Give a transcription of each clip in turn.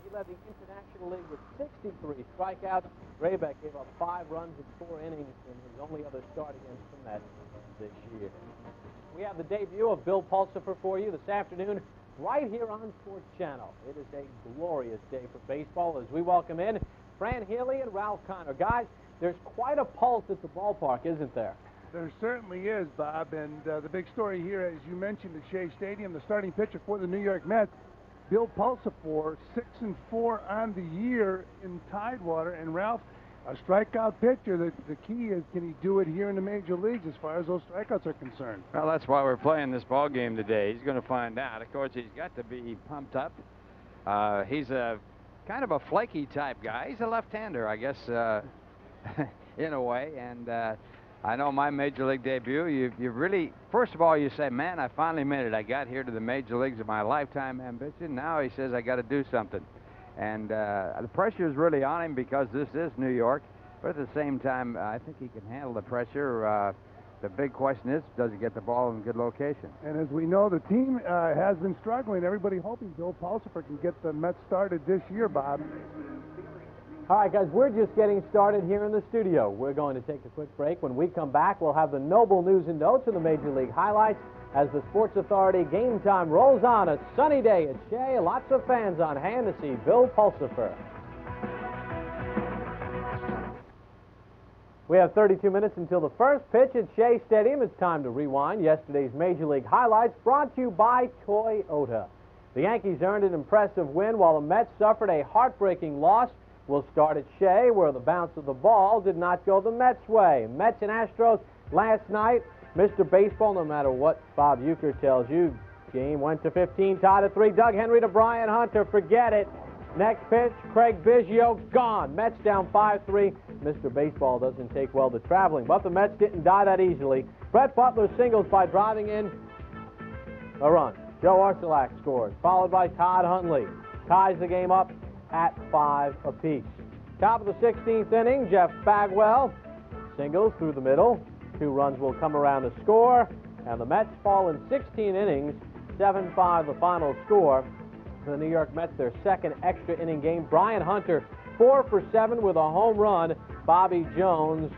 He led the International League with 63 strikeouts. Drabek gave up 5 runs in 4 innings in his only other start against the Mets this year. We have the debut of Bill Pulsipher for you this afternoon right here on Sports Channel. It is a glorious day for baseball as we welcome in Fran Healy and Ralph Kiner. Guys, there's quite a pulse at the ballpark, isn't there? There certainly is, Bob, and the big story here, as you mentioned, at Shea Stadium, the starting pitcher for the New York Mets, Bill Pulsipher, 6-4 on the year in Tidewater. And Ralph, a strikeout pitcher, the key is, can he do it here in the major leagues as far as those strikeouts are concerned? Well, that's why we're playing this ball game today. He's going to find out. Of course, he's got to be pumped up. He's a kind of a flaky type guy. He's a left-hander, I guess, in a way. And I know my major league debut, you really, first of all, you say, man, I finally made it. I got here to the major leagues of my lifetime ambition. Now he says, I got to do something. And the pressure is really on him because this is New York. But at the same time, I think he can handle the pressure. The big question is, does he get the ball in good location? And as we know, the team has been struggling. Everybody hoping Bill Pulsipher can get the Mets started this year, Bob. All right, guys, we're just getting started here in the studio. We're going to take a quick break. When we come back, we'll have the Noble news and notes and the Major League highlights as the Sports Authority game time rolls on. A sunny day at Shea. Lots of fans on hand to see Bill Pulsipher. We have 32 minutes until the first pitch at Shea Stadium. It's time to rewind yesterday's Major League highlights, brought to you by Toyota. The Yankees earned an impressive win while the Mets suffered a heartbreaking loss. We'll start at Shea, where the bounce of the ball did not go the Mets' way. Mets and Astros last night. Mr. Baseball, no matter what Bob Uecker tells you, game went to 15, tied at 3. Doug Henry to Brian Hunter. Forget it. Next pitch, Craig Biggio, gone. Mets down 5-3. Mr. Baseball doesn't take well to traveling, but the Mets didn't die that easily. Brett Butler singles by driving in a run. Joe Arcelak scores, followed by Todd Hundley. Ties the game up at 5 apiece. Top of the 16th inning, Jeff Bagwell singles through the middle. 2 runs will come around to score, and the Mets fall in 16 innings, 7-5 the final score. For the New York Mets, their second extra inning game. Brian Hunter, 4 for 7 with a home run. Bobby Jones,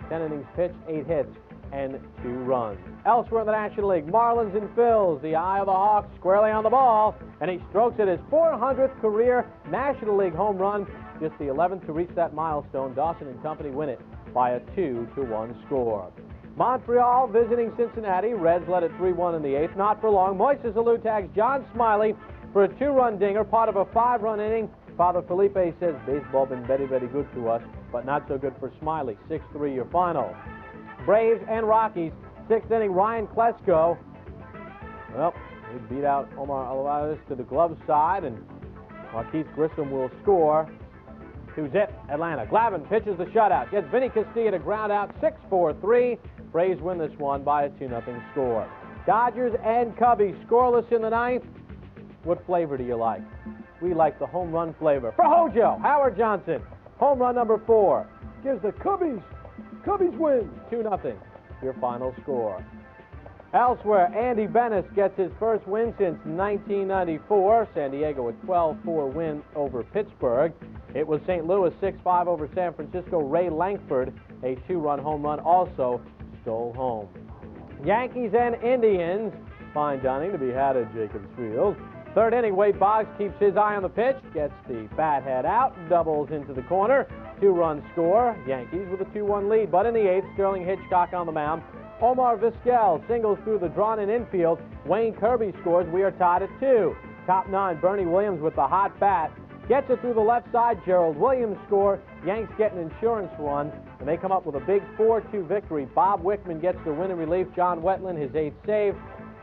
10 innings pitched, 8 hits, and 2 runs. Elsewhere in the National League, Marlins and Phils, the eye of the Hawks squarely on the ball, and he strokes it his 400th career National League home run, just the 11th to reach that milestone. Dawson and company win it by a 2-1 score. Montreal visiting Cincinnati. Reds led at 3-1 in the 8th. Not for long. Moises Alou tags John Smiley for a 2-run dinger, part of a 5-run inning. Father Felipe says baseball been very, very good to us, but not so good for Smiley. 6-3 your final. Braves and Rockies, 6th inning, Ryan Klesko. Well, he beat out Omar Alvarez to the glove side, and Marquise Grissom will score. 2-zip, Atlanta. Glavine pitches the shutout, gets Vinny Castilla to ground out, 6-4-3. Braves win this one by a 2-0 score. Dodgers and Cubbies, scoreless in the 9th. What flavor do you like? We like the home run flavor. For Hojo, Howard Johnson, home run number 4. Gives the Cubbies win, 2-0, your final score. Elsewhere, Andy Bennis gets his first win since 1994. San Diego a 12-4 win over Pittsburgh. It was St. Louis 6-5 over San Francisco. Ray Lankford, a 2-run home run, also stole home. Yankees and Indians, fine dining to be had at Jacobs Field. 3rd inning, Wade Boggs keeps his eye on the pitch, gets the bat head out, doubles into the corner, 2-run score. Yankees with a 2-1 lead, but in the 8th, Sterling Hitchcock on the mound. Omar Vizquel singles through the drawn-in infield. Wayne Kirby scores. We are tied at 2. Top 9, Bernie Williams with the hot bat. Gets it through the left side. Gerald Williams score. Yanks get an insurance run, and they come up with a big 4-2 victory. Bob Wickman gets the win in relief. John Wetland, his 8th save.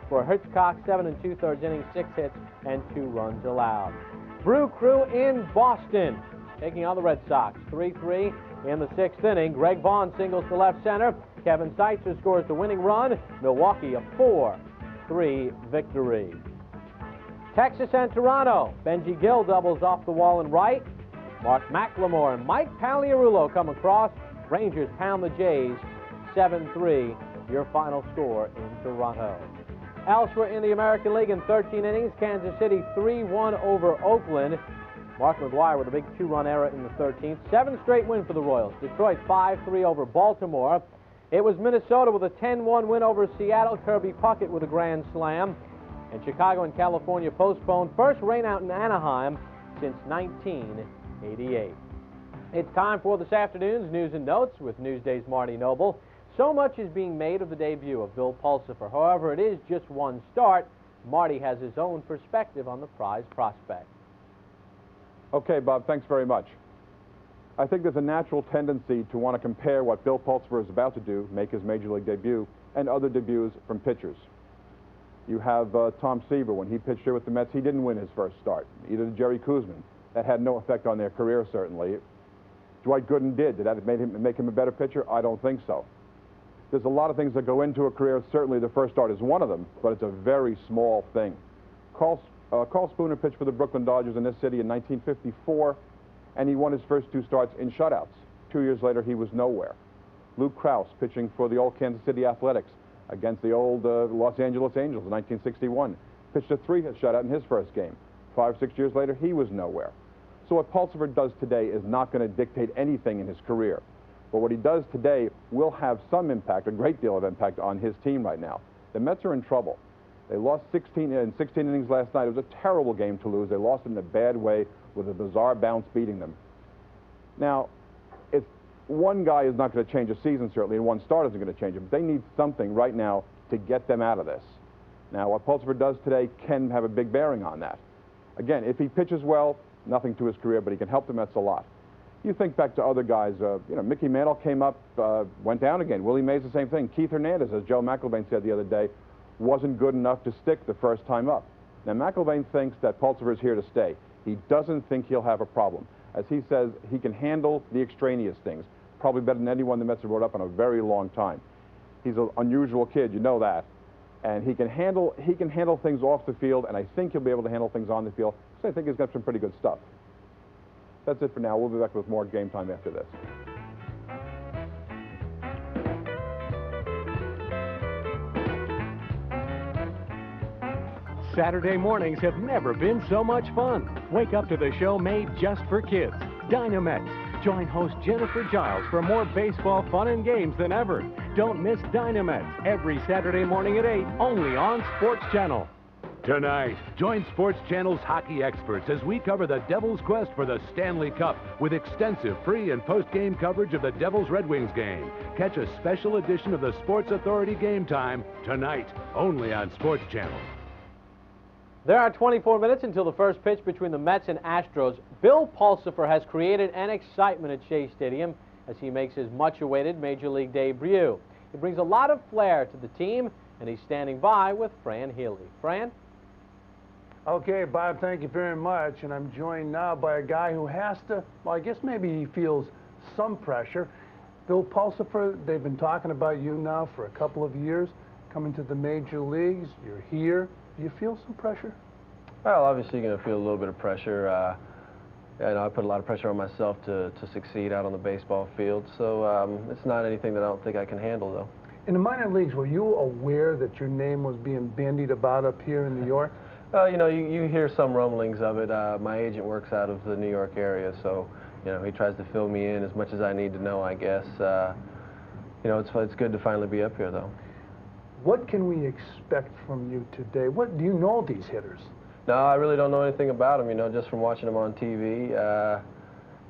For Hitchcock, 7 2/3 innings, 6 hits, and 2 runs allowed. Brew Crew in Boston, taking on the Red Sox. 3-3 in the 6th inning. Greg Vaughn singles to left center. Kevin Seitzer scores the winning run. Milwaukee a 4-3 victory. Texas and Toronto. Benji Gill doubles off the wall in right. Mark McLemore and Mike Pagliarulo come across. Rangers pound the Jays 7-3, your final score in Toronto. Elsewhere in the American League, in 13 innings, Kansas City 3-1 over Oakland. Mark McGwire with a big 2-run error in the 13th. 7 straight win for the Royals. Detroit 5-3 over Baltimore. It was Minnesota with a 10-1 win over Seattle. Kirby Puckett with a grand slam. And Chicago and California postponed first rainout in Anaheim since 1988. It's time for this afternoon's News and Notes with Newsday's Marty Noble. So much is being made of the debut of Bill Pulsipher. However, it is just one start. Marty has his own perspective on the prize prospect. Okay, Bob, thanks very much. I think there's a natural tendency to want to compare what Bill Pulsipher is about to do, make his Major League debut, and other debuts from pitchers. You have Tom Seaver. When he pitched here with the Mets, he didn't win his first start. Either did Jerry Koosman. That had no effect on their career, certainly. Dwight Gooden did. Did that make him a better pitcher? I don't think so. There's a lot of things that go into a career. Certainly the first start is one of them, but it's a very small thing. Carl Spooner pitched for the Brooklyn Dodgers in this city in 1954, and he won his first 2 starts in shutouts. 2 years later, he was nowhere. Luke Krause pitching for the old Kansas City Athletics against the old Los Angeles Angels in 1961. Pitched a 3-hit shutout in his first game. 5, 6 years later, he was nowhere. So what Pulsipher does today is not going to dictate anything in his career. But what he does today will have some impact, a great deal of impact on his team right now. The Mets are in trouble. They lost 16 innings last night. It was a terrible game to lose. They lost it in a bad way with a bizarre bounce beating them. Now, one guy is not going to change a season, certainly, and one start isn't going to change it. But they need something right now to get them out of this. Now, what Pulsipher does today can have a big bearing on that. Again, if he pitches well, nothing to his career, but he can help the Mets a lot. You think back to other guys, Mickey Mantle came up, went down again. Willie Mays, the same thing. Keith Hernandez, as Joe McElvain said the other day, wasn't good enough to stick the first time up. Now, McElvain thinks that Pulsipher is here to stay. He doesn't think he'll have a problem. As he says, he can handle the extraneous things, probably better than anyone the Mets have brought up in a very long time. He's an unusual kid, you know that. And he can handle things off the field, and I think he'll be able to handle things on the field. So I think he's got some pretty good stuff. That's it for now. We'll be back with more Game Time after this. Saturday mornings have never been so much fun. Wake up to the show made just for kids, Dynamets. Join host Jennifer Giles for more baseball fun and games than ever. Don't miss Dynamets every Saturday morning at 8, only on Sports Channel. Tonight, join Sports Channel's hockey experts as we cover the Devils' quest for the Stanley Cup with extensive pre- and post-game coverage of the Devils-Red Wings game. Catch a special edition of the Sports Authority Game Time tonight, only on Sports Channel. There are 24 minutes until the first pitch between the Mets and Astros. Bill Pulsipher has created an excitement at Shea Stadium as he makes his much-awaited Major League debut. He brings a lot of flair to the team, and he's standing by with Fran Healy. Fran? Okay, Bob, thank you very much. And I'm joined now by a guy who has to, well, I guess maybe he feels some pressure. Bill Pulsipher, they've been talking about you now for a couple of years, coming to the major leagues. You're here. Do you feel some pressure? Well, obviously you're going to feel a little bit of pressure. I put a lot of pressure on myself to succeed out on the baseball field, so it's not anything that I don't think I can handle, though. In the minor leagues, were you aware that your name was being bandied about up here in New York? You hear some rumblings of it. My agent works out of the New York area, so, he tries to fill me in as much as I need to know, I guess. It's good to finally be up here, though. What can we expect from you today? What do you know these hitters? No, I really don't know anything about them, just from watching them on TV.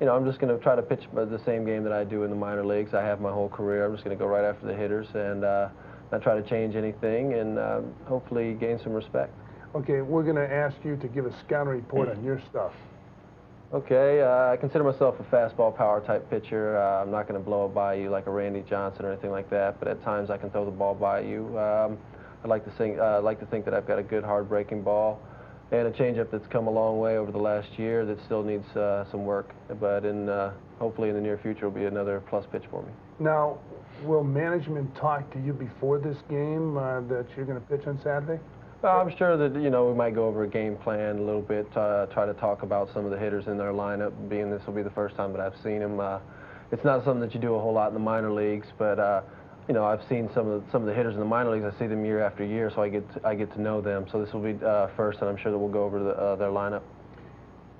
I'm just going to try to pitch the same game that I do in the minor leagues. I have my whole career. I'm just going to go right after the hitters and not try to change anything and hopefully gain some respect. Okay, we're going to ask you to give a scouting report on your stuff. Okay, I consider myself a fastball power type pitcher. I'm not going to blow it by you like a Randy Johnson or anything like that, but at times I can throw the ball by you. I'd like to think that I've got a good hard breaking ball and a changeup that's come a long way over the last year that still needs some work, but hopefully in the near future will be another plus pitch for me. Now, will management talk to you before this game that you're going to pitch on Saturday? I'm sure that, we might go over a game plan a little bit, try to talk about some of the hitters in their lineup, being this will be the first time that I've seen them. It's not something that you do a whole lot in the minor leagues, but, I've seen some of the hitters in the minor leagues. I see them year after year, so I get to know them. So this will be first, and I'm sure that we'll go over their lineup.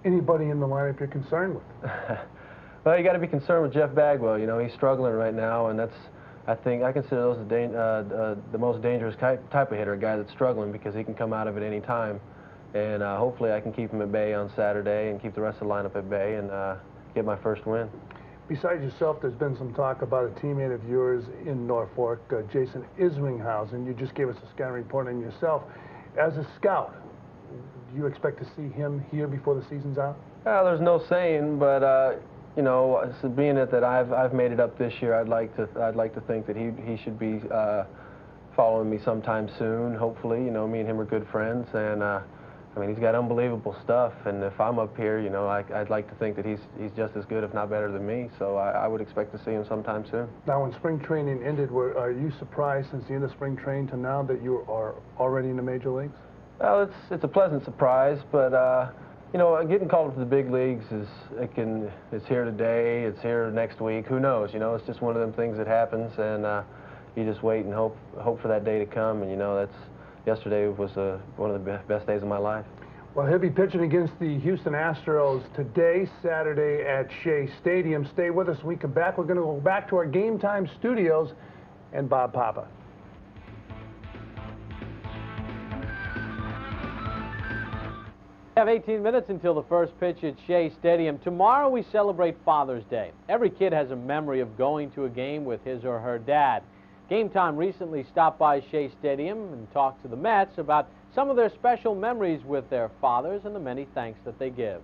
Anybody in the lineup you're concerned with? Well, you got to be concerned with Jeff Bagwell. You know, he's struggling right now, and that's, I consider those the most dangerous type of hitter, a guy that's struggling, because he can come out of it any time. And hopefully I can keep him at bay on Saturday and keep the rest of the lineup at bay and get my first win. Besides yourself, there's been some talk about a teammate of yours in Norfolk, Jason Isringhausen. You just gave us a scouting report on yourself. As a scout, do you expect to see him here before the season's out? Well, there's no saying, but you know, so being that I've made it up this year, I'd like to think that he should be following me sometime soon. Hopefully, you know, me and him are good friends, and I mean, he's got unbelievable stuff, and if I'm up here, you know, I'd like to think that he's just as good, if not better than me, so I would expect to see him sometime soon. Now, when spring training ended, are you surprised since the end of spring training to now that you are already in the major leagues? Well, it's a pleasant surprise, but you know, getting called up to the big leagues it's here today, it's here next week, who knows, you know, it's just one of them things that happens, and you just wait and hope for that day to come, and you know, yesterday was one of the best days of my life. Well, he'll be pitching against the Houston Astros today, Saturday at Shea Stadium. Stay with us when we come back. We're going to go back to our Game Time studios and Bob Papa. We have 18 minutes until the first pitch at Shea Stadium. Tomorrow we celebrate Father's Day. Every kid has a memory of going to a game with his or her dad. Game Time recently stopped by Shea Stadium and talked to the Mets about some of their special memories with their fathers and the many thanks that they give.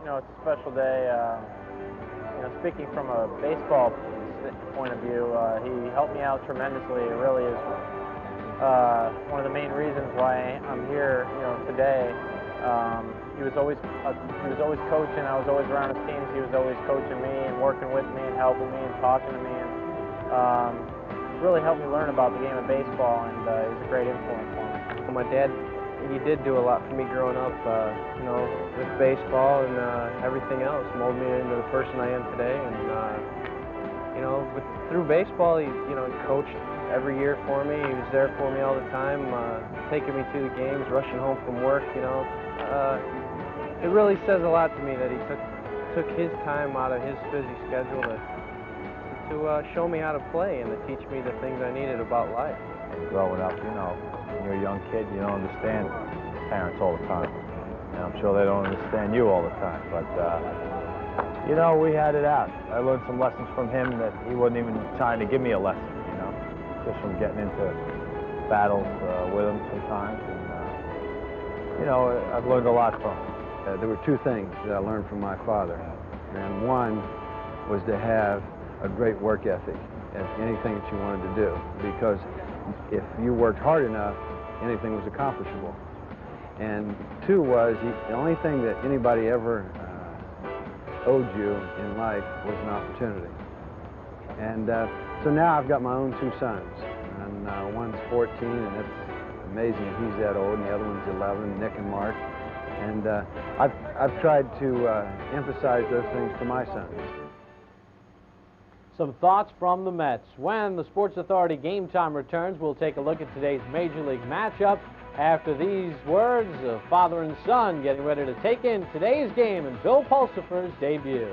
You know, it's a special day. You know, speaking from a baseball point of view, he helped me out tremendously. It really is one of the main reasons why I'm here, you know, today. He was always coaching. I was always around his teams. He was always coaching me and working with me and helping me and talking to me. And really helped me learn about the game of baseball, and he was a great influence on me. My dad, he did do a lot for me growing up, you know, with baseball and everything else, molded me into the person I am today. And you know, through baseball, he coached every year for me. He was there for me all the time, taking me to the games, rushing home from work. You know, it really says a lot to me that he took his time out of his busy schedule to show me how to play and to teach me the things I needed about life. And growing up, you know, when you're a young kid, you don't understand parents all the time. And I'm sure they don't understand you all the time. But, you know, we had it out. I learned some lessons from him that he wasn't even trying to give me a lesson, you know, just from getting into battles with him sometimes. And, you know, I've learned a lot from him. There were two things that I learned from my father. And one was to have a great work ethic at anything that you wanted to do, because if you worked hard enough, anything was accomplishable. And two was the only thing that anybody ever owed you in life was an opportunity. And so now I've got my own two sons, and one's 14, and it's amazing that he's that old, and the other one's 11, Nick and Mark. And I've tried to emphasize those things to my sons. Some thoughts from the Mets. When the Sports Authority Game Time returns, we'll take a look at today's Major League matchup. After these words of father and son getting ready to take in today's game and Bill Pulsipher's debut.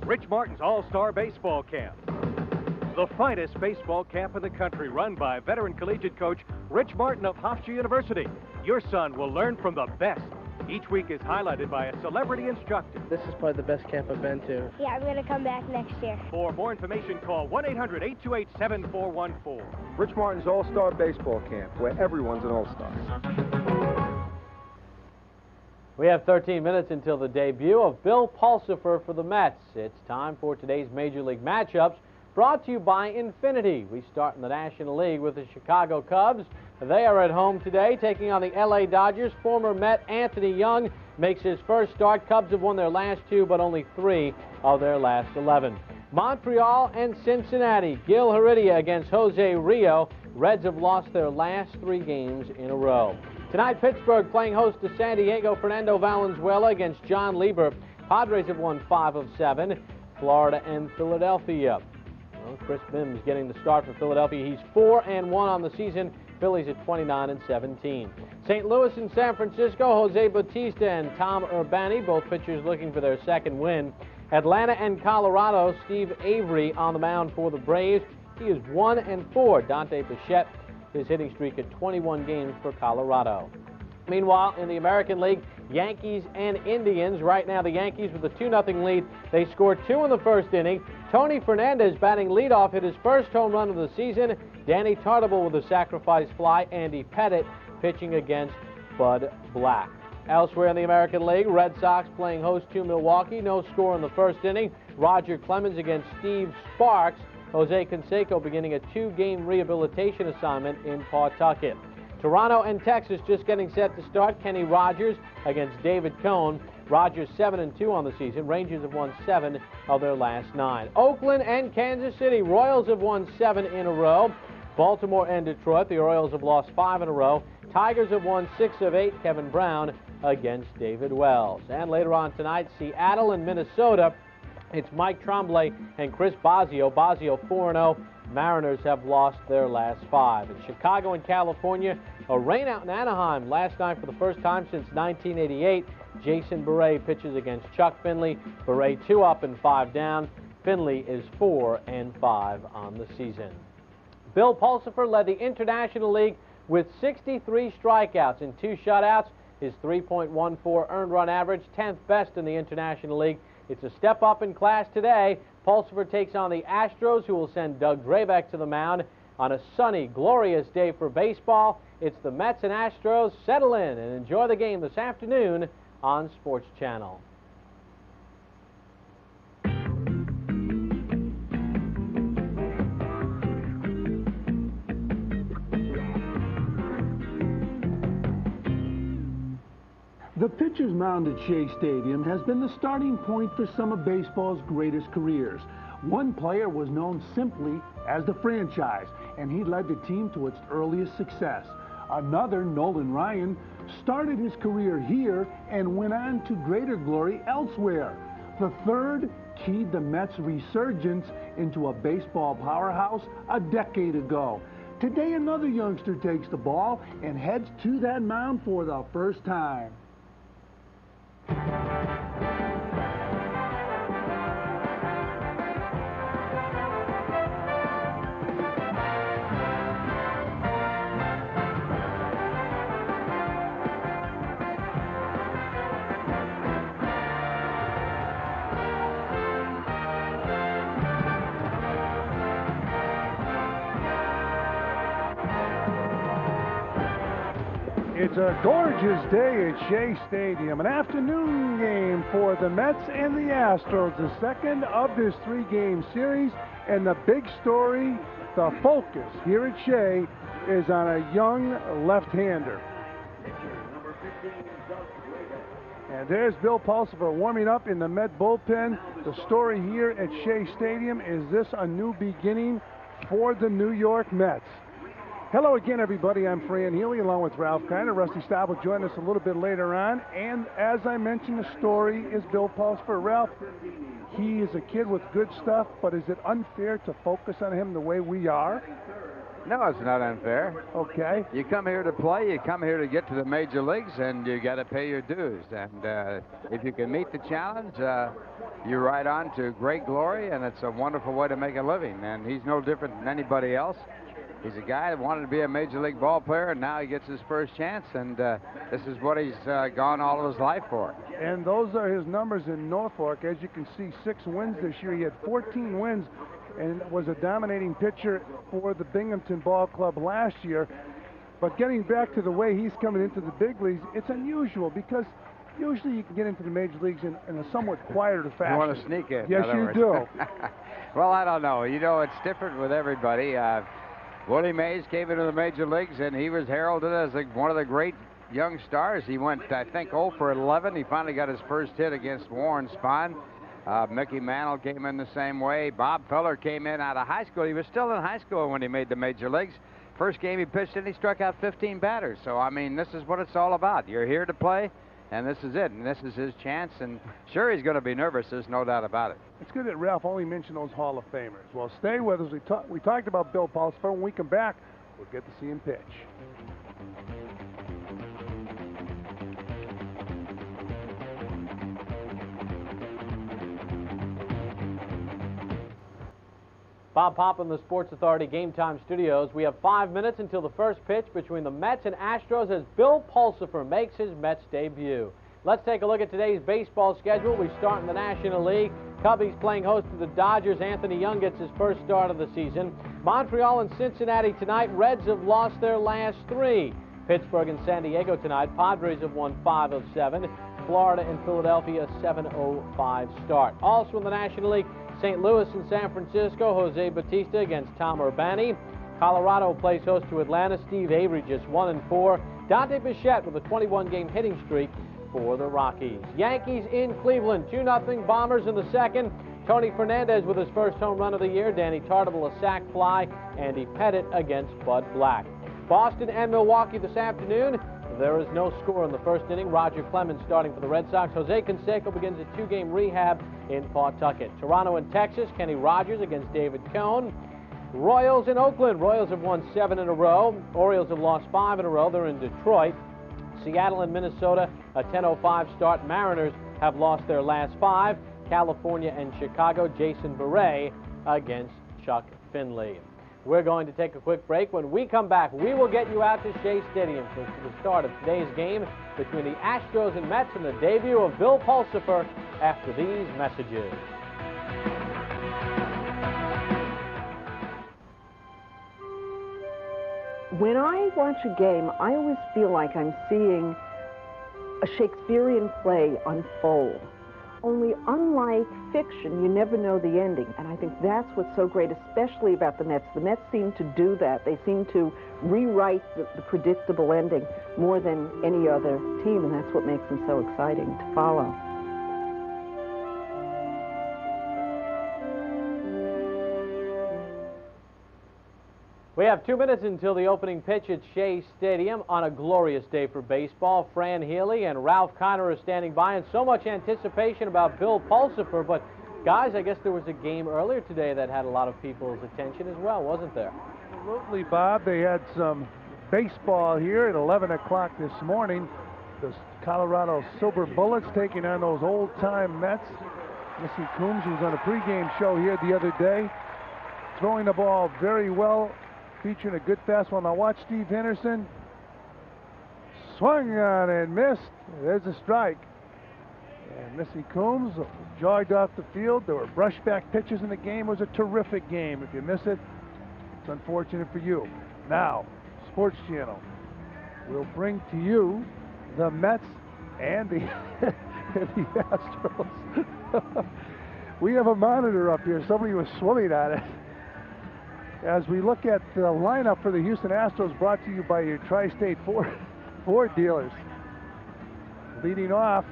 Rich Martin's All-Star Baseball Camp. The finest baseball camp in the country, run by veteran collegiate coach Rich Martin of Hofstra University. Your son will learn from the best. Each week is highlighted by a celebrity instructor. This is probably the best camp I've been to. Yeah, I'm going to come back next year. For more information, call 1-800-828-7414. Rich Martin's All-Star Baseball Camp, where everyone's an all-star. We have 13 minutes until the debut of Bill Pulsipher for the Mets. It's time for today's Major League matchups, brought to you by Infiniti. We start in the National League with the Chicago Cubs. They are at home today, taking on the LA Dodgers. Former Met Anthony Young makes his first start. Cubs have won their last two, but only 3 of their last 11. Montreal and Cincinnati. Gil Heredia against Jose Rio. Reds have lost their last 3 games in a row. Tonight, Pittsburgh playing host to San Diego. Fernando Valenzuela against John Lieber. Padres have won 5 of 7. Florida and Philadelphia. Well, Chris Mims getting the start for Philadelphia. He's 4-1 on the season. Phillies at 29-17. St. Louis and San Francisco, Jose Bautista and Tom Urbani, both pitchers looking for their second win. Atlanta and Colorado, Steve Avery on the mound for the Braves. He is 1-4. Dante Bichette, his hitting streak at 21 games for Colorado. Meanwhile, in the American League, Yankees and Indians. Right now, the Yankees with a 2-0 lead. They scored 2 in the first inning. Tony Fernandez batting leadoff hit his first home run of the season. Danny Tartabull with a sacrifice fly. Andy Pettit pitching against Bud Black. Elsewhere in the American League, Red Sox playing host to Milwaukee. No score in the first inning. Roger Clemens against Steve Sparks. Jose Canseco beginning a 2-game rehabilitation assignment in Pawtucket. Toronto and Texas just getting set to start. Kenny Rogers against David Cone. Rogers 7-2 on the season. Rangers have won 7 of their last 9. Oakland and Kansas City. Royals have won 7 in a row. Baltimore and Detroit. The Orioles have lost 5 in a row. Tigers have won 6 of 8. Kevin Brown against David Wells. And later on tonight, Seattle and Minnesota. It's Mike Tremblay and Chris Bosio. Bosio 4-0. Mariners have lost their last 5. In Chicago and California, a rainout in Anaheim last night for the first time since 1988. Jason Beret pitches against Chuck Finley. Beret 2 up and 5 down. Finley is 4-5 on the season. Bill Pulsipher led the International League with 63 strikeouts and 2 shutouts. His 3.14 earned run average, 10th best in the International League. It's a step up in class today. Pulsipher takes on the Astros, who will send Doug Drabek to the mound on a sunny, glorious day for baseball. It's the Mets and Astros. Settle in and enjoy the game this afternoon on Sports Channel. The pitcher's mound at Shea Stadium has been the starting point for some of baseball's greatest careers. One player was known simply as the franchise, and he led the team to its earliest success. Another, Nolan Ryan, started his career here and went on to greater glory elsewhere. The third keyed the Mets' resurgence into a baseball powerhouse a decade ago. Today, another youngster takes the ball and heads to that mound for the first time. It's a gorgeous day at Shea Stadium, an afternoon game for the Mets and the Astros, the second of this 3-game series, and the big story, the focus here at Shea is on a young left-hander. And there's Bill Pulsipher warming up in the Met bullpen. The story here at Shea Stadium, is this a new beginning for the New York Mets? Hello again, everybody. I'm Fran Healy, along with Ralph Kiner. Rusty Staub will join us a little bit later on. And as I mentioned, the story is Bill Pulsipher. Ralph, he is a kid with good stuff, but is it unfair to focus on him the way we are? No, it's not unfair. Okay. You come here to play, you come here to get to the major leagues, and you got to pay your dues. And if you can meet the challenge, you're right on to great glory, and it's a wonderful way to make a living. And he's no different than anybody else. He's a guy that wanted to be a major league ball player, and now he gets his first chance, and this is what he's gone all of his life for. And those are his numbers in Norfolk. As you can see, 6 wins this year. He had 14 wins and was a dominating pitcher for the Binghamton Ball Club last year. But getting back to the way he's coming into the big leagues, it's unusual because usually you can get into the major leagues in a somewhat quieter fashion. You want to sneak in. Yes, you do. Well, I don't know. You know, it's different with everybody. Willie Mays came into the major leagues, and he was heralded as one of the great young stars. He went, I think, 0 for 11. He finally got his first hit against Warren Spahn. Mickey Mantle came in the same way. Bob Feller came in out of high school. He was still in high school when he made the major leagues. First game he pitched in, he struck out 15 batters. So, I mean, this is what it's all about. You're here to play. And this is it, and this is his chance, and sure, he's going to be nervous, there's no doubt about it. It's good that Ralph only mentioned those Hall of Famers. Well, stay with us. We talked about Bill Pulsipher. When we come back, we'll get to see him pitch. Bob Pop in the Sports Authority Game Time Studios. We have 5 minutes until the first pitch between the Mets and Astros as Bill Pulsipher makes his Mets debut. Let's take a look at today's baseball schedule. We start in the National League. Cubbies playing host to the Dodgers. Anthony Young gets his first start of the season. Montreal and Cincinnati tonight. Reds have lost their last 3. Pittsburgh and San Diego tonight. Padres have won 5 of 7. Florida and Philadelphia 7-0-5 start. Also in the National League, St. Louis and San Francisco. Jose Bautista against Tom Urbani. Colorado plays host to Atlanta. Steve Avery just 1-4. Dante Bichette with a 21-game hitting streak for the Rockies. Yankees in Cleveland, 2-0 Bombers in the second. Tony Fernandez with his first home run of the year. Danny Tartabull a sac fly. Andy Pettit against Bud Black. Boston and Milwaukee this afternoon. There is no score in the first inning. Roger Clemens starting for the Red Sox. Jose Canseco begins a 2-game rehab in Pawtucket. Toronto and Texas. Kenny Rogers against David Cone. Royals in Oakland. Royals have won 7 in a row. Orioles have lost 5 in a row. They're in Detroit. Seattle and Minnesota, a 10-05 start. Mariners have lost their last 5. California and Chicago. Jason Beret against Chuck Finley. We're going to take a quick break. When we come back, we will get you out to Shea Stadium for the start of today's game between the Astros and Mets and the debut of Bill Pulsipher after these messages. When I watch a game, I always feel like I'm seeing a Shakespearean play unfold. Only unlike fiction, you never know the ending. And I think that's what's so great, especially about the Mets. The Mets seem to do that. They seem to rewrite the predictable ending more than any other team, and that's what makes them so exciting to follow. We have 2 minutes until the opening pitch at Shea Stadium on a glorious day for baseball. Fran Healy and Ralph Kiner are standing by, and so much anticipation about Bill Pulsipher. But, guys, I guess there was a game earlier today that had a lot of people's attention as well, wasn't there? Absolutely, Bob. They had some baseball here at 11 o'clock this morning. The Colorado Silver Bullets taking on those old-time Mets. Missy Coombs, who was on a pregame show here the other day, throwing the ball very well, featuring a good fastball. Now watch Steve Henderson. Swung on and missed. There's a strike. And Missy Coombs jogged off the field. There were brushback pitches in the game. It was a terrific game. If you miss it, it's unfortunate for you. Now, Sports Channel will bring to you the Mets and the, and the Astros. We have a monitor up here. Somebody was swimming on it. As we look at the lineup for the Houston Astros, brought to you by your Tri-State Ford dealers. Leading off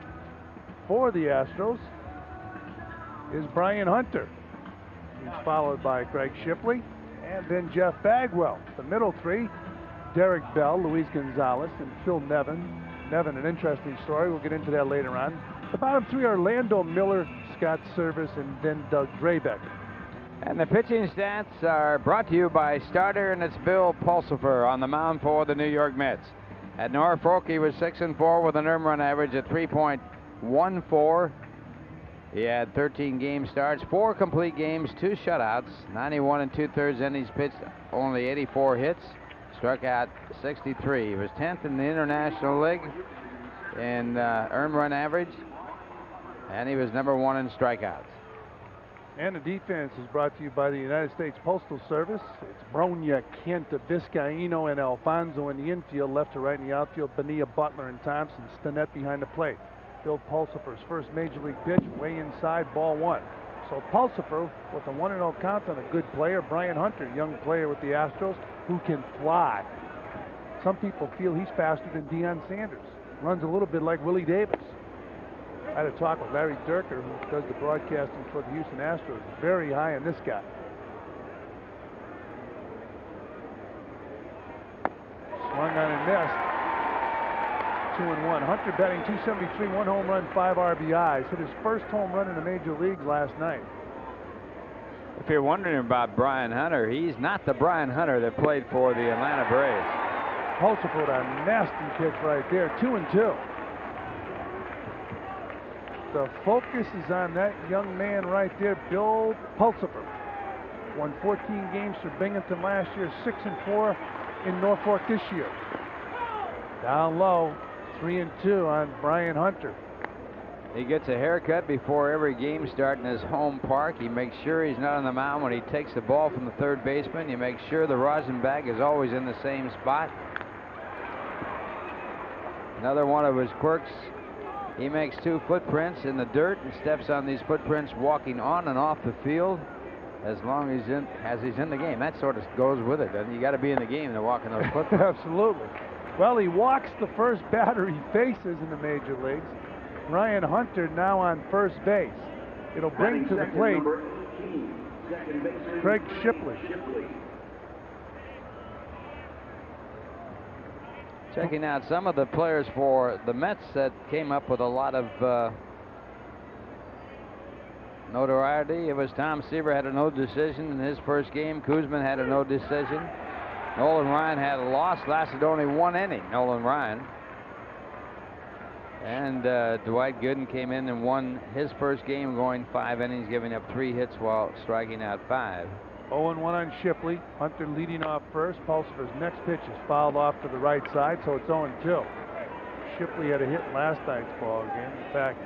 for the Astros is Brian Hunter. He's followed by Greg Shipley and then Jeff Bagwell. The middle 3, Derek Bell, Luis Gonzalez, and Phil Nevin. Nevin, an interesting story. We'll get into that later on. The bottom 3 are Orlando Miller, Scott Servais, and then Doug Drabek. And the pitching stats are brought to you by Starter, and it's Bill Pulsipher on the mound for the New York Mets. At Norfolk, he was 6-4 with an earned run average at 3.14. He had 13 game starts, 4 complete games, 2 shutouts, 91 2/3 innings pitched, only 84 hits, struck out 63. He was 10th in the International League in earned run average, and he was number 1 in strikeouts. And the defense is brought to you by the United States Postal Service. It's Bronya, Kent, Vizcaíno, and Alfonso in the infield. Left to right in the outfield, Bonilla, Butler, and Thompson. Stinnett behind the plate. Bill Pulsipher's first major league pitch, way inside, ball 1. So Pulsipher with a 1-0 count on a good player. Brian Hunter, young player with the Astros, who can fly. Some people feel he's faster than Deion Sanders. Runs a little bit like Willie Davis. I had a talk with Larry Durker, who does the broadcasting for the Houston Astros. Very high on this guy. Swung on and 2-1. Hunter batting .273, 1 home run, 5 RBIs. Hit his first home run in the major leagues last night. If you're wondering about Brian Hunter, he's not the Brian Hunter that played for the Atlanta Braves. Pulsipher with a nasty pitch right there, 2-2. The focus is on that young man right there, Bill Pulsipher. Won 14 games for Binghamton last year, 6-4 in Norfolk this year. Down low, 3-2 on Brian Hunter. He gets a haircut before every game start in his home park. He makes sure he's not on the mound when he takes the ball from the third baseman. He makes sure the rosin bag is always in the same spot. Another one of his quirks, he makes 2 footprints in the dirt and steps on these footprints walking on and off the field as long as he's in the game. That sort of goes with it. You got to be in the game to walk in those footprints. Absolutely. Well, he walks the first batter he faces in the major leagues. Brian Hunter now on first base. It'll bring to the plate Craig Shipley. Checking out some of the players for the Mets that came up with a lot of notoriety. It was Tom Seaver had a no decision in his first game. Kuzman had a no decision. Nolan Ryan had a loss, lasted only 1 inning, Nolan Ryan. And Dwight Gooden came in and won his first game, going 5 innings, giving up 3 hits while striking out 5. 0-1 on Shipley. Hunter leading off first. Pulsipher's next pitch is fouled off to the right side, so it's 0-2. Shipley had a hit last night's ball game. In fact,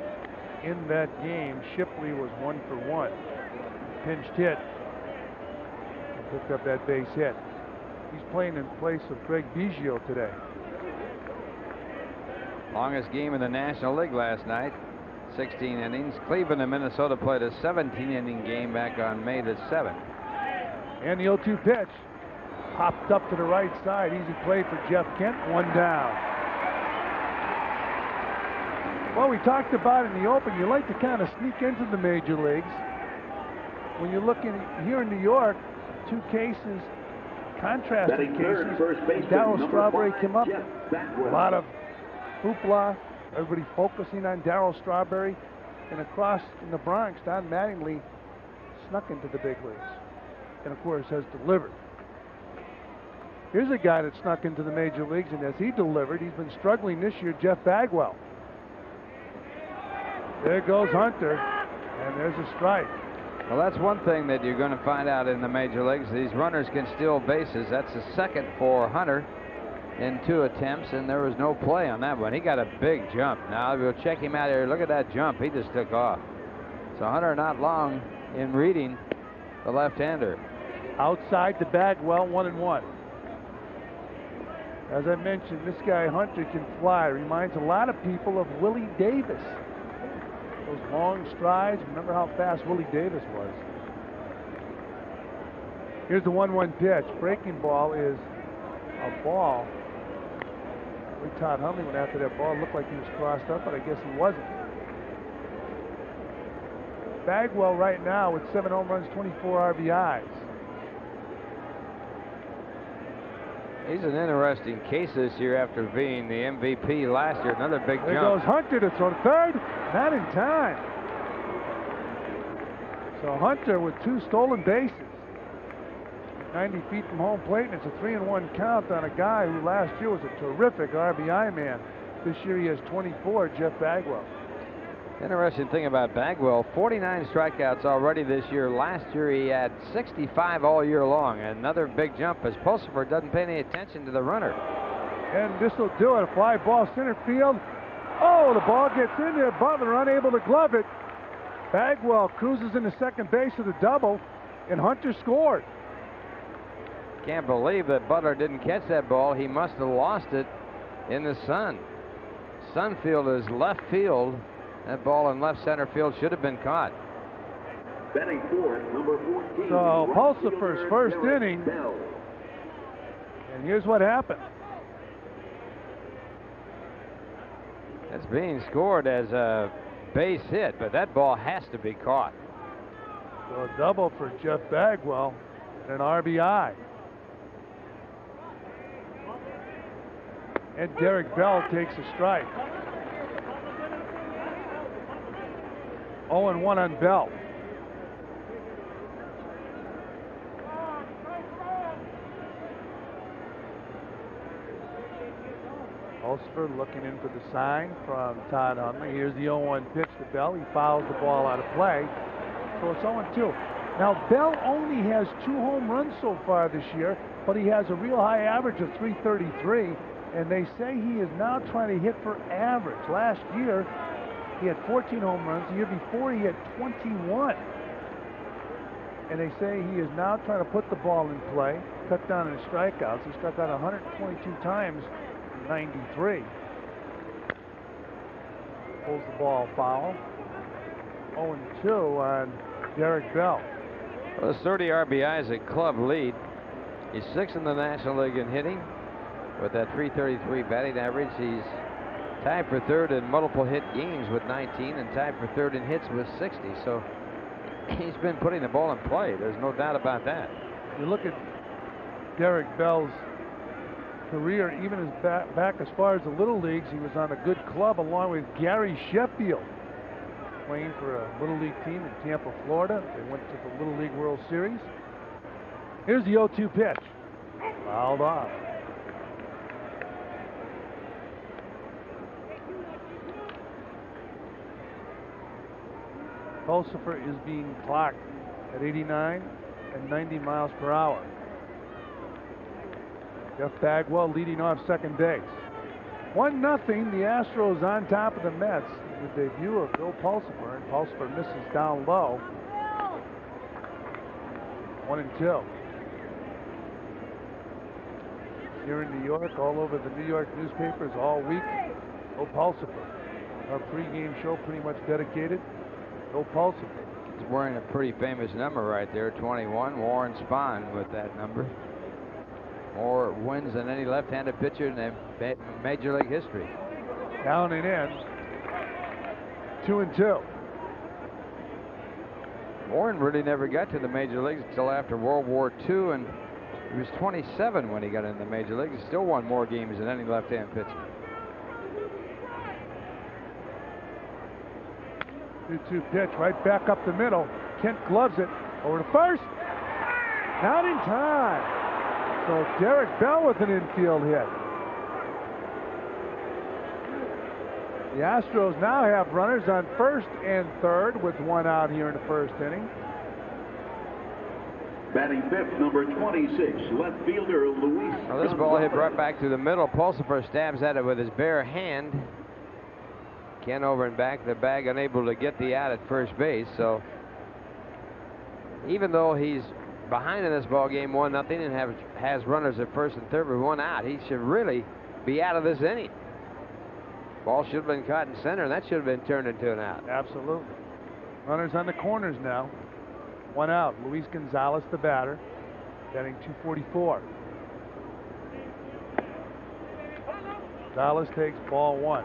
in that game, Shipley was 1 for 1. Pinched hit and picked up that base hit. He's playing in place of Greg Biggio today. Longest game in the National League last night, 16 innings. Cleveland and Minnesota played a 17-inning game back on May the 7th. And the 0-2 pitch popped up to the right side. Easy play for Jeff Kent. 1 down. Well, we talked about in the open, you like to kind of sneak into the major leagues. When you're looking here in New York, 2 cases, contrasting cases. Darryl Strawberry came up. A lot of hoopla, everybody focusing on Darryl Strawberry, and across in the Bronx, Don Mattingly snuck into the big leagues and of course has delivered. Here's a guy that snuck into the major leagues, and as he delivered, he's been struggling this year, Jeff Bagwell. There goes Hunter, and there's a strike. Well, that's one thing that you're going to find out in the major leagues. These runners can steal bases. That's the second for Hunter in 2 attempts, and there was no play on that one. He got a big jump. Now we'll check him out here. Look at that jump. He just took off. So Hunter not long in reading the left-hander. Outside to Bagwell, 1-1. As I mentioned, this guy Hunter can fly. Reminds a lot of people of Willie Davis. Those long strides. Remember how fast Willie Davis was. Here's the 1-1 pitch. Breaking ball is a ball. Todd Hundley went after that ball. Looked like he was crossed up, but I guess he wasn't. Bagwell right now with 7 home runs, 24 RBIs. He's an interesting case this year after being the MVP last year. Another big jump. There goes Hunter to throw to third. Not in time. So Hunter with 2 stolen bases. 90 feet from home plate, and it's a 3-1 count on a guy who last year was a terrific RBI man. This year he has 24, Jeff Bagwell. Interesting thing about Bagwell, 49 strikeouts already this year. Last year he had 65 all year long. Another big jump as Pulsipher doesn't pay any attention to the runner. And this will do it. A fly ball center field. Oh, the ball gets in there. Butler unable to glove it. Bagwell cruises into second base of the double, and Hunter scored. Can't believe that Butler didn't catch that ball. He must have lost it in the sun. Sunfield is left field. That ball in left center field should have been caught. Batting fourth, number 14. So Pulsipher's first inning. And here's what happened. It's being scored as a base hit, but that ball has to be caught. So a double for Jeff Bagwell and an RBI. And Derek Bell takes a strike. 0-1 on Bell. Pulsipher looking in for the sign from Todd Hundley. Here's the 0-1 pitch to Bell. He fouls the ball out of play. So it's 0-2. Now, Bell only has 2 home runs so far this year, but he has a real high average of .333, and they say he is now trying to hit for average. Last year, he had 14 home runs. The year before, he had 21. And they say he is now trying to put the ball in play, cut down on his strikeouts. He struck out 122 times in 93. Pulls the ball foul. 0-2 on Derek Bell. Well, it's 30 RBIs, a club lead. He's 6th in the National League in hitting with that .333 batting average. He's tied for 3rd in multiple hit games with 19 and tied for 3rd in hits with 60. So he's been putting the ball in play. There's no doubt about that. You look at Derek Bell's career, even as back as far as the Little Leagues, he was on a good club along with Gary Sheffield, playing for a Little League team in Tampa, Florida. They went to the Little League World Series. Here's the 0-2 pitch. Fouled off. Pulsipher is being clocked at 89 and 90 miles per hour. Jeff Bagwell leading off second base. 1-0, the Astros on top of the Mets. The debut of Bill Pulsipher, and Pulsipher misses down low. 1-2. Here in New York, all over the New York newspapers all week. Bill Pulsipher. Our pregame show pretty much dedicated. Bill Pulsipher. He's wearing a pretty famous number right there, 21. Warren Spahn with that number. More wins than any left-handed pitcher in Major League history. Down and in. 2-2. Warren really never got to the Major Leagues until after World War II, and he was 27 when he got into the Major Leagues. He still won more games than any left-hand pitcher. 2-2 pitch right back up the middle. Kent gloves it over to first. Not in time. So Derek Bell with an infield hit. The Astros now have runners on first and third with 1 out here in the first inning. Batting 5th, number 26, left fielder Luis. Well, this ball hit right back to the middle. Pulsipher stabs at it with his bare hand. Ken over and back the bag, unable to get the out at first base. So even though he's behind in this ball game 1-0 and has runners at first and third with 1 out, he should really be out of this inning. Ball should have been caught in center, and that should have been turned into an out. Absolutely. Runners on the corners now. 1 out. Luis Gonzalez, the batter, batting .244. Gonzalez takes ball 1.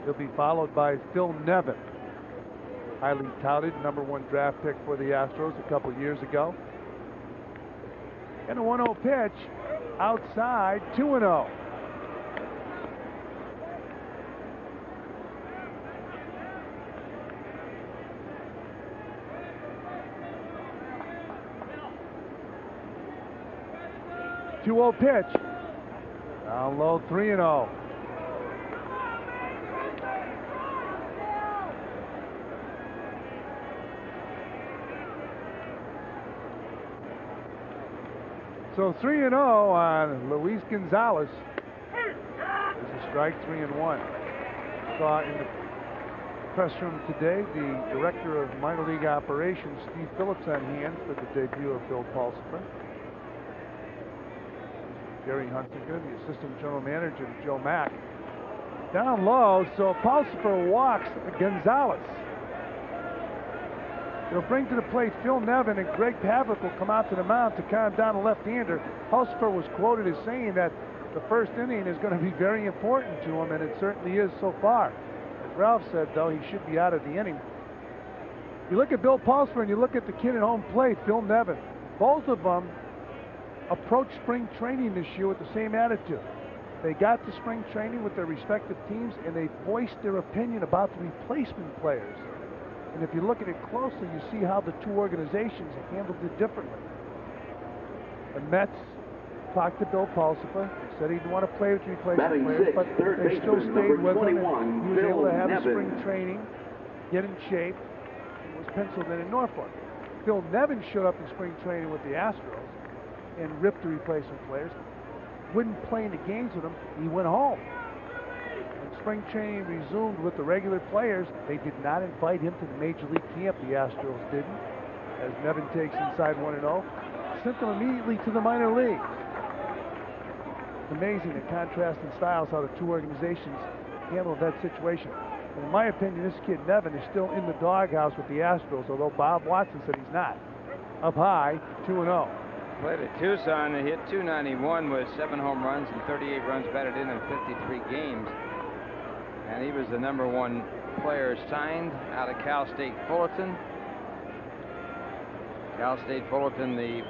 He'll be followed by Phil Nevin, highly touted #1 draft pick for the Astros a couple years ago. And a 1-0 pitch outside, 2-0. Pitch. Down low, 3-0. So 3-0 on Luis Gonzalez. There's a strike, 3-1. Saw in the press room today the director of minor league operations, Steve Phillips, on hand for the debut of Bill Pulsipher. Gary Huntington, the assistant general manager, Joe Mack. Down low, so Pulsipher walks Gonzalez. They'll bring to the plate Phil Nevin, and Greg Pavlik will come out to the mound to calm down a left-hander. Pulsipher was quoted as saying that the first inning is going to be very important to him, and it certainly is so far. As Ralph said, though, he should be out of the inning. You look at Bill Pulsipher and you look at the kid at home plate, Phil Nevin. Both of them approached spring training this year with the same attitude. They got to spring training with their respective teams, and they voiced their opinion about the replacement players. And if you look at it closely, you see how the two organizations handled it differently. The Mets talked to Bill Pulsipher, said he didn't want to play with replacement players, but they still stayed with him, and he was able to have a spring training, get in shape, and was penciled in Norfolk. Phil Nevin showed up in spring training with the Astros and ripped the replacement players. Wouldn't play in the games with them. He went home. When spring training resumed with the regular players, they did not invite him to the Major League camp. The Astros didn't. As Nevin takes inside 1-0, sent them immediately to the minor leagues. It's amazing the contrast in styles how the two organizations handled that situation. And in my opinion, this kid Nevin is still in the doghouse with the Astros, although Bob Watson said he's not. Up high, 2-0. Played at Tucson and hit .291 with 7 home runs and 38 runs batted in 53 games. And he was the #1 player signed out of Cal State Fullerton. Cal State Fullerton, the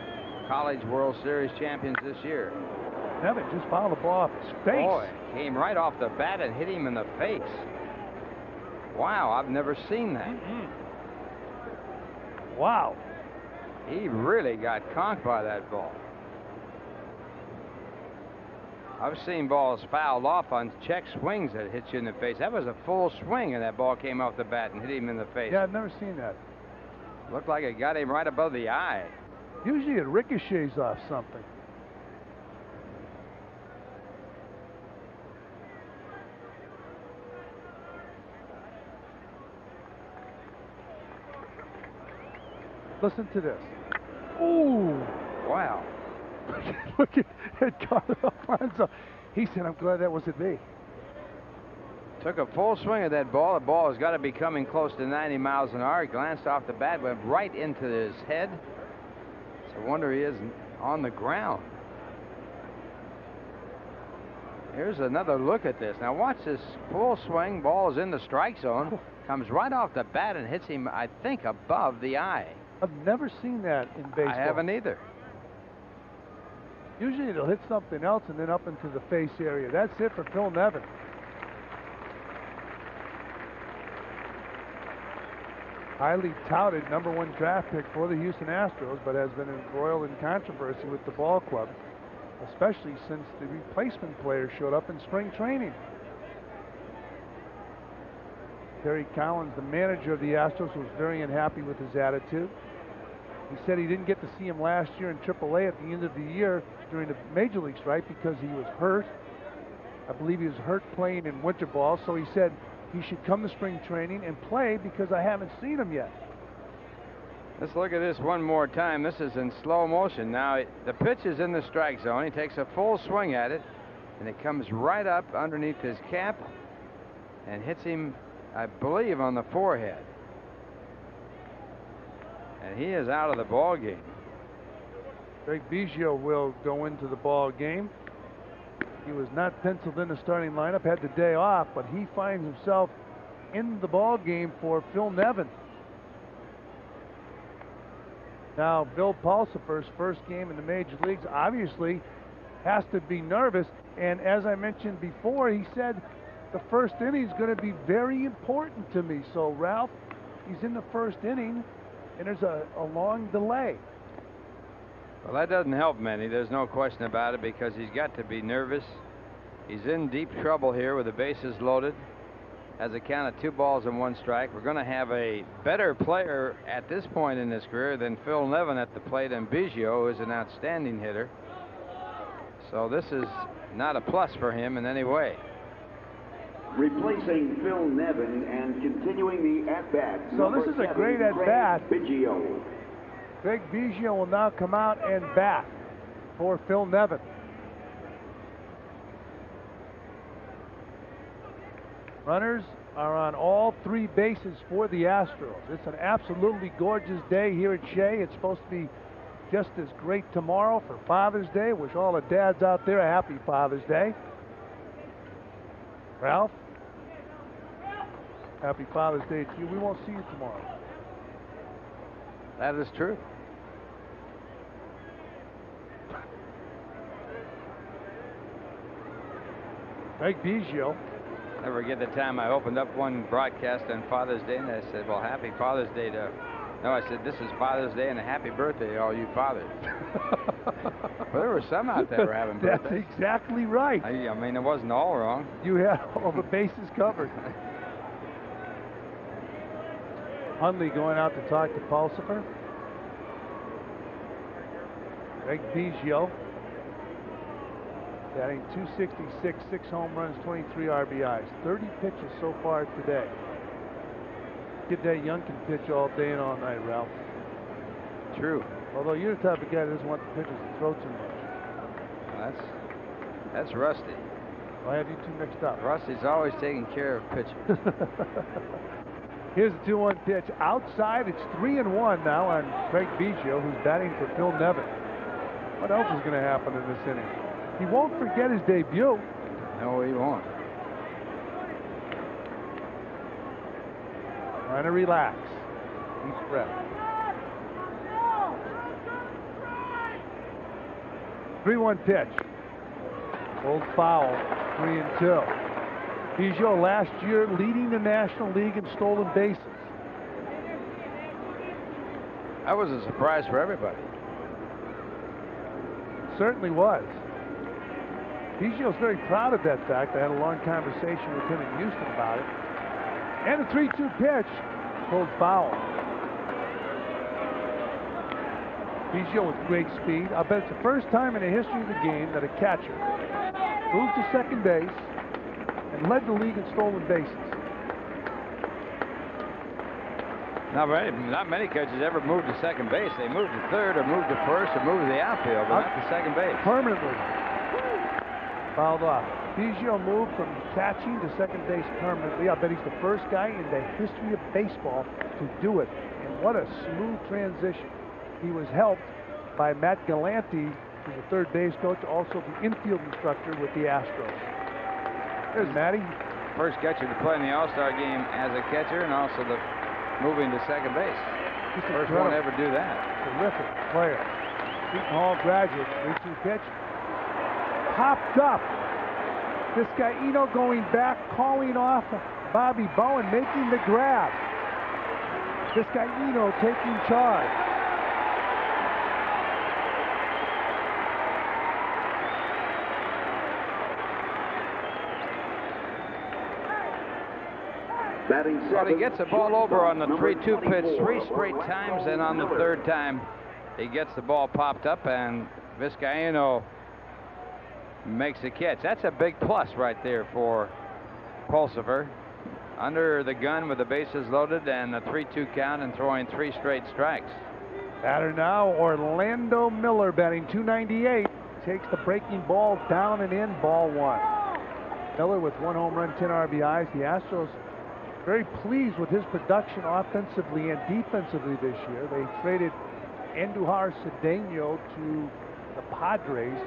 College World Series champions this year. Nevin just fouled the ball off his face. Boy, came right off the bat and hit him in the face. Wow, I've never seen that. Wow. He really got conked by that ball. I've seen balls fouled off on check swings that hit you in the face. That was a full swing, and that ball came off the bat and hit him in the face. Yeah, I've never seen that. Looked like it got him right above the eye. Usually it ricochets off something. Listen to this. Ooh. Wow. Look at Carlos Alfonso. He said, I'm glad that wasn't me. Took a full swing at that ball. The ball has got to be coming close to 90 miles an hour. He glanced off the bat, went right into his head. It's a wonder he isn't on the ground. Here's another look at this. Now watch this full swing. Ball is in the strike zone. Comes right off the bat and hits him, I think, above the eye. I've never seen that in baseball. I haven't either. Usually it'll hit something else and then up into the face area. That's it for Phil Nevin. Highly touted #1 draft pick for the Houston Astros, but has been embroiled in controversy with the ball club, especially since the replacement player showed up in spring training. Terry Collins, the manager of the Astros, was very unhappy with his attitude. He said he didn't get to see him last year in AAA at the end of the year during the Major League strike because he was hurt. I believe he was hurt playing in winter ball, so he said he should come to spring training and play because I haven't seen him yet. Let's look at this one more time. This is in slow motion. Now, the pitch is in the strike zone. He takes a full swing at it, and it comes right up underneath his cap and hits him, I believe, on the forehead. And he is out of the ball game. Greg Biggio will go into the ball game. He was not penciled in the starting lineup, had the day off, but he finds himself in the ball game for Phil Nevin. Now, Bill Pulsipher's first game in the major leagues obviously has to be nervous. And as I mentioned before, he said the first inning is going to be very important to me. So, Ralph, he's in the first inning, and there's a long delay. Well, that doesn't help many. There's no question about it, because he's got to be nervous. He's in deep trouble here with the bases loaded. Has a count of 2 balls and 1 strike. We're going to have a better player at this point in his career than Phil Nevin at the plate, and Biggio, who is an outstanding hitter. So this is not a plus for him in any way. Replacing Phil Nevin and continuing the at-bat. So this is a great at-bat. Biggio. Greg Biggio will now come out and bat for Phil Nevin. Runners are on all 3 bases for the Astros. It's an absolutely gorgeous day here at Shea. It's supposed to be just as great tomorrow for Father's Day. Wish all the dads out there a happy Father's Day. Ralph, happy Father's Day to you. We won't see you tomorrow. That is true. Greg Biggio. Never forget the time I opened up one broadcast on Father's Day, and I said, well, happy Father's Day to... No, I said, this is Father's Day and a happy birthday to all you fathers. Well, there were some out there who were having birthdays. That's exactly right. I mean, it wasn't all wrong. You had all the bases covered. Hundley going out to talk to Pulsipher. Greg Biggio batting .266, 6 home runs, 23 RBIs, 30 pitches so far today. Kid that young can pitch all day and all night, Ralph. True. Although you're the type of guy that doesn't want the pitchers to throw too much. That's Rusty. I have you two mixed up. Rusty's always taking care of pitchers. Here's the 2-1 pitch. Outside, it's 3-1 now on Craig Biggio, who's batting for Phil Nevin. What else is going to happen in this inning? He won't forget his debut. No, he won't. Trying to relax. Deep breath. 3-1 pitch. Old foul. 3-2. Biggio last year leading the National League in stolen bases. That was a surprise for everybody. Certainly was. Biggio's very proud of that fact. I had a long conversation with him in Houston about it. And a 3-2 pitch. Pulled foul. Biggio with great speed. I bet it's the first time in the history of the game that a catcher moved to second base and led the league in stolen bases. Not many catchers ever moved to second base. They moved to third or moved to first or moved to the outfield, but not to second base. Permanently. Fouled off. Biggio moved from catching to second base permanently. I bet he's the first guy in the history of baseball to do it. And what a smooth transition. He was helped by Matt Galante, who's the third base coach, also the infield instructor with the Astros. There's Matty. First catcher to play in the All-Star game as a catcher and also the moving to second base. First one to ever do that. Terrific player. Seton Hall graduate. 3-2 pitch. Popped up. This guy Eno going back, calling off Bobby Bowen, making the grab. This guy Eno taking charge. Well, he gets the ball over on the 3-2 pitch 3 straight times, and on the third time he gets the ball popped up, and Vizcaíno makes the catch. That's a big plus right there for Pulsipher. Under the gun with the bases loaded and the 3-2 count and throwing 3 straight strikes. Batter now, Orlando Miller, batting .298. Takes the breaking ball down and in, ball 1. Miller with 1 home run, 10 RBIs. The Astros very pleased with his production offensively and defensively this year. They traded Andujar Cedeno to the Padres.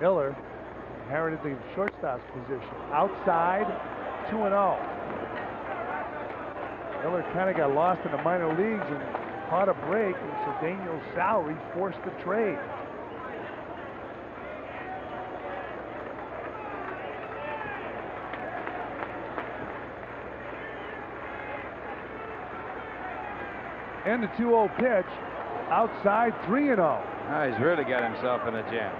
Miller inherited the shortstop's position. Outside, 2-0. Miller kind of got lost in the minor leagues and caught a break, and Cedeno's salary forced the trade. And the 2-0 pitch, outside, 3-0. Oh, he's really got himself in a jam.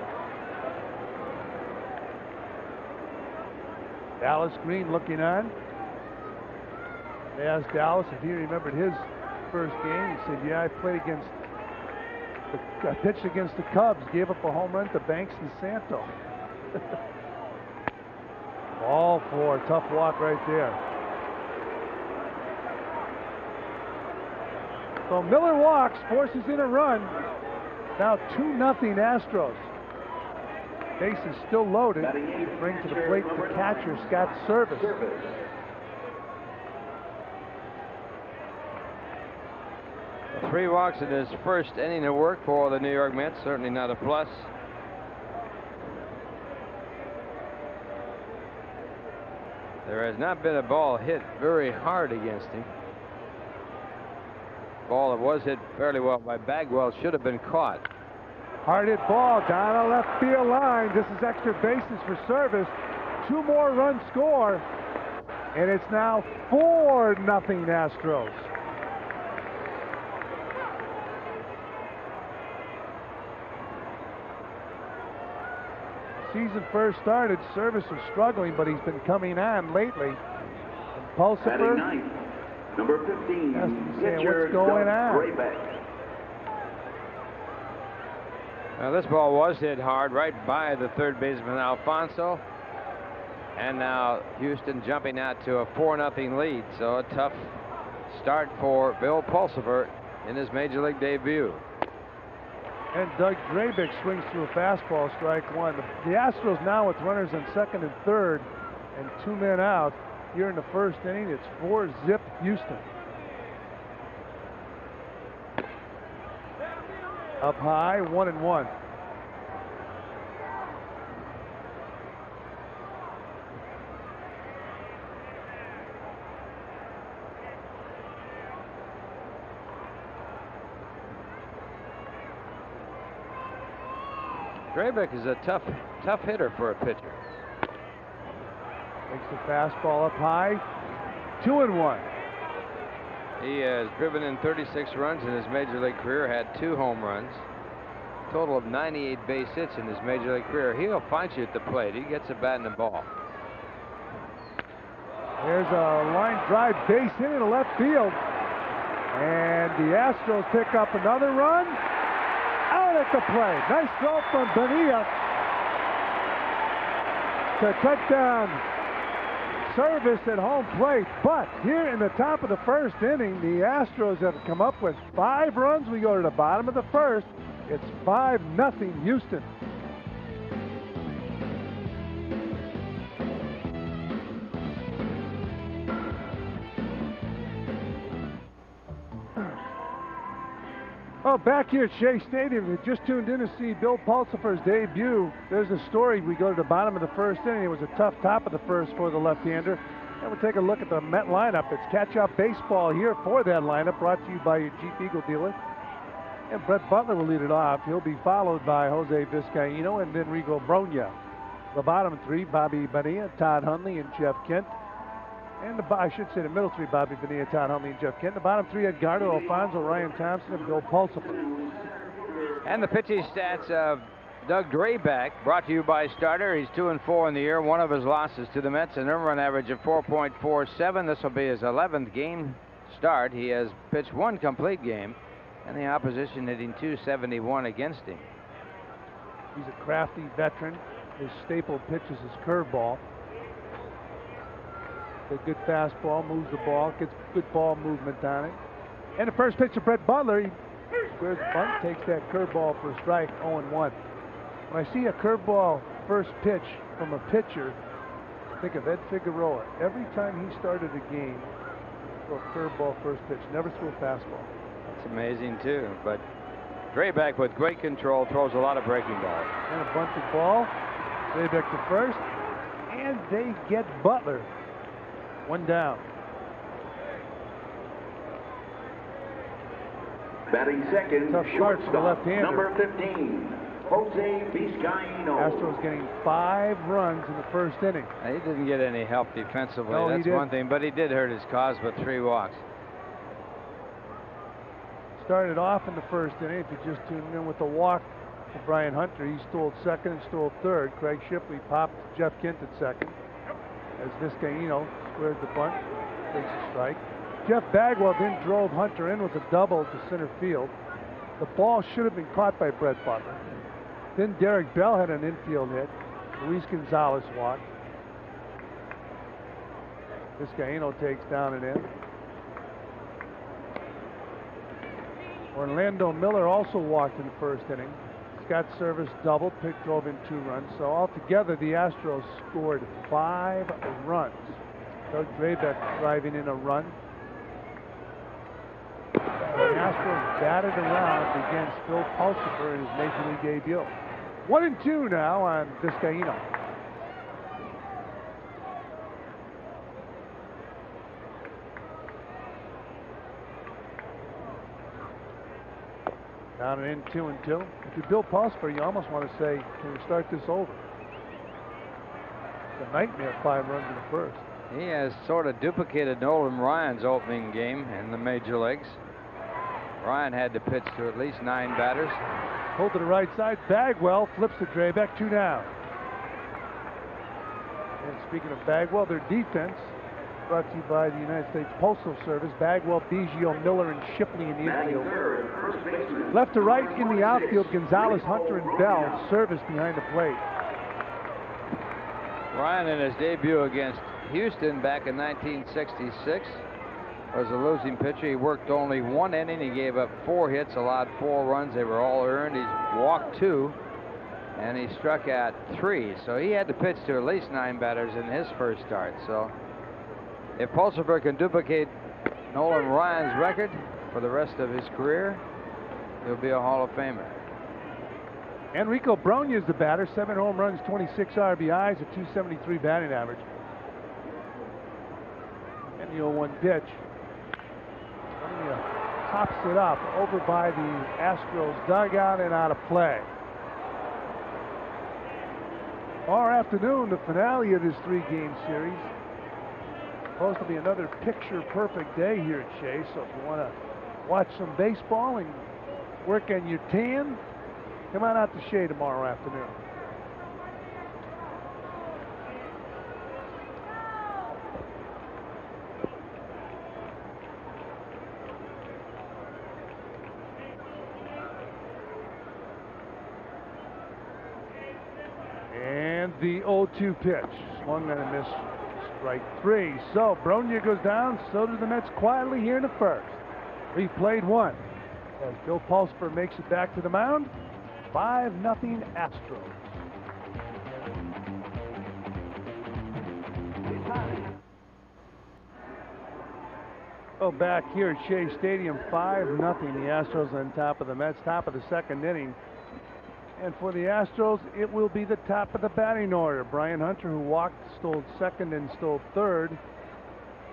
Dallas Green looking on. They asked Dallas if he remembered his first game. He said, yeah, I pitched against the Cubs, gave up a home run to Banks and Santo. Ball 4, tough walk right there. So Miller walks, forces in a run. Now 2-0 Astros. Base is still loaded. Bring to the plate the catcher, Scott Servais. Three walks in his first inning of work for the New York Mets. Certainly not a plus. There has not been a ball hit very hard against him. Ball that was hit fairly well by Bagwell should have been caught. Hard hit ball down a left field line. This is extra bases for Servais. 2 more runs score, and it's now 4-0 Astros. Season first started, Servais was struggling, but he's been coming on lately. And Pulsipher, ninth, number 15, what's going on? Drabek. Now this ball was hit hard right by the third baseman Alfonso, and now Houston jumping out to a 4-0 lead. So a tough start for Bill Pulsipher in his major league debut. And Doug Drabek swings through a fastball, strike one. The Astros now with runners on second and third and 2 men out. Here in the first inning, it's 4-0 Houston. Up high, 1-1. Drabek is a tough hitter for a pitcher. Takes the fastball up high, 2-1. He has driven in 36 runs in his major league career, had 2 home runs, total of 98 base hits in his major league career. He'll find you at the plate. He gets a bat and the ball. There's a line drive base hit into left field, and the Astros pick up another run. Out at the plate. Nice throw from Bonilla to touchdown Servais at home plate. But here in the top of the first inning, the Astros have come up with 5 runs. We go to the bottom of the first. It's 5-0 Houston. Oh, back here at Shea Stadium, we just tuned in to see Bill Pulsipher's debut. There's a story. We go to the bottom of the first inning. It was a tough top of the first for the left-hander. And we'll take a look at the Met lineup. It's catch-up baseball here for that lineup, brought to you by your Jeep Eagle dealer. And Brett Butler will lead it off. He'll be followed by Jose Vizcaino and then Rigo Bronya. The bottom 3, Bobby Bonilla, Todd Hundley, and Jeff Kent. And I should say the middle 3, Bobby Bonilla, Todd Hundley, and Jeff Kent. The bottom 3, Edgardo Alfonso, Ryan Thompson, and Bill Pulsipher. And the pitching stats of Doug Drabek, brought to you by Starter. He's 2-4 in the year. One of his losses to the Mets, an earned run average of 4.47. This will be his 11th game start. He has pitched 1 complete game, and the opposition hitting .271 against him. He's a crafty veteran. His staple pitch is his curveball. A good fastball, moves the ball, gets good ball movement on it. And the first pitch to Brett Butler, he squares the bunt, takes that curveball for a strike, 0-1. When I see a curveball first pitch from a pitcher, think of Ed Figueroa. Every time he started a game, threw a curveball first pitch, never threw a fastball. That's amazing too, but Drabek with great control throws a lot of breaking balls. And a bunted ball, Drabek to first, and they get Butler. 1 down. Batting second, Tough start for the shortstop, left-hander. number 15, Jose Vizcaino. Astros getting 5 runs in the first inning. He didn't get any help defensively. No, that's one thing, but he did hurt his cause with 3 walks. Started off in the first inning. If you just tuned in with the walk to Brian Hunter, he stole second and stole third. Craig Shipley popped Jeff Kent at second. As Vizcaino squared the bunt, takes a strike. Jeff Bagwell then drove Hunter in with a double to center field. The ball should have been caught by Brett Butler. Then Derek Bell had an infield hit. Luis Gonzalez walked. Vizcaino takes down and in. Orlando Miller also walked in the first inning. Scott Servais doubled, drove in 2 runs. So altogether, the Astros scored 5 runs. Doug Drabek driving in a run. The Astros batted around against Bill Pulsipher in his Major League debut. 1-2 now on Vizcaino. Down and in, 2-2. If you're Bill Pulsipher, you almost want to say, can we start this over? It's a nightmare, 5 runs in the first. He has sort of duplicated Nolan Ryan's opening game in the major leagues. Ryan had to pitch to at least 9 batters. Pulled to the right side. Bagwell flips to Drabek, 2 down. And speaking of Bagwell, their defense brought to you by the United States Postal Service. Bagwell, Biggio, Miller, and Shipley in the infield. Left to right in the outfield, Gonzalez, Hunter, and Bell. Service behind the plate. Ryan in his debut against Houston back in 1966 was a losing pitcher. He worked only 1 inning. He gave up 4 hits, allowed 4 runs. They were all earned. He walked 2, and he struck out 3. So he had to pitch to at least 9 batters in his first start. So if Pulsipher can duplicate Nolan Ryan's record for the rest of his career, he'll be a Hall of Famer. Enrico Bronya is the batter. 7 home runs, 26 RBIs, a .273 batting average. And the 0-1 pitch. Bronya pops it up over by the Astros dugout and out of play. Our afternoon, the finale of this 3-game series. Supposed to be another picture-perfect day here at Shea, so if you want to watch some baseball and work on your tan, come on out to Shea tomorrow afternoon. And the 0-2 pitch. Swung and a miss. Strike 3. So Bronya goes down. So do the Mets quietly here in the first. We've played 1. As Bill Pulsipher makes it back to the mound. 5-0 Astros. Oh, back here at Shea Stadium, 5-0. The Astros on top of the Mets, top of the 2nd inning. And for the Astros, it will be the top of the batting order. Brian Hunter, who walked, stole 2nd and stole 3rd,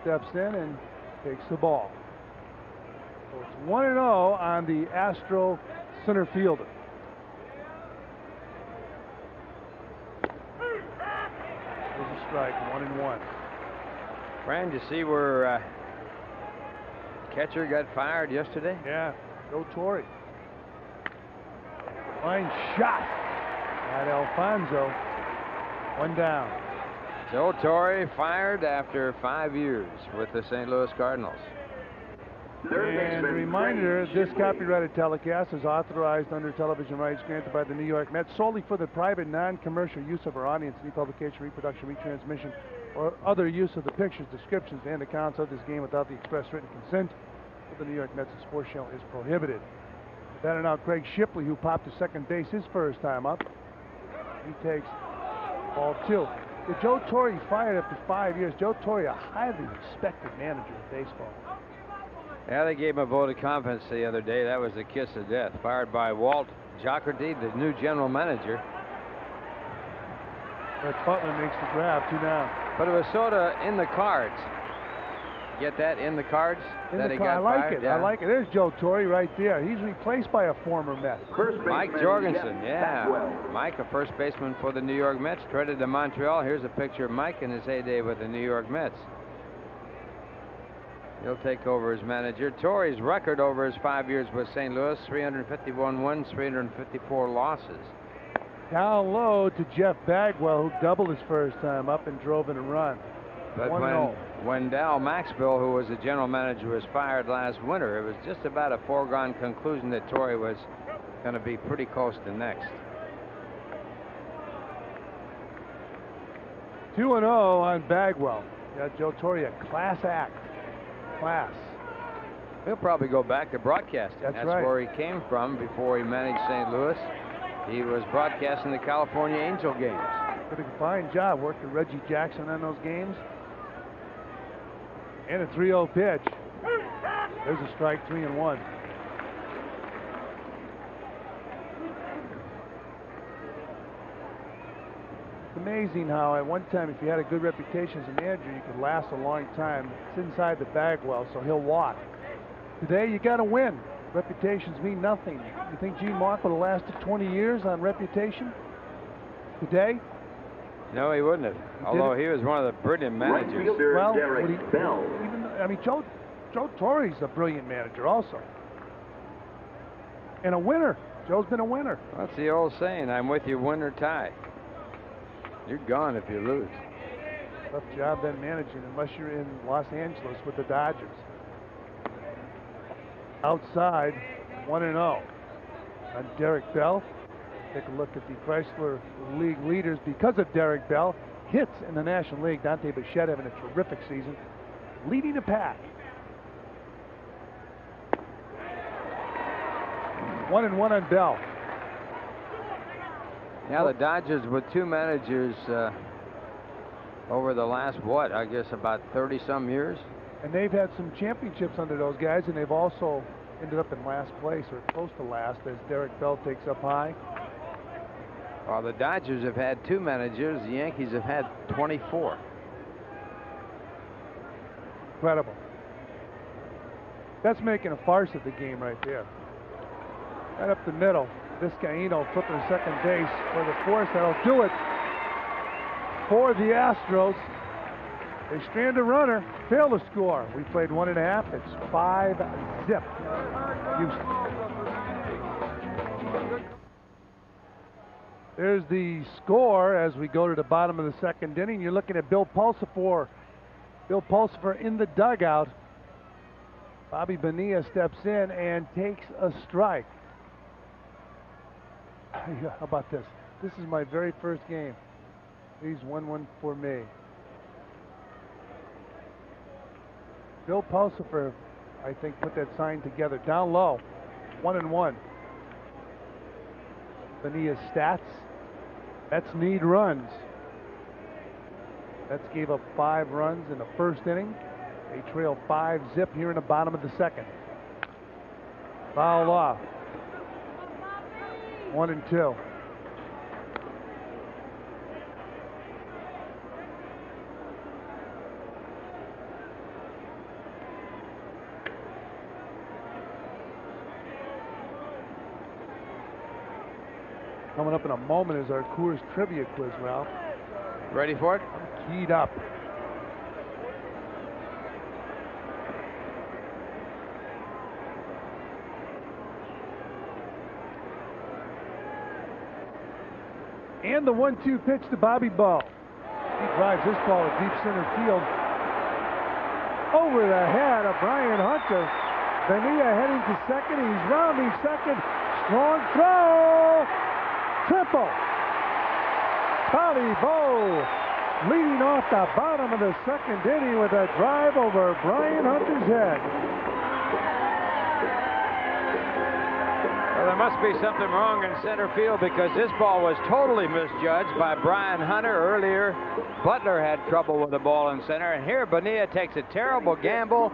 steps in and takes the ball. So it's 1-0 on the Astro center fielder. There's a strike, 1-1. Fran, did you see where catcher got fired yesterday? Yeah, Joe Torre. Fine shot at Alfonso. 1 down. Joe Torre fired after 5 years with the St. Louis Cardinals. And a reminder, this copyrighted telecast is authorized under television rights granted by the New York Mets solely for the private, non-commercial use of our audience. Any publication, reproduction, retransmission, or other use of the pictures, descriptions, and accounts of this game without the express written consent of the New York Mets and Sports Channel is prohibited. Batter now Craig Shipley, who popped to 2nd base his first time up. He takes ball 2. With Joe Torre fired after 5 years, Joe Torre, a highly respected manager of baseball. Yeah, they gave him a vote of confidence the other day. That was the kiss of death. Fired by Walt Jocarty, the new general manager. Brett Butler makes the grab, 2 down. But it was sort of in the cards. Get that? In the cards? That he got I like fired? it. Yeah. I like it. There's Joe Torre right there. He's replaced by a former Met. Mike Jorgensen, yeah. Mike, a first baseman for the New York Mets, traded to Montreal. Here's a picture of Mike in his heyday with the New York Mets. He'll take over as manager. Torre's record over his 5 years with St. Louis, 351 wins, 354 losses. Down low to Jeff Bagwell, who doubled his first time up and drove in a run. But when Dal Maxwell, who was the general manager, was fired last winter, it was just about a foregone conclusion that Torre was going to be pretty close to next. 2-0 on Bagwell. Got Joe Torre a class act. Class. He'll probably go back to broadcasting. That's right. Where he came from before he managed St. Louis. He was broadcasting the California Angel games. Did a fine job. Worked with Reggie Jackson on those games. And a 3-0 pitch. There's a strike, 3-1. It's amazing how at one time, if you had a good reputation as a manager, you could last a long time. It's inside the Bagwell, so he'll walk. Today, you got to win. Reputations mean nothing. You think Gene Mark would have lasted 20 years on reputation today? No, he wouldn't have. Although he was one of the brilliant managers. Well, Joe Torre's a brilliant manager also. And a winner. Joe's been a winner. That's the old saying, I'm with you, win or tie. You're gone if you lose. Tough job then managing unless you're in Los Angeles with the Dodgers. Outside, 1-0 on Derek Bell. Take a look at the Chrysler League leaders because of Derek Bell. Hits in the National League. Dante Bichette having a terrific season, leading the pack. 1-1 on Bell. Yeah, the Dodgers with two managers over the last, I guess about 30-some years. And they've had some championships under those guys, and they've also ended up in last place or close to last as Derek Bell takes up high. Well, the Dodgers have had two managers. The Yankees have had 24. Incredible. That's making a farce of the game right there. Right up the middle. Vizcaíno flipping second base for the force. That'll do it for the Astros. They strand a runner, fail to score. We played 1.5. It's 5-zip. Houston. There's the score as we go to the bottom of the second inning. You're looking at Bill Pulsipher. Bill Pulsipher in the dugout. Bobby Bonilla steps in and takes a strike. How about this? This is my very first game. He's 1-1 for me. Bill Pulsipher, I think, put that sign together. Down low, 1-1. Bonilla's stats. Mets need runs. Mets gave up 5 runs in the first inning. They trail 5-zip here in the bottom of the second. Foul off. 1-2. Coming up in a moment is our Coors Trivia Quiz, Ralph. Ready for it? I'm keyed up. And the 1-2 pitch to Bobby Ball. He drives this ball to deep center field. Over the head of Brian Hunter. Bonilla heading to second. He's rounding second. Strong throw. Triple. Bobby Ball leading off the bottom of the second inning with a drive over Brian Hunter's head. Well, there must be something wrong in center field because this ball was totally misjudged by Brian Hunter earlier. Butler had trouble with the ball in center, and here Bonilla takes a terrible gamble,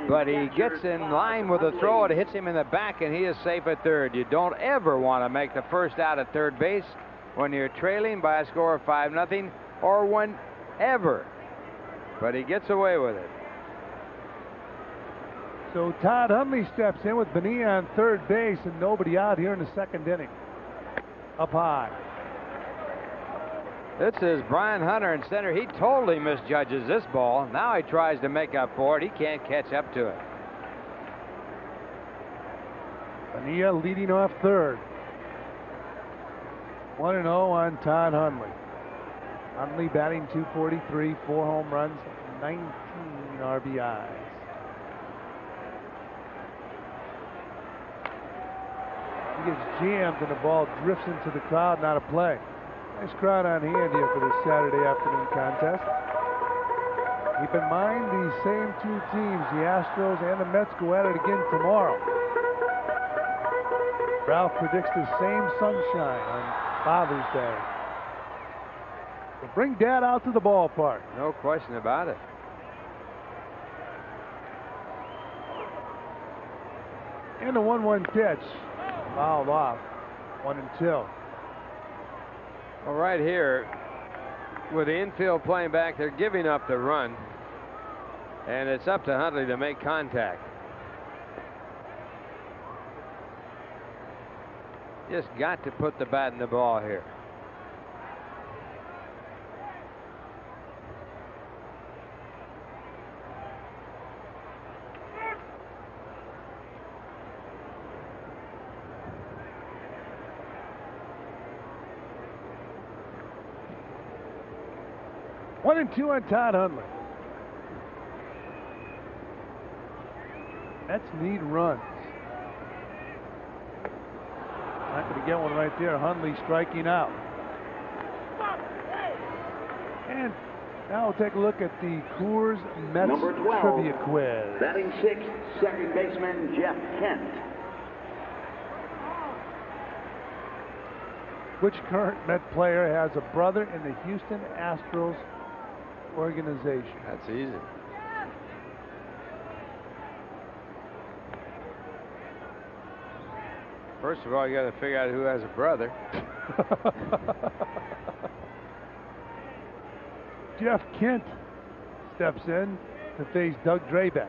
but he gets in line with the throw. It hits him in the back, and he is safe at third. You don't ever want to make the first out at third base when you're trailing by a score of 5-0 or whenever. But he gets away with it. So Todd Hundley steps in with Bonilla on third base and nobody out here in the second inning. Up high. This is Brian Hunter in center. He totally misjudges this ball. Now he tries to make up for it. He can't catch up to it. Bonilla leading off third. 1-0 on Todd Hundley. Hundley batting .243, 4 home runs, 19 RBIs. He gets jammed and the ball drifts into the crowd, not a play. Nice crowd on hand here for this Saturday afternoon contest. Keep in mind, these same two teams, the Astros and the Mets, go at it again tomorrow. Ralph predicts the same sunshine on Father's Day. So bring Dad out to the ballpark. No question about it. And the 1-1 pitch. Fouled off. 1-2. Well, right here, with the infield playing back, they're giving up the run. And it's up to Huntley to make contact. Just got to put the bat in the ball here. One and two on Todd Hundley. Mets need runs. Not going to get one right there. Hundley striking out. And now we'll take a look at the Coors Mets Number 12, trivia quiz. Batting sixth, second baseman Jeff Kent. Which current Met player has a brother in the Houston Astros organization? That's easy. First of all, you got to figure out who has a brother. Jeff Kent steps in to face Doug Drabek.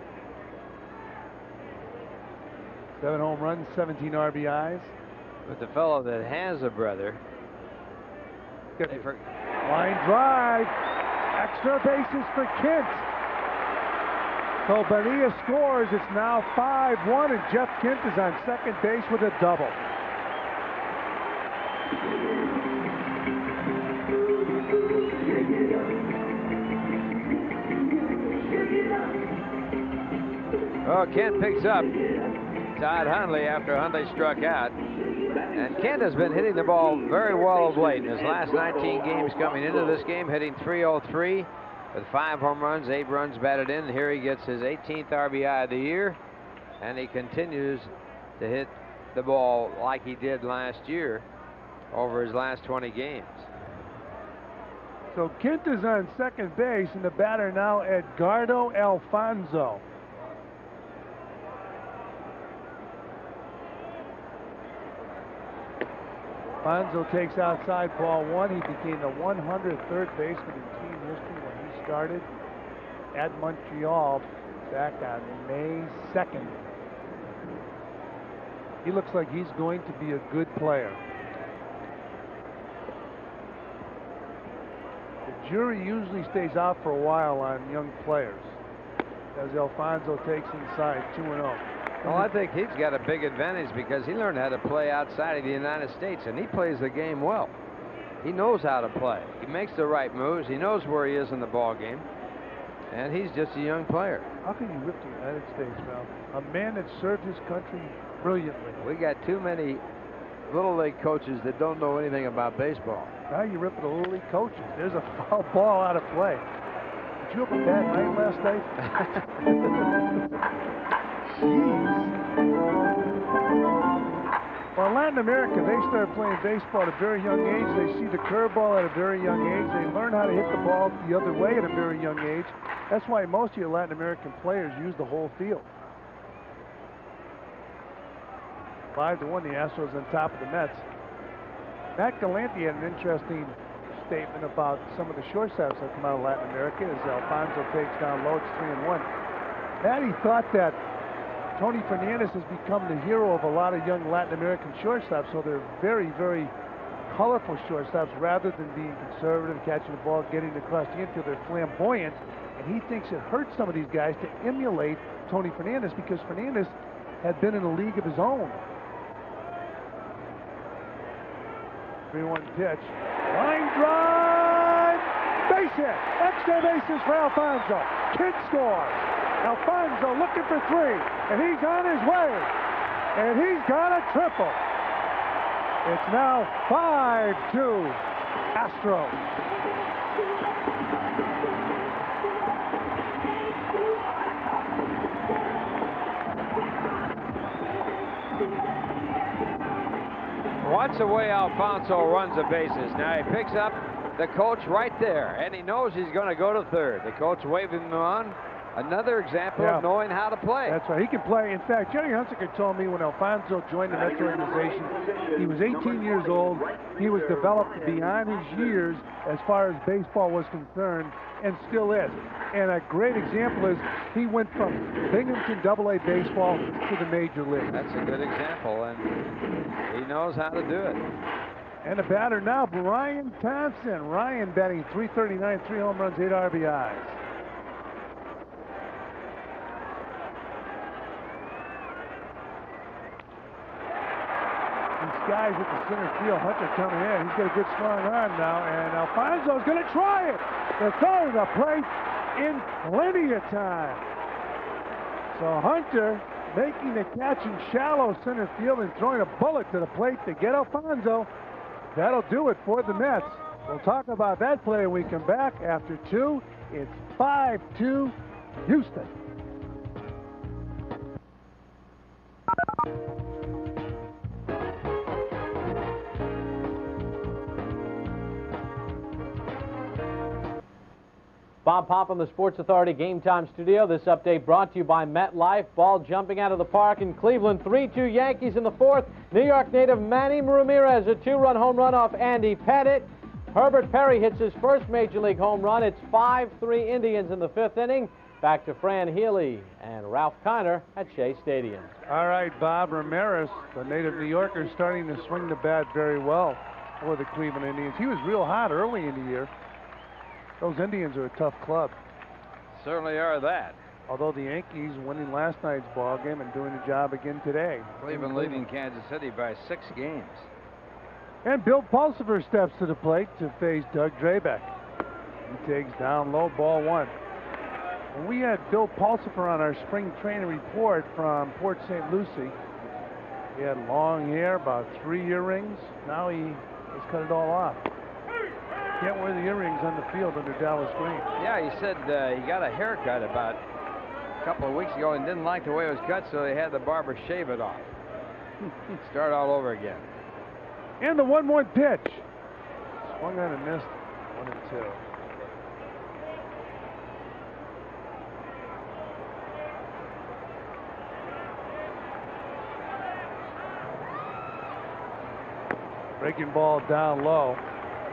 7 home runs, 17 RBIs. But the fellow that has a brother. Line drive. Extra bases for Kent. So Bonilla scores. It's now 5-1, and Jeff Kent is on second base with a double. Oh, Kent picks up Todd Hundley after Hundley struck out. And Kent has been hitting the ball very well of late. In his last 19 games coming into this game, hitting .303 with 5 home runs, 8 runs batted in. Here he gets his 18th RBI of the year, and he continues to hit the ball like he did last year over his last 20 games. So Kent is on second base, and the batter now Edgardo Alfonso. Alfonso takes outside ball 1. He became the 103rd baseman in team history when he started at Montreal back on May 2nd. He looks like he's going to be a good player. The jury usually stays out for a while on young players, as Alfonso takes inside 2-0. Well, I think he's got a big advantage because he learned how to play outside of the United States, and he plays the game well. He knows how to play. He makes the right moves. He knows where he is in the ball game, and he's just a young player. How can you rip the United States, Ralph? A man that served his country brilliantly. We got too many little league coaches that don't know anything about baseball. Now you're ripping the little league coaches. There's a foul ball out of play. Did you have a bad night last night? Well, in Latin America, they start playing baseball at a very young age. They see the curveball at a very young age. They learn how to hit the ball the other way at a very young age. That's why most of your Latin American players use the whole field. 5-1, the Astros on top of the Mets. Matt Galante had an interesting statement about some of the shortstops that come out of Latin America as Alfonso takes down low. It's 3-1. Matt, he thought that Tony Fernandez has become the hero of a lot of young Latin American shortstops, so they're very, very colorful shortstops rather than being conservative, catching the ball, getting across the infield. They're flamboyant, and he thinks it hurts some of these guys to emulate Tony Fernandez because Fernandez had been in a league of his own. 3-1 pitch. Line drive! Base hit! Extra bases for Alfonso. Kent scores. Alfonso looking for 3, and he's on his way. And he's got a triple. It's now 5-2 Astros. Watch the way Alfonso runs the bases. Now he picks up the coach right there, and he knows he's going to go to third. The coach waving him on. Another example of knowing how to play. That's right. He can play. In fact, Jerry Hunsaker told me when Alfonso joined the Mets organization, he was 18 years old. He was developed beyond his years as far as baseball was concerned, and still is. And a great example is he went from Binghamton AA baseball to the major league. That's a good example, and he knows how to do it. And the batter now, Brian Thompson. Ryan batting .339, 3 home runs, 8 RBIs. Guys at the center field, Hunter coming in. He's got a good strong arm now, and Alfonso's going to try it. They're throwing the plate in plenty of time. So Hunter making the catch in shallow center field and throwing a bullet to the plate to get Alfonso. That'll do it for the Mets. We'll talk about that play when we come back. After 2, it's 5-2 Houston. Bob Pop in the Sports Authority Game Time Studio. This update brought to you by MetLife. Ball jumping out of the park in Cleveland. 3-2 Yankees in the 4th. New York native Manny Ramirez, a 2-run home run off Andy Pettit. Herbert Perry hits his first Major League home run. It's 5-3 Indians in the 5th inning. Back to Fran Healy and Ralph Kiner at Shea Stadium. All right, Bob Ramirez, the native New Yorker, starting to swing the bat very well for the Cleveland Indians. He was real hot early in the year. Those Indians are a tough club. Certainly are that. Although the Yankees winning last night's ball game and doing the job again today. Cleveland leading Kansas City by 6 games. And Bill Pulsipher steps to the plate to face Doug Drabek. He takes down low, ball 1. And we had Bill Pulsipher on our spring training report from Port St. Lucie. He had long hair, about 3 earrings. Now he has cut it all off. Can't wear the earrings on the field under Dallas Green. Yeah, he said he got a haircut about a couple of weeks ago and didn't like the way it was cut, so they had the barber shave it off. Start all over again. And the 1-1 pitch. Swung on and missed. 1-2. Breaking ball down low.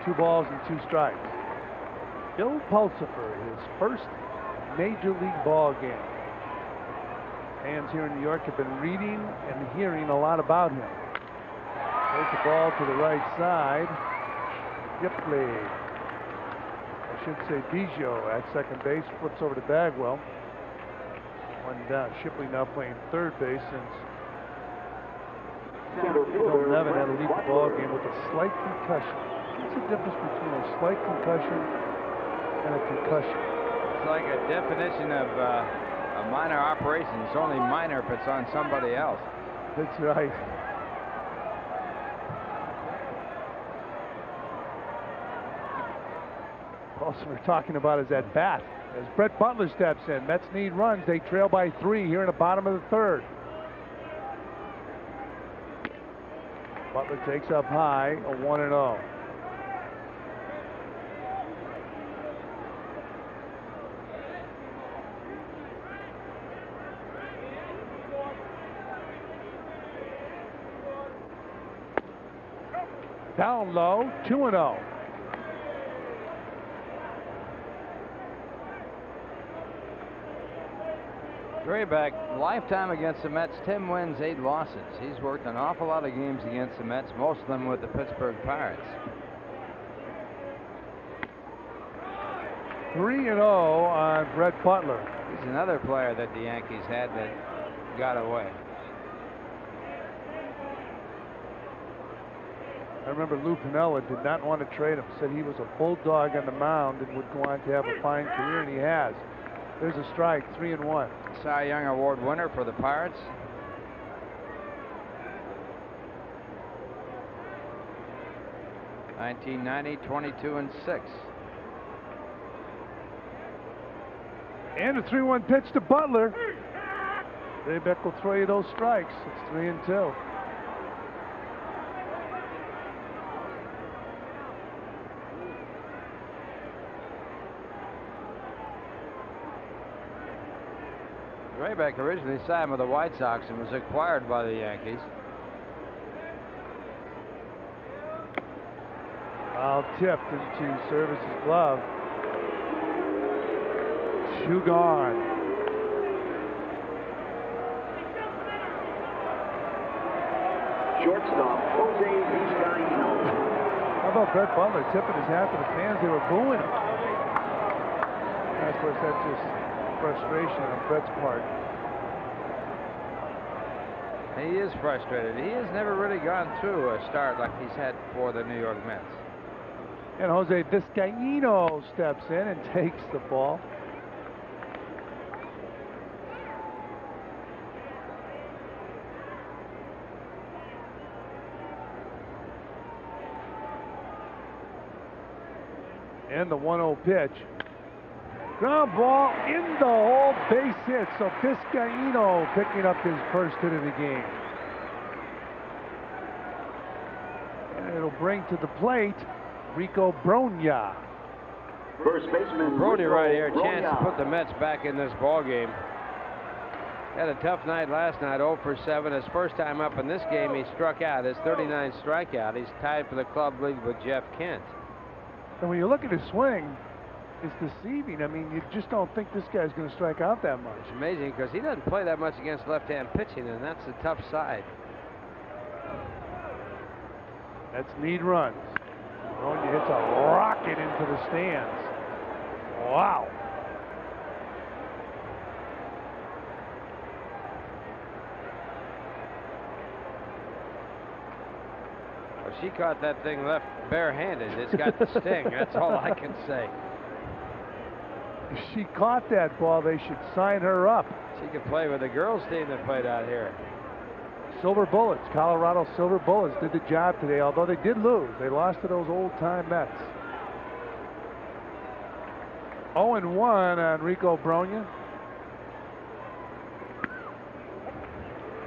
2 balls and 2 strikes. Bill Pulsipher, his first Major League ball game. Fans here in New York have been reading and hearing a lot about him. Takes the ball to the right side. Shipley, I should say Biggio at second base, flips over to Bagwell. 1 down. Shipley now playing third base since Bill Nevin had to leave the ball game with a slight concussion. What's the difference between a slight concussion and a concussion? It's like a definition of a minor operation. It's only minor if it's on somebody else. That's right. Also, we're talking about is at bat. As Brett Butler steps in, Mets need runs. They trail by 3 here in the bottom of the 3rd. Butler takes up high, a 1-0. Down low, 2-0. Drabek, lifetime against the Mets, 10 wins, 8 losses. He's worked an awful lot of games against the Mets, most of them with the Pittsburgh Pirates. 3-0 on Brett Butler. He's another player that the Yankees had that got away. I remember Lou Piniella did not want to trade him, said he was a bulldog on the mound and would go on to have a fine career, and he has. There's a strike, 3-1. Cy Young Award winner for the Pirates. (1990), 22-6. And a 3-1 pitch to Butler. Drabek will throw you those strikes. It's 3-2. Drabek originally signed with the White Sox and was acquired by the Yankees. Foul tipped into Servais's glove. Shoe gone. Shortstop, Jose Vizcaino. How about Brett Butler tipping his hat to the fans? They were booing him. And of course, that's just frustration on Brett's part. He is frustrated. He has never really gone through a start like he's had for the New York Mets. And Jose Vizcaino steps in and takes the ball. And the 1-0 pitch. Ground ball in the hole, base hit. So Vizcaino picking up his first hit of the game. And it'll bring to the plate Rico Brogna. First baseman Brody right here, Brogna. chance to put the Mets back in this ball game. Had a tough night last night, 0 for 7. His first time up in this game, he struck out. His 39th strikeout. He's tied for the club lead with Jeff Kent. And when you look at his swing, it's deceiving. I mean, you just don't think this guy's going to strike out that much. It's amazing because he doesn't play that much against left-hand pitching, and that's the tough side. That's need runs. Brogna hits a rocket into the stands. Wow. Well, she caught that thing left barehanded. It's got the sting. That's all I can say. If she caught that ball, they should sign her up. She could play with the girls team that played out here. Silver Bullets, Colorado Silver Bullets did the job today, although they did lose. They lost to those old-time Mets. 0-1 on Rico Brogna.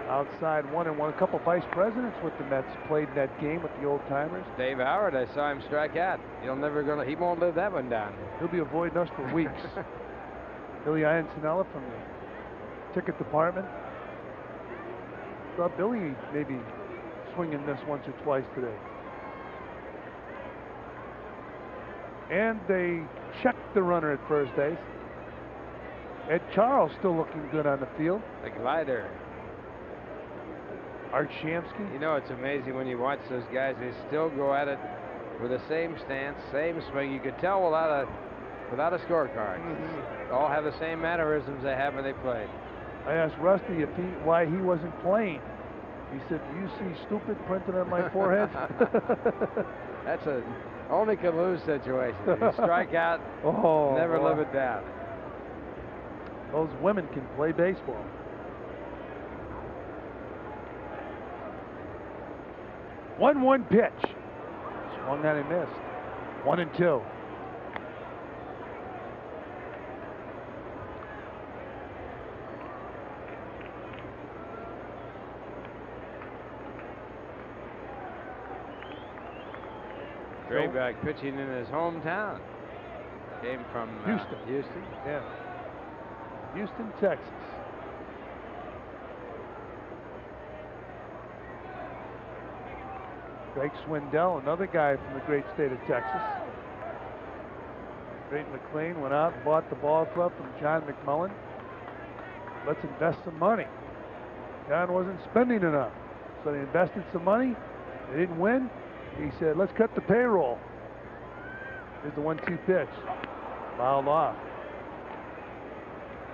Outside 1-1. A couple vice presidents with the Mets played in that game with the old-timers. Dave Howard, I saw him strike out. He won't live that one down. He'll be avoiding us for weeks. Billy Iancinella from the ticket department. Thought Billy maybe swinging this once or twice today. And they checked the runner at first base. Ed Charles still looking good on the field. The glider. Art Shamsky. You know, it's amazing when you watch those guys. They still go at it with the same stance, same swing. You could tell without a scorecard. Mm-hmm. All have the same mannerisms they have when they play. I asked Rusty why he wasn't playing. He said, "Do you see stupid printed on my forehead?" That's a only can lose situation. You strike out, never live it down. Those women can play baseball. One pitch. Swung on and missed. 1-2. Drabek pitching in his hometown. Came from Houston. Yeah. Houston, Texas. Greg Swindell, another guy from the great state of Texas. Drayton McLean went out and bought the ball club from John McMullen. Let's invest some money. John wasn't spending enough, so they invested some money. They didn't win. He said, "Let's cut the payroll." Here's the 1-2 pitch. Fouled off.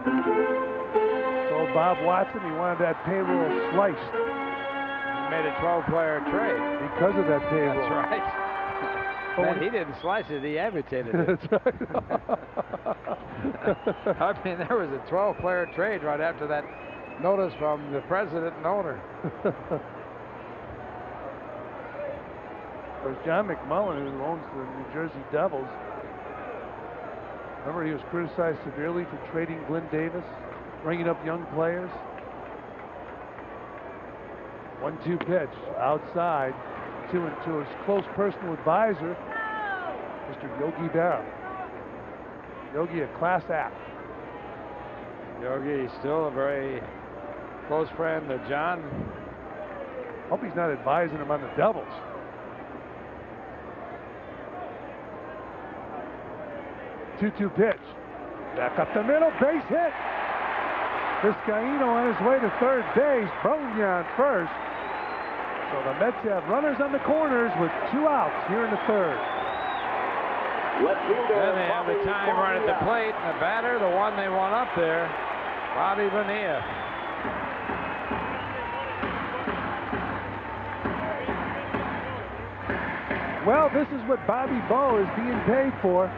Told Bob Watson he wanted that payroll sliced. He made a 12-player trade. Because of that payroll. That's right. Man, he didn't slice it, he amputated it. That's right. I mean, there was a 12-player trade right after that notice from the president and owner. There's John McMullen, who owns the New Jersey Devils. Remember, he was criticized severely for trading Glenn Davis, bringing up young players. 1-2 pitch, outside, 2-2. His close personal advisor, Mr. Yogi Berra. Yogi, a class act. Yogi, still a very close friend of John. Hope he's not advising him on the Devils. Two-two pitch. Back up the middle, base hit. Vizcaino on his way to third base. Bonilla on first. So the Mets have runners on the corners with 2 outs here in the third. Then they have a time run at the plate. And the batter, the one they want up there, Bobby Bonilla. Well, this is what Bobby Bo is being paid for.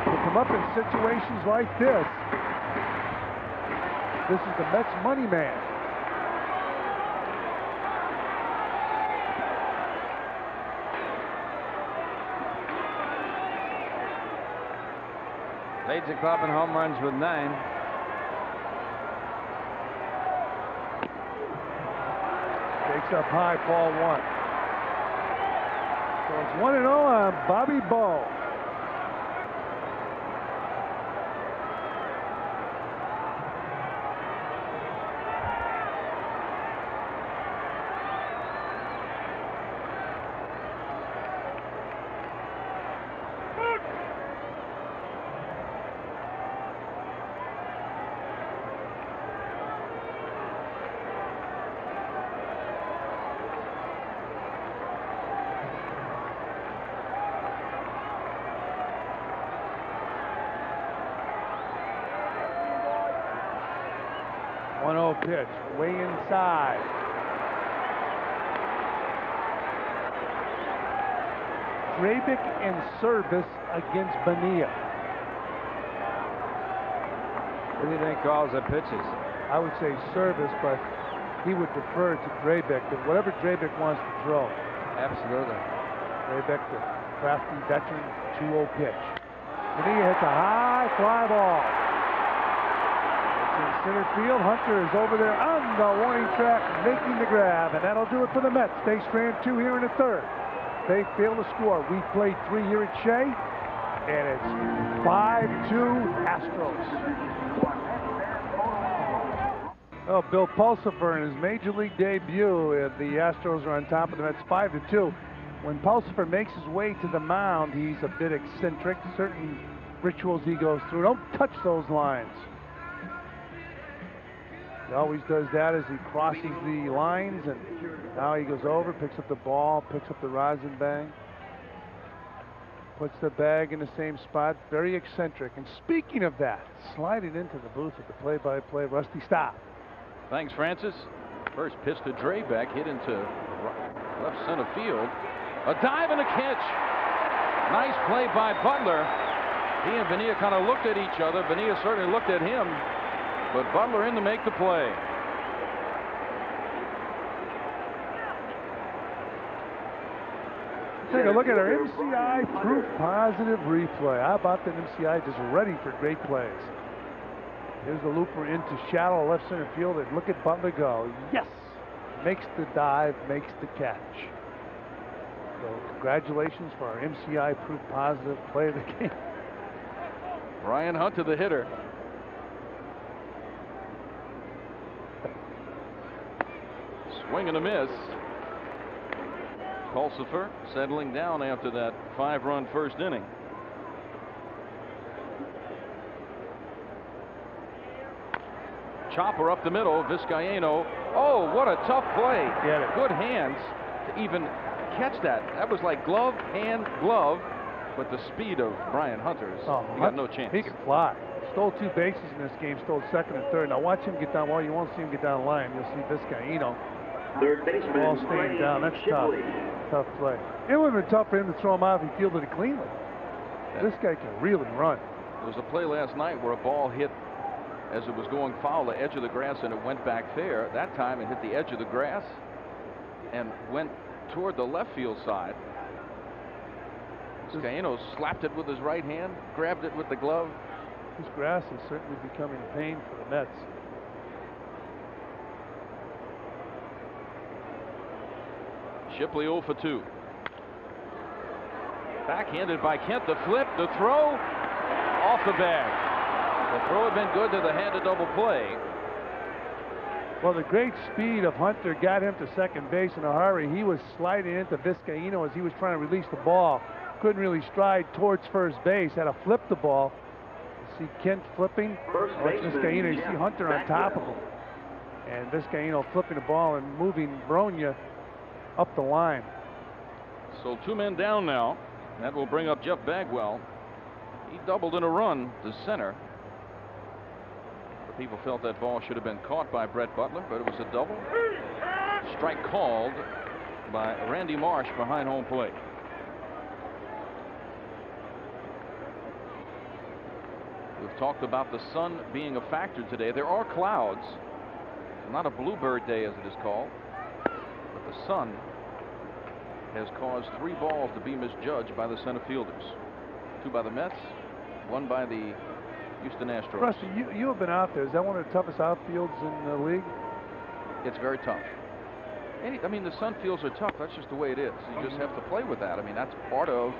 To come up in situations like this. This is the Mets money man. Leads the club in home runs with 9. Takes up high, ball 1. So it's 1-0 on Bobby Bo. Pitch way inside. Drabek and Servais against Bonilla. Who do you think calls the pitches? I would say Servais, but he would defer to Drabek. But whatever Drabek wants to throw. Absolutely. Drabek, the crafty veteran, 2-0 pitch. Bonilla hits a high fly ball. In center field, Hunter is over there on the warning track making the grab, and that'll do it for the Mets. They strand 2 here in the third. They fail to score. We played 3 here at Shea, and it's 5-2 Astros. Well, Bill Pulsipher in his major league debut, the Astros are on top of the Mets 5-2. When Pulsipher makes his way to the mound, he's a bit eccentric. Certain rituals he goes through. Don't touch those lines. He always does that as he crosses the lines, and now he goes over, picks up the ball, picks up the rosin bag, puts the bag in the same spot. Very eccentric. And speaking of that, sliding into the booth with the play-by-play, Rusty Staub. Thanks, Francis. First pitch to Drabek, hit into left center field. A dive and a catch. Nice play by Butler. He and Bonilla kind of looked at each other. Bonilla certainly looked at him. But Butler in to make the play. Take a look at our MCI proof positive replay. How about that MCI just ready for great plays? Here's the looper into shallow left center field, and look at Butler go. Yes! Makes the dive, makes the catch. So congratulations for our MCI proof positive play of the game. Brian Hunter, the hitter. Swing and a miss. Pulsipher settling down after that 5-run first inning. Chopper up the middle, Vizcaino. Oh, what a tough play. Good hands to even catch that. That was like glove, hand, glove, but the speed of Brian Hunter's, he got no chance. He can fly. Stole 2 bases in this game, stole second and third. Now watch him get down. Well, you won't see him get down the line. You'll see Vizcaino. Third baseman, ball staying down. That's tough. Tough play. It would have been tough for him to throw him out if he fielded it cleanly. This guy can really run. There was a play last night where a ball hit as it was going foul, the edge of the grass, and it went back fair. That time it hit the edge of the grass and went toward the left field side. Vizcaino slapped it with his right hand, grabbed it with the glove. This grass is certainly becoming a pain for the Mets. Shipley 0 for 2. Backhanded by Kent. The flip, the throw, off the bag. The throw had been good to the head to double play. Well, the great speed of Hunter got him to second base in a hurry. He was sliding into Vizcaino as he was trying to release the ball. Couldn't really stride towards first base. Had to flip the ball. You see Kent flipping. Watch Vizcaino. You see Hunter on top of him. And Vizcaino flipping the ball and moving Bronya up the line. So 2 men down now. That will bring up Jeff Bagwell. He doubled in a run to center. People felt that ball should have been caught by Brett Butler, but it was a double. Strike called by Randy Marsh behind home plate. We've talked about the sun being a factor today. There are clouds. Not a bluebird day as it is called, but the sun has caused 3 balls to be misjudged by the center fielders. 2 by the Mets, 1 by the Houston Astros. Rusty, you have been out there. Is that one of the toughest outfields in the league? It's very tough. I mean, the sun fields are tough. That's just the way it is. You just have to play with that. I mean, that's part of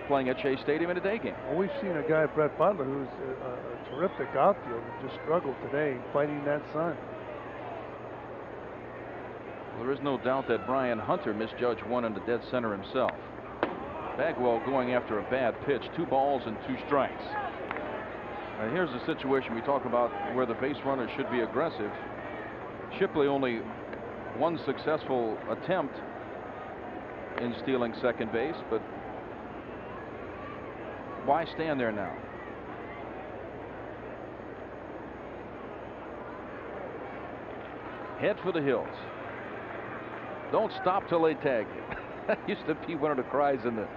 playing at Shea Stadium in a day game. Well, we've seen a guy, Brett Butler, who's a terrific outfielder, just struggled today fighting that sun. Well, there is no doubt that Brian Hunter misjudged one in the dead center himself. Bagwell going after a bad pitch. 2 balls and 2 strikes. And here's the situation we talk about where the base runner should be aggressive. Shipley only 1 successful attempt in stealing second base, but why stand there now? Head for the hills. Don't stop till they tag you. That used to be one of the cries in the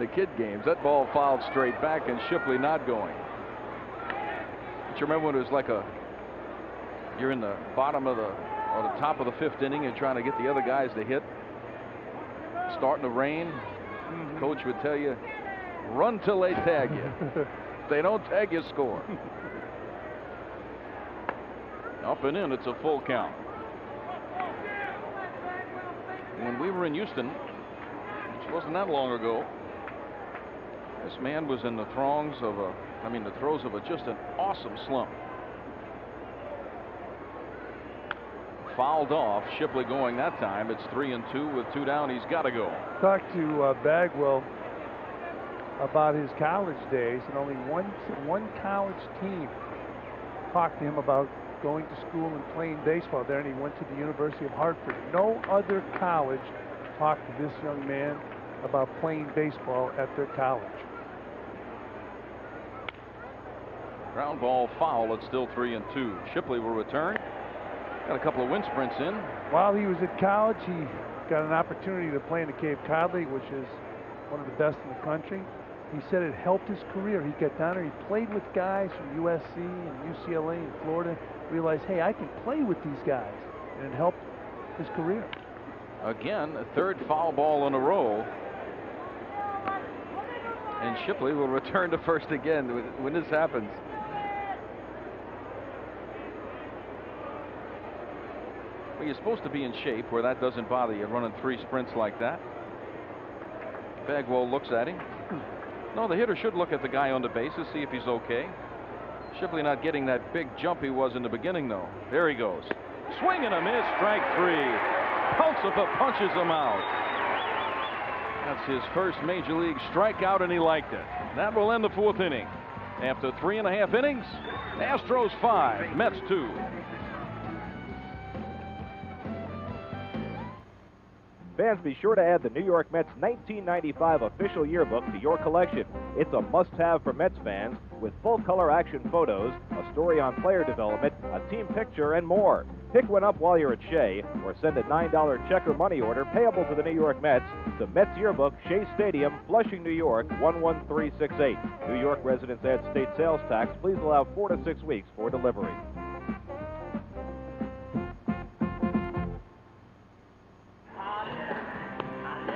kid games. That ball fouled straight back and Shipley not going. But you remember when it was like you're in the bottom of the top of the 5th inning and trying to get the other guys to hit. Starting to rain. Coach would tell you, run till they tag you. If they don't tag you, score. Up and in, it's a full count. When we were in Houston, which wasn't that long ago, this man was in the throes of just an awesome slump. Fouled off. Shipley going that time. It's 3-2 with 2 down. He's got to go. Talked to Bagwell about his college days, and only one college team talked to him about going to school and playing baseball there, and he went to the University of Hartford. No other college talked to this young man about playing baseball at their college. Ground ball foul. It's still 3-2. Shipley will return. Got a couple of wind sprints in. While he was at college, he got an opportunity to play in the Cape Cod League, which is one of the best in the country. He said it helped his career. He got down there, he played with guys from USC and UCLA and Florida, realized, hey, I can play with these guys, and it helped his career. Again, a 3rd foul ball in a row. And Shipley will return to first again when this happens. Well, you're supposed to be in shape where that doesn't bother you, running 3 sprints like that. Bagwell looks at him. No, the hitter should look at the guy on the bases, see if he's okay. Shipley not getting that big jump he was in the beginning, though. There he goes. Swing and a miss, strike 3. Pulsipher punches him out. That's his first major league strikeout, and he liked it. That will end the 4th inning. After 3.5 innings, Astros 5, Mets 2. Fans, be sure to add the New York Mets 1995 official yearbook to your collection. It's a must-have for Mets fans with full-color action photos, a story on player development, a team picture, and more. Pick one up while you're at Shea, or send a $9 check or money order payable to the New York Mets to Mets Yearbook, Shea Stadium, Flushing, New York, 11368. New York residents add state sales tax. Please allow 4 to 6 weeks for delivery.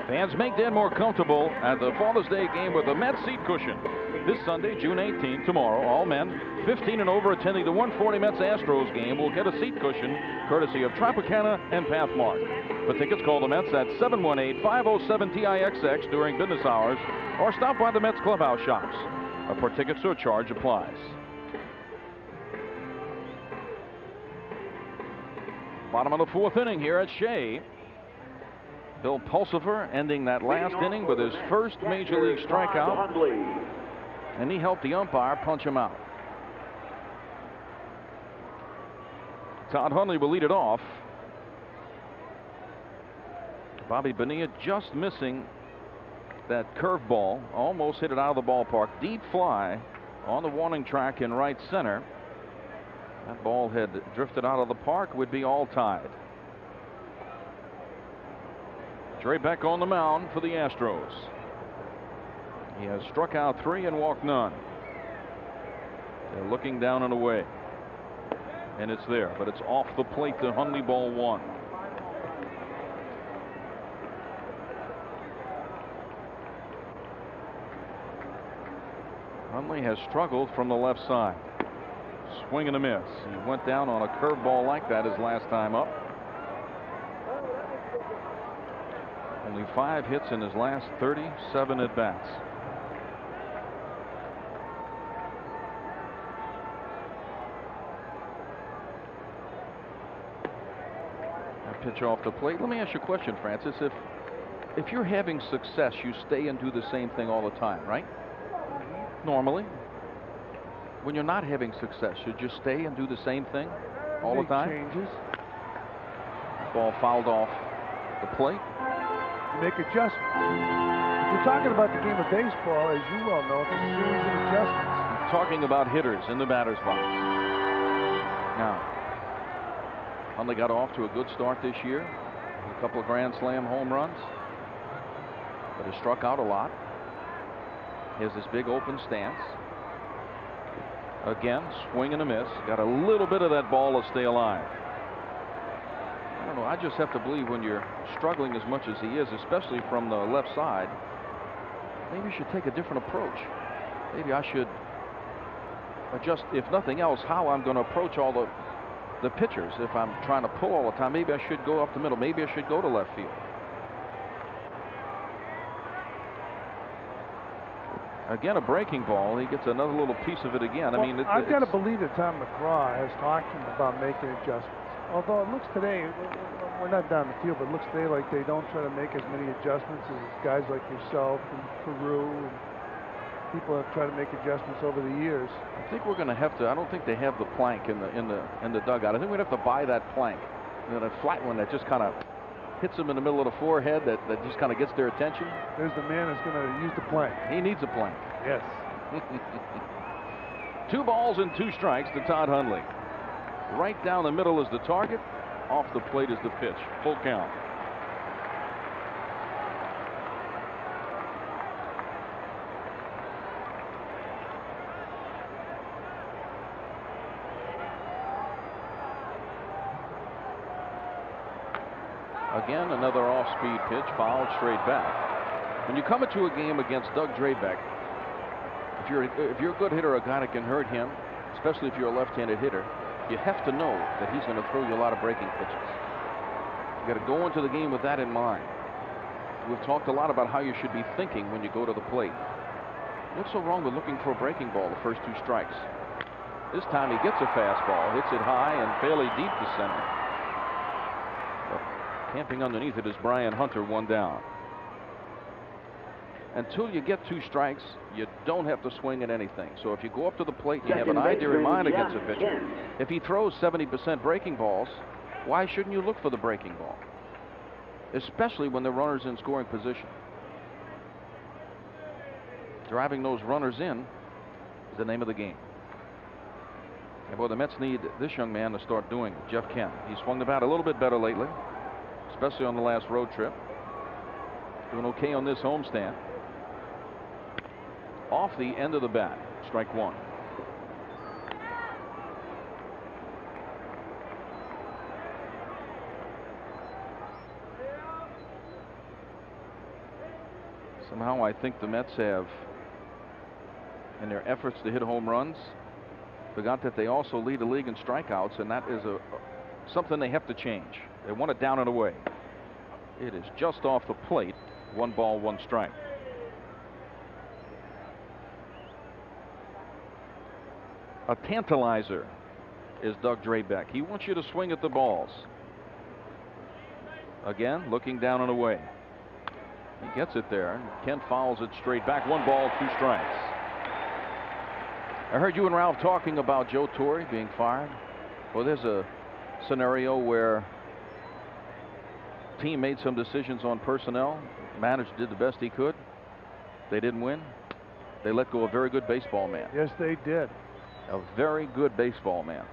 Fans, make Dad more comfortable at the Father's Day game with a Mets seat cushion. This Sunday, June 18th, tomorrow, all men 15 and over attending the 140 Mets Astros game will get a seat cushion courtesy of Tropicana and Pathmark. For tickets, call the Mets at 718-507-TIXX during business hours or stop by the Mets clubhouse shops. A per-ticket surcharge applies. Bottom of the 4th inning here at Shea. Bill Pulsipher ending that last inning with his first Major League strikeout. And he helped the umpire punch him out. Todd Hundley will lead it off. Bobby Bonilla just missing that curveball. Almost hit it out of the ballpark. Deep fly on the warning track in right center. That ball had drifted out of the park, would be all tied. Drabek on the mound for the Astros. He has struck out 3 and walked none. They're looking down and away. And it's there, but it's off the plate to Hundley, ball 1. Hundley has struggled from the left side. Swing and a miss. He went down on a curveball like that his last time up. Only 5 hits in his last 37 at-bats. A pitch off the plate. Let me ask you a question, Francis. If you're having success, you stay and do the same thing all the time, right? Normally. When you're not having success, should you stay and do the same thing all the time? Changes. Ball fouled off the plate. Make adjustments. We're talking about the game of baseball, as you well know, it's a series of adjustments. I'm talking about hitters in the batter's box. Now, Hundley got off to a good start this year. A couple of Grand Slam home runs. But has struck out a lot. He has this big open stance. Again, swing and a miss. Got a little bit of that ball to stay alive. I don't know. I just have to believe when you're struggling as much as he is, especially from the left side, maybe you should take a different approach. Maybe I should adjust, if nothing else, how I'm going to approach all the pitchers. If I'm trying to pull all the time, maybe I should go up the middle. Maybe I should go to left field. Again, a breaking ball. He gets another little piece of it again. Well, I mean, I've got to believe that Tom McGraw has talked to him about making adjustments. Although it looks today, we're not down the field, but it looks today like they don't try to make as many adjustments as guys like yourself and Peru and people have tried to make adjustments over the years. I think we're going to have to. I don't think they have the plank in the dugout. I think we'd have to buy that plank, a flat one that just kind of hits them in the middle of the forehead, that just kind of gets their attention. There's the man that's going to use the plank. He needs a plank. Yes. 2 balls and 2 strikes to Todd Hundley. Right down the middle is the target. Off the plate is the pitch. Full count. Again, another off-speed pitch, fouled straight back. When you come into a game against Doug Drabek, if you're a good hitter, a guy that can hurt him, especially if you're a left-handed hitter, you have to know that he's going to throw you a lot of breaking pitches. You got to go into the game with that in mind. We've talked a lot about how you should be thinking when you go to the plate. What's so wrong with looking for a breaking ball the first 2 strikes? This time he gets a fastball, hits it high and fairly deep to center. Camping underneath it is Brian Hunter, 1 down. Until you get 2 strikes, you don't have to swing at anything. So if you go up to the plate and you have an idea in mind against a pitcher, if he throws 70% breaking balls, why shouldn't you look for the breaking ball? Especially when the runner's in scoring position. Driving those runners in is the name of the game. And boy, the Mets need this young man to start doing it, Jeff Kent. He swung the bat a little bit better lately, especially on the last road trip. Doing okay on this homestand. Off the end of the bat, strike 1. Somehow I think the Mets have, in their efforts to hit home runs, forgot that they also lead the league in strikeouts, and that is something they have to change. They want it down and away. It is just off the plate. 1 ball, 1 strike. A tantalizer is Doug Drabek. He wants you to swing at the balls. Again, looking down and away. He gets it there. Kent fouls it straight back. 1 ball, 2 strikes. I heard you and Ralph talking about Joe Torre being fired. Well, there's a scenario where team made some decisions on personnel. Manager did the best he could. They didn't win. They let go a very good baseball man. Yes, they did. A very good baseball man.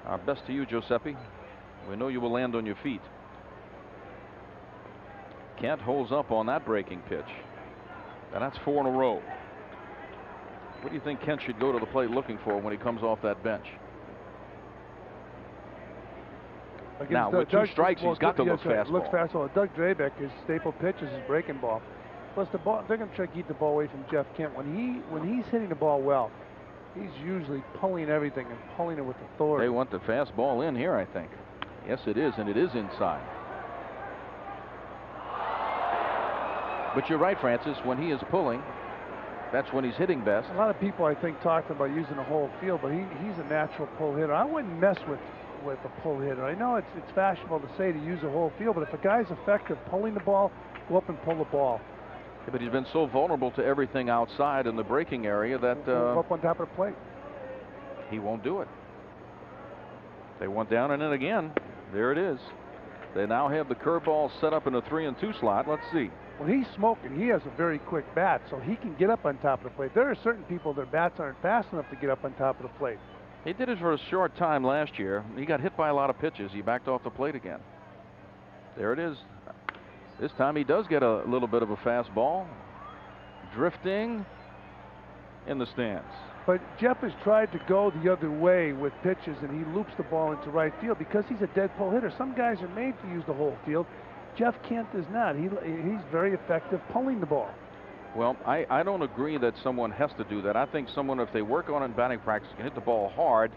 Our best to you, Giuseppe. We know you will land on your feet. Kent holds up on that breaking pitch. And that's 4 in a row. What do you think Kent should go to the plate looking for when he comes off that bench? Now, with 2 strikes, he's got to look fastball. Looks fastball. Doug Drabek, his staple pitch is his breaking ball. Plus, the ball, they're going to try to keep the ball away from Jeff Kent. When he's hitting the ball well, he's usually pulling everything and pulling it with authority. They want the fastball in here, I think. Yes, it is, and it is inside. But you're right, Francis. When he is pulling, that's when he's hitting best. A lot of people, I think, talked about using the whole field, but he's a natural pull hitter. I wouldn't mess with a pull hitter. I know it's fashionable to say to use the whole field, but if a guy's effective pulling the ball, go up and pull the ball. Yeah, but he's been so vulnerable to everything outside in the breaking area that up on top of the plate. He won't do it. They went down and in again. There it is. They now have the curveball set up in a 3-2 slot. Let's see. When he's smoking, he has a very quick bat, so he can get up on top of the plate. There are certain people, their bats aren't fast enough to get up on top of the plate. He did it for a short time last year. He got hit by a lot of pitches. He backed off the plate again. There it is. This time he does get a little bit of a fastball. Drifting in the stands. But Jeff has tried to go the other way with pitches, and he loops the ball into right field because he's a dead pull hitter. Some guys are made to use the whole field. Jeff Kent is not. He's very effective pulling the ball. Well, I don't agree that someone has to do that. I think someone, if they work on it in batting practice, can hit the ball hard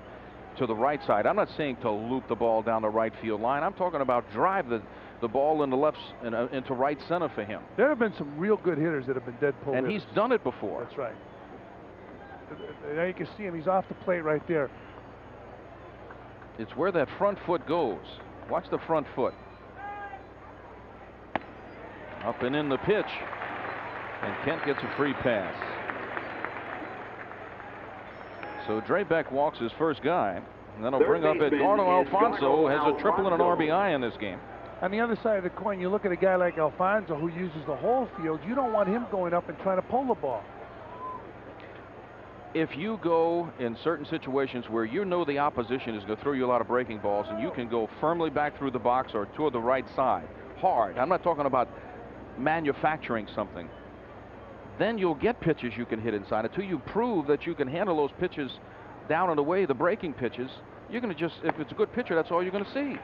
to the right side. I'm not saying to loop the ball down the right field line. I'm talking about drive the ball in the left into right center for him. There have been some real good hitters that have been dead pull hitters. And he's done it before. That's right. Now you can see him. He's off the plate right there. It's where that front foot goes. Watch the front foot. Up and in the pitch. And Kent gets a free pass. So Drabek walks his first guy. And then he'll bring up Eduardo Alfonso, has a triple and an RBI in this game. On the other side of the coin, you look at a guy like Alfonso who uses the whole field. You don't want him going up and trying to pull the ball. If you go in certain situations where you know the opposition is going to throw you a lot of breaking balls and you can go firmly back through the box or toward the right side, hard. I'm not talking about manufacturing something. Then you'll get pitches you can hit inside. Until you prove that you can handle those pitches down and away, the breaking pitches, you're going to just, if it's a good pitcher, that's all you're going to see.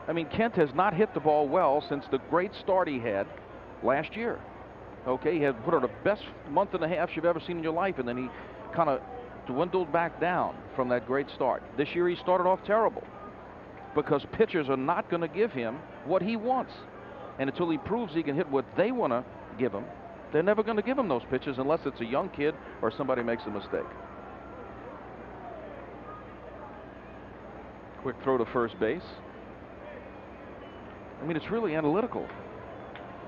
I mean, Kent has not hit the ball well since the great start he had last year. Okay, he had put on the best month and a half you've ever seen in your life, and then he kind of dwindled back down from that great start. This year he started off terrible because pitchers are not going to give him what he wants. And until he proves he can hit what they want to give him, they're never going to give him those pitches unless it's a young kid or somebody makes a mistake. Quick throw to first base. I mean, it's really analytical.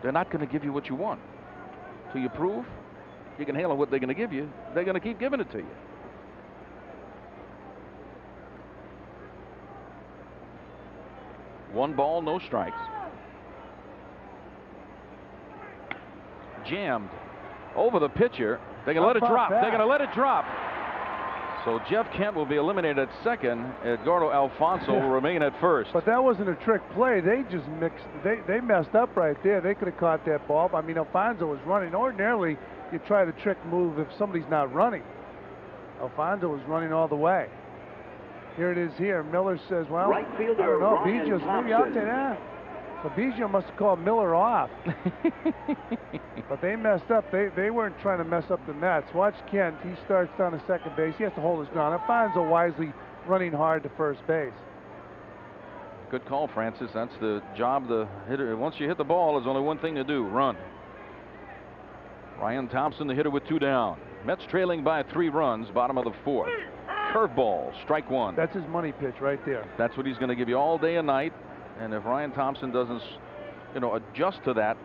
They're not going to give you what you want. Till you prove you can handle what they're going to give you, they're going to keep giving it to you. One ball, no strikes. Jammed over the pitcher. They're going to let it drop. They're going to let it drop. So Jeff Kent will be eliminated at second. Eduardo Alfonso will remain at first. But that wasn't a trick play. They just mixed. They messed up right there. They could have caught that ball. I mean, Alfonso was running. Ordinarily, you try the trick move if somebody's not running. Alfonso was running all the way. Here it is here. Miller says, well, I don't know. Biggio's maybe out there. So Biggio must have called Miller off. But they messed up. They weren't trying to mess up the Mets. Watch Kent. He starts down to second base. He has to hold his ground. Alfonso wisely running hard to first base. Good call, Francis. That's the job the hitter. Once you hit the ball, there's only one thing to do, run. Ryan Thompson, the hitter with 2 down. Mets trailing by 3 runs, bottom of the 4th. Curveball, strike 1. That's his money pitch right there. That's what he's going to give you all day and night. And if Ryan Thompson doesn't, adjust to that,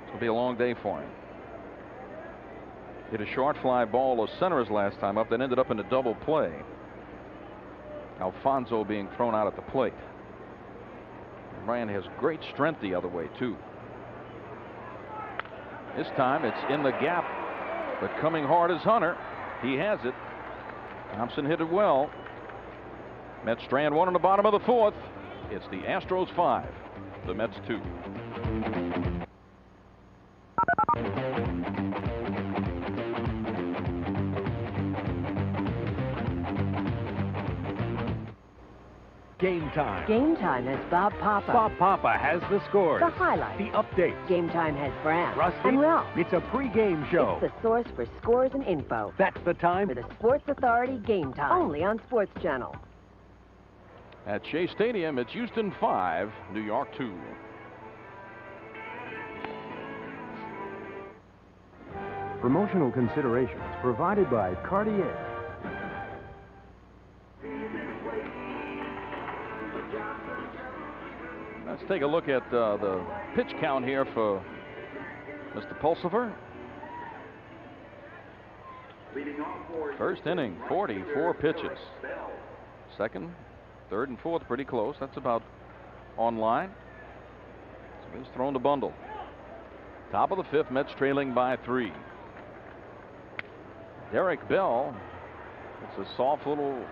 it'll be a long day for him. Hit a short fly ball to center his last time up, that ended up in a double play. Alfonso being thrown out at the plate. And Ryan has great strength the other way, too. This time it's in the gap, but coming hard is Hunter. He has it. Thompson hit it well. Mets strand one in the bottom of the fourth. It's the Astros 5, the Mets 2. Game time. Game time has Bob Papa. Bob Papa has the scores, The highlights. the updates. Game time has Fran. Rusty. And Ralph. It's a pre-game show. It's the source for scores and info. That's the time For the Sports Authority Game Time. Only on Sports Channel. At Shea Stadium, it's Houston 5, New York 2. Promotional considerations provided by Cartier. Let's take a look at the pitch count here for Mr. Pulsipher. First inning, 44 pitches. Second, third, and fourth pretty close. That's about on line. So he's thrown the bundle. Top of the fifth, Mets trailing by 3. Derek Bell. It's a soft little.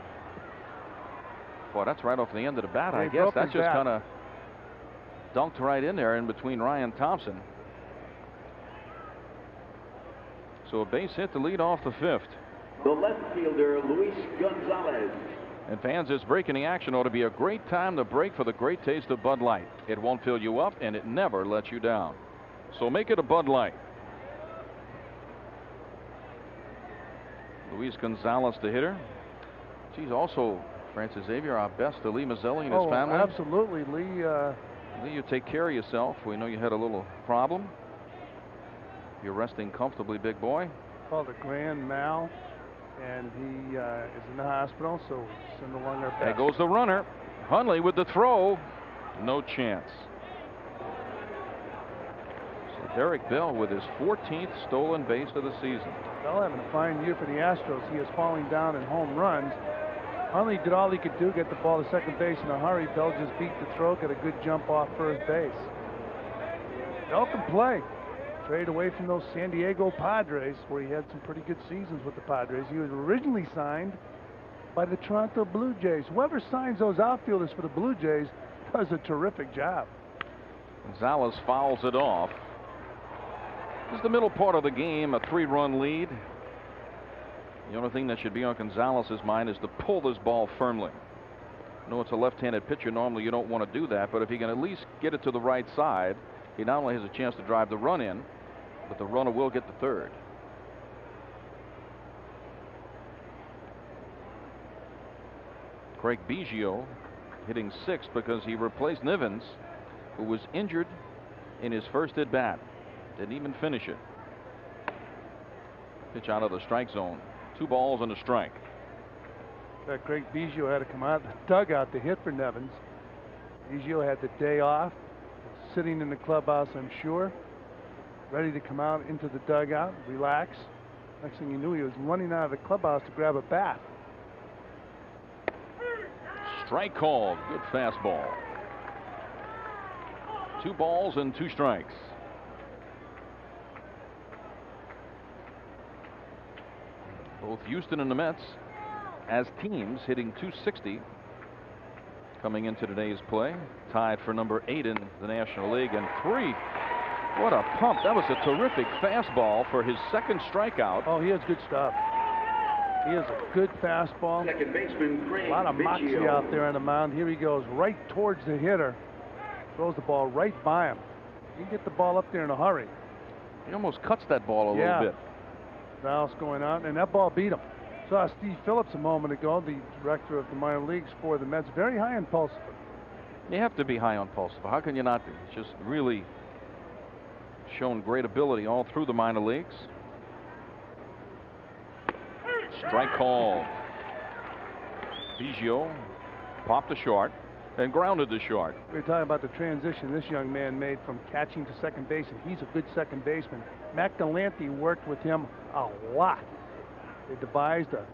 Boy, that's right off the end of the bat, I guess. That just kind of dunked right in there in between Ryan Thompson. So a base hit to lead off the fifth. The left fielder, Luis Gonzalez. And fans, this break in the action ought to be a great time to break for the great taste of Bud Light. It won't fill you up, and it never lets you down. So make it a Bud Light. Luis Gonzalez, the hitter. Geez, also, Francis Xavier, our best to Lee Mazzelli and his family. Absolutely, Lee. Lee, you take care of yourself. We know you had a little problem. You're resting comfortably, big boy. Called a grand mal, and he is in the hospital, so send along our best. There goes the runner. Hundley with the throw. No chance. So Derek Bell with his 14th stolen base of the season. Bell having a fine year for the Astros. He is falling down in home runs. Hundley did all he could do, get the ball to second base in a hurry. Bell just beat the throw, got a good jump off first base. Bell can play. Trade away from those San Diego Padres, where he had some pretty good seasons with the Padres. He was originally signed by the Toronto Blue Jays. Whoever signs those outfielders for the Blue Jays does a terrific job. Gonzalez fouls it off. This is the middle part of the game, a 3-run lead. The only thing that should be on Gonzalez's mind is to pull this ball firmly. I know it's a left-handed pitcher. Normally you don't want to do that, but if he can at least get it to the right side, he not only has a chance to drive the run in, but the runner will get the third. Craig Biggio hitting sixth because he replaced Nivens, who was injured in his first at bat. Didn't even finish it. Pitch out of the strike zone. 2 balls and a strike. Craig Biggio had to come out of the dugout to hit for Nevins. Biggio had the day off, sitting in the clubhouse, I'm sure, ready to come out into the dugout, relax. Next thing you knew, he was running out of the clubhouse to grab a bat. Strike called. Good fastball. 2 balls and 2 strikes. Both Houston and the Mets as teams hitting .260 coming into today's play. Tied for number 8 in the National League, and 3. What a pump. That was a terrific fastball for his second strikeout. Oh, he has good stuff. He has a good fastball. Second baseman Craig A lot of moxie Biggio. out there on the mound. Here he goes right towards the hitter. Throws the ball right by him. He can get the ball up there in a hurry. He almost cuts that ball a little bit. Valve's going out, and that ball beat him. Saw Steve Phillips a moment ago, the director of the minor leagues for the Mets, very high on Pulsipher. You have to be high on Pulsipher. How can you not be? He's just really shown great ability all through the minor leagues. Strike call. Biggio popped a short. and grounded to short. We were talking about the transition this young man made from catching to second base, and he's a good second baseman. Mac Galante worked with him a lot. They devised a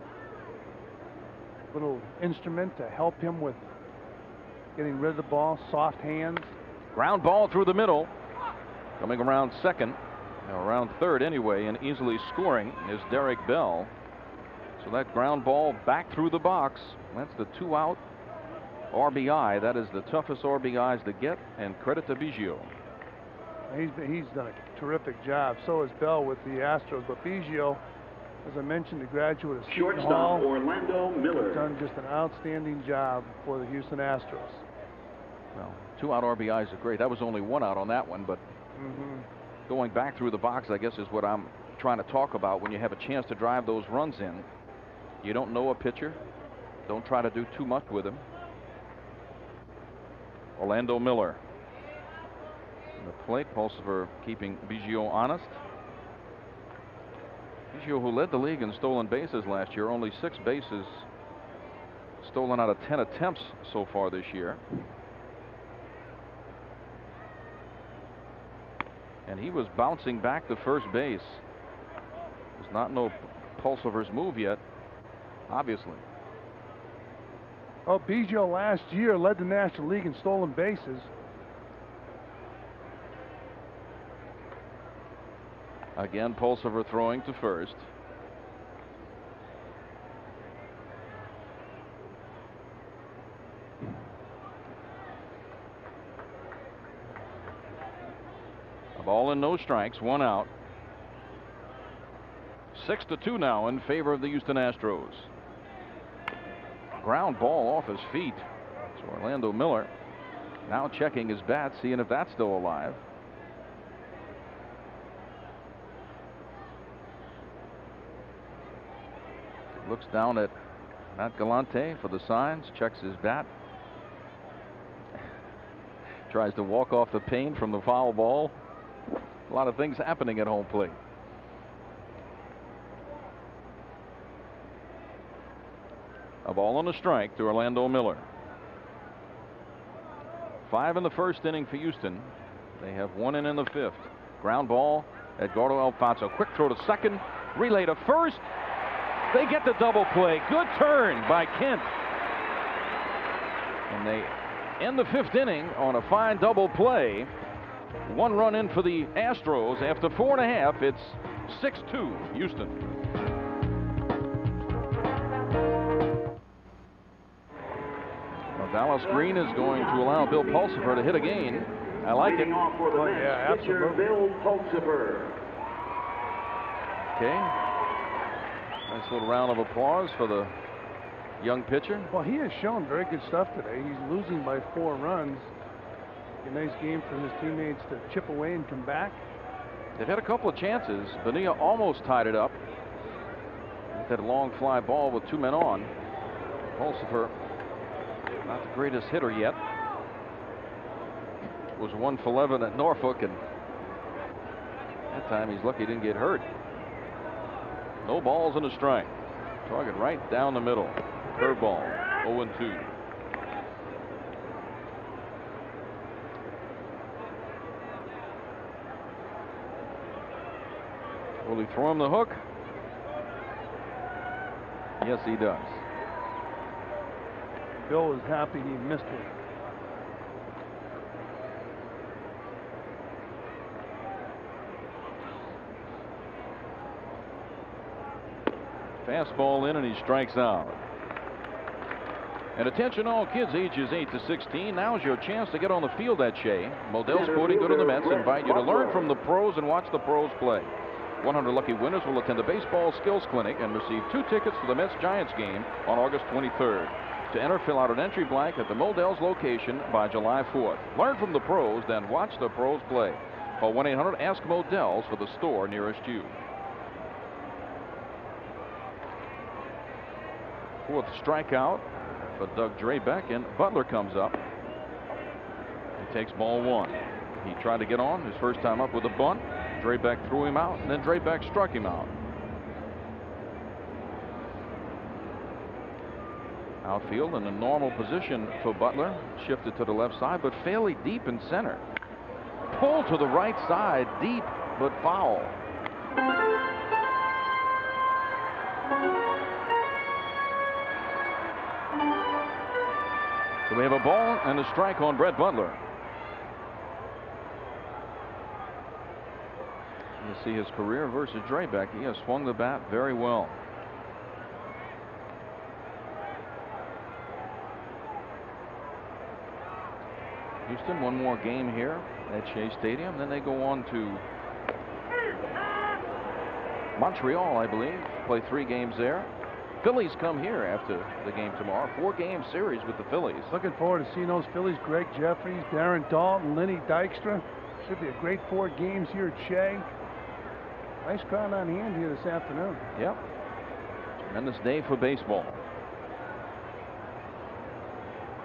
little instrument to help him with getting rid of the ball, soft hands. Ground ball through the middle. Coming around second, around third anyway, and easily scoring is Derek Bell. So that ground ball back through the box. That's the 2-out RBI. That is the toughest RBIs to get, and credit to Biggio. He's done a terrific job. So has Bell with the Astros. But Biggio, as I mentioned, the graduate of Seton Hall, shortstop Orlando Miller, done just an outstanding job for the Houston Astros. Well, 2-out RBIs are great. That was only 1 out on that one, but going back through the box, I guess, is what I'm trying to talk about. When you have a chance to drive those runs in, you don't know a pitcher. Don't try to do too much with him. Orlando Miller. The plate, Pulsipher keeping Biggio honest. Biggio, who led the league in stolen bases last year, only 6 bases stolen out of 10 attempts so far this year. And he was bouncing back to first base. Does not know Pulsipher's move yet, obviously. Oh, Biggio last year led the National League in stolen bases. Again, Pulsipher throwing to first. A ball and no strikes, 1 out. 6-2 now in favor of the Houston Astros. Ground ball off his feet. It's Orlando Miller now checking his bat, seeing if that's still alive. Looks down at Matt Galante for the signs, checks his bat. Tries to walk off the pain from the foul ball. A lot of things happening at home plate. A ball and a strike to Orlando Miller. 5 in the first inning for Houston. They have 1 in the 5th. Ground ball, Edgardo Alfonso. Quick throw to second. Relay to first. They get the double play. Good turn by Kent. And they end the 5th inning on a fine double play. 1 run in for the Astros. After 4.5, it's 6-2 Houston. Well, Dallas Green is going to allow Bill Pulsipher to hit again. I like it. Off for the Mets, pitcher Bill Pulsipher. Okay. Nice little round of applause for the young pitcher. Well, he has shown very good stuff today. He's losing by 4 runs. A nice game for his teammates to chip away and come back. They've had a couple of chances. Bonilla almost tied it up. That long fly ball with 2 men on. Pulsipher, not the greatest hitter yet. Was 1 for 11 at Norfolk, and that time he's lucky he didn't get hurt. No balls and a strike. Target right down the middle. Curveball. 0-2. Will he throw him the hook? Yes, he does. Bill was happy he missed it. Fastball in, and he strikes out. And attention all kids ages 8 to 16. Now's your chance to get on the field at Shea. Modell Sporting Good of the Mets invite you to learn from the pros and watch the pros play. 100 lucky winners will attend the Baseball Skills Clinic and receive 2 tickets to the Mets-Giants game on August 23rd. To enter, fill out an entry blank at the Modell's location by July 4th. Learn from the pros, then watch the pros play. Call 1-800-ASK-MODELLS for the store nearest you. 4th strikeout for Doug Drabek, and Butler comes up. He takes ball 1. He tried to get on his first time up with a bunt. Drabek threw him out, and then Drabek struck him out. Outfield in a normal position for Butler. Shifted to the left side, but fairly deep in center. Pulled to the right side, deep, but foul. So we have a ball and a strike on Brett Butler. You see his career versus Drabek. He has swung the bat very well. Houston, one more game here at Shea Stadium. Then they go on to Montreal, I believe. Play 3 games there. Phillies come here after the game tomorrow. 4-game series with the Phillies. Looking forward to seeing those Phillies. Greg Jeffries, Darren Dalton, Lenny Dykstra. Should be a great 4 games here at Shea. Nice crowd on hand here this afternoon. Yep. Tremendous day for baseball.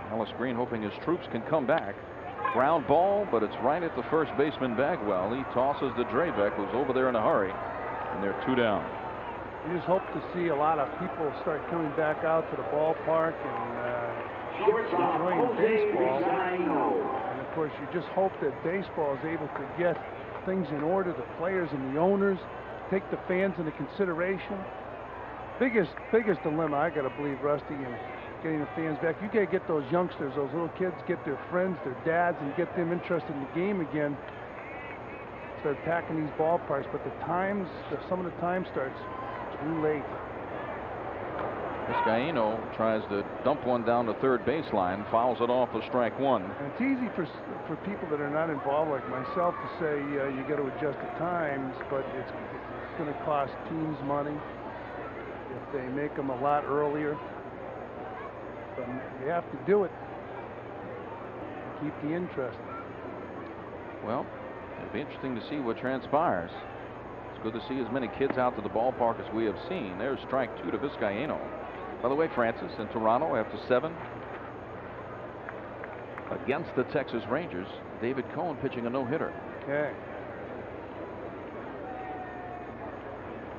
Alice Green hoping his troops can come back. Ground ball, but it's right at the first baseman Bagwell. He tosses to Drabek, who's over there in a hurry, and they're 2 down. We just hope to see a lot of people start coming back out to the ballpark and enjoying baseball. And of course, you just hope that baseball is able to get things in order, the players and the owners, take the fans into consideration. Biggest dilemma, I gotta believe, Rusty, in getting the fans back. You gotta get those youngsters, those little kids, get their friends, their dads, and get them interested in the game again. Start packing these ballparks, but some of the time starts too late. Vizcaino tries to dump one down the third baseline, fouls it off for strike 1. And it's easy for people that are not involved like myself to say you got to adjust the times, but it's going to cost teams money if they make them a lot earlier. But you have to do it to keep the interest. Well, it'll be interesting to see what transpires. It's good to see as many kids out to the ballpark as we have seen. There's strike 2 to Vizcaino. By the way, Francis, in Toronto after 7 against the Texas Rangers, David Cohn pitching a no-hitter. Okay.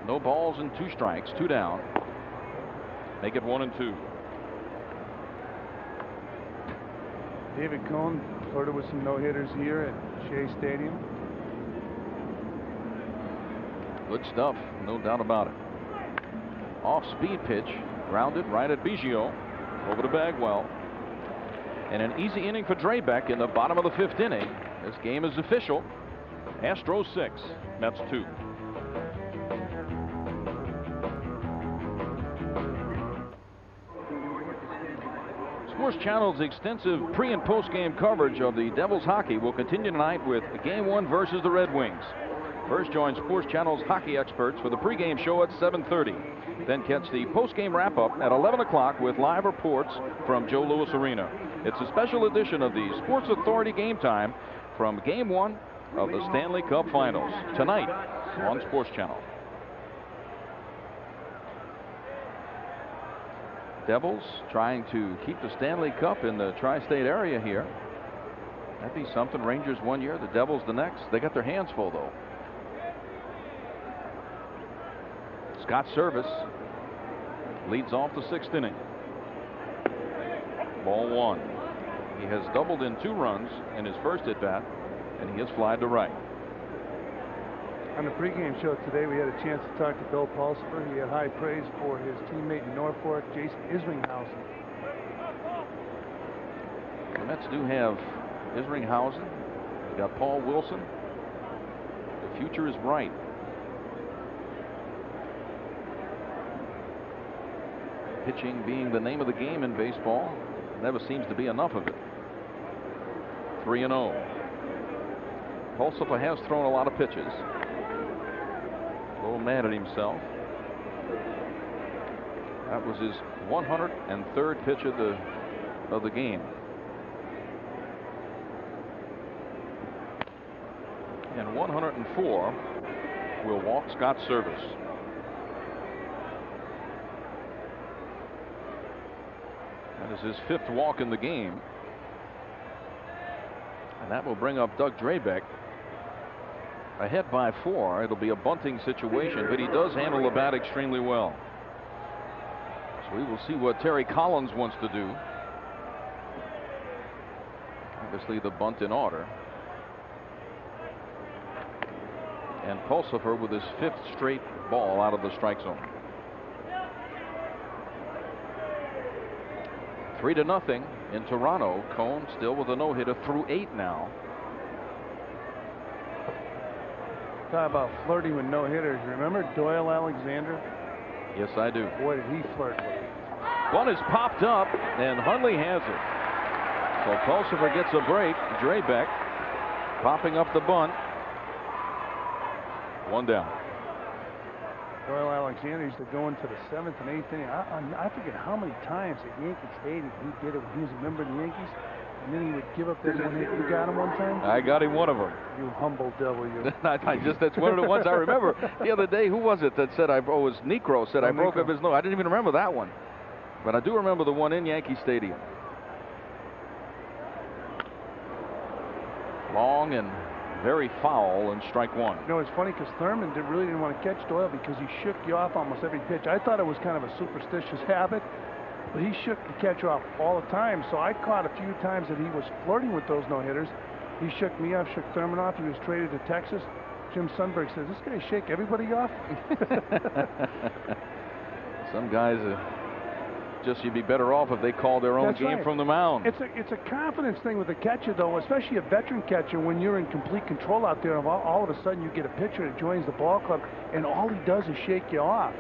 No balls and 2 strikes, 2 down. Make it 1-2. David Cohn flirted with some no-hitters here at Shea Stadium. Good stuff, no doubt about it. Off-speed pitch, grounded right at Biggio, over to Bagwell. And an easy inning for Drabek in the bottom of the 5th inning. This game is official. Astros 6, Mets 2. Sports Channel's extensive pre- and post-game coverage of the Devils hockey will continue tonight with Game 1 versus the Red Wings. First, join Sports Channel's hockey experts for the pregame show at 7:30. Then catch the postgame wrap-up at 11 o'clock with live reports from Joe Louis Arena. It's a special edition of the Sports Authority Game Time from Game 1 of the Stanley Cup Finals, tonight on Sports Channel. Devils trying to keep the Stanley Cup in the tri-state area here. That'd be something. Rangers one year, the Devils the next. They got their hands full, though. Scott Servais leads off the 6th inning. Ball 1. He has doubled in 2 runs in his first at bat, and he has flied to right. On the pregame show today, we had a chance to talk to Bill Pulsipher. He had high praise for his teammate in Norfolk, Jason Isringhausen. The Mets do have Isringhausen. They've got Paul Wilson. The future is bright. Pitching being the name of the game in baseball, never seems to be enough of it. 3-0. Pulsipher has thrown a lot of pitches. A little mad at himself. That was his 103rd pitch of the game. And 104 will walk Scott Servais. That is his 5th walk in the game. And that will bring up Doug Drabek ahead by 4. It'll be a bunting situation, but he does handle the bat extremely well. So we will see what Terry Collins wants to do. Obviously the bunt in order. And Pulsipher with his 5th straight ball out of the strike zone. 3-0 in Toronto. Cone still with a no-hitter through 8 now. Talk about flirting with no-hitters. Remember Doyle Alexander? Yes, I do. Boy, did he flirt with it. One is popped up, and Hundley has it. So Pulsipher gets a break. Drabek popping up the bunt. 1 down. Doyle Alexander used to go into the 7th and 8th inning. I forget how many times at Yankee Stadium he did it when he was a member of the Yankees. And then he would give up that one hit. You got him one time? I got him one of them. You humble devil, you. That's one of the ones I remember. The other day, who was it that said it was Necro said I broke up his nose. I didn't even remember that one. But I do remember the one in Yankee Stadium. Long and very foul, and strike 1. You know, it's funny because Thurman really didn't want to catch Doyle because he shook you off almost every pitch. I thought it was kind of a superstitious habit, but he shook the catcher off all the time. So I caught a few times that he was flirting with those no-hitters. He shook me off, shook Thurman off. He was traded to Texas. Jim Sundberg says, "This guy shake everybody off?" Some guys you'd be better off if they called their own game from the mound. It's a confidence thing with a catcher, though, especially a veteran catcher. When you're in complete control out there, and all of a sudden you get a pitcher that joins the ball club, and all he does is shake you off.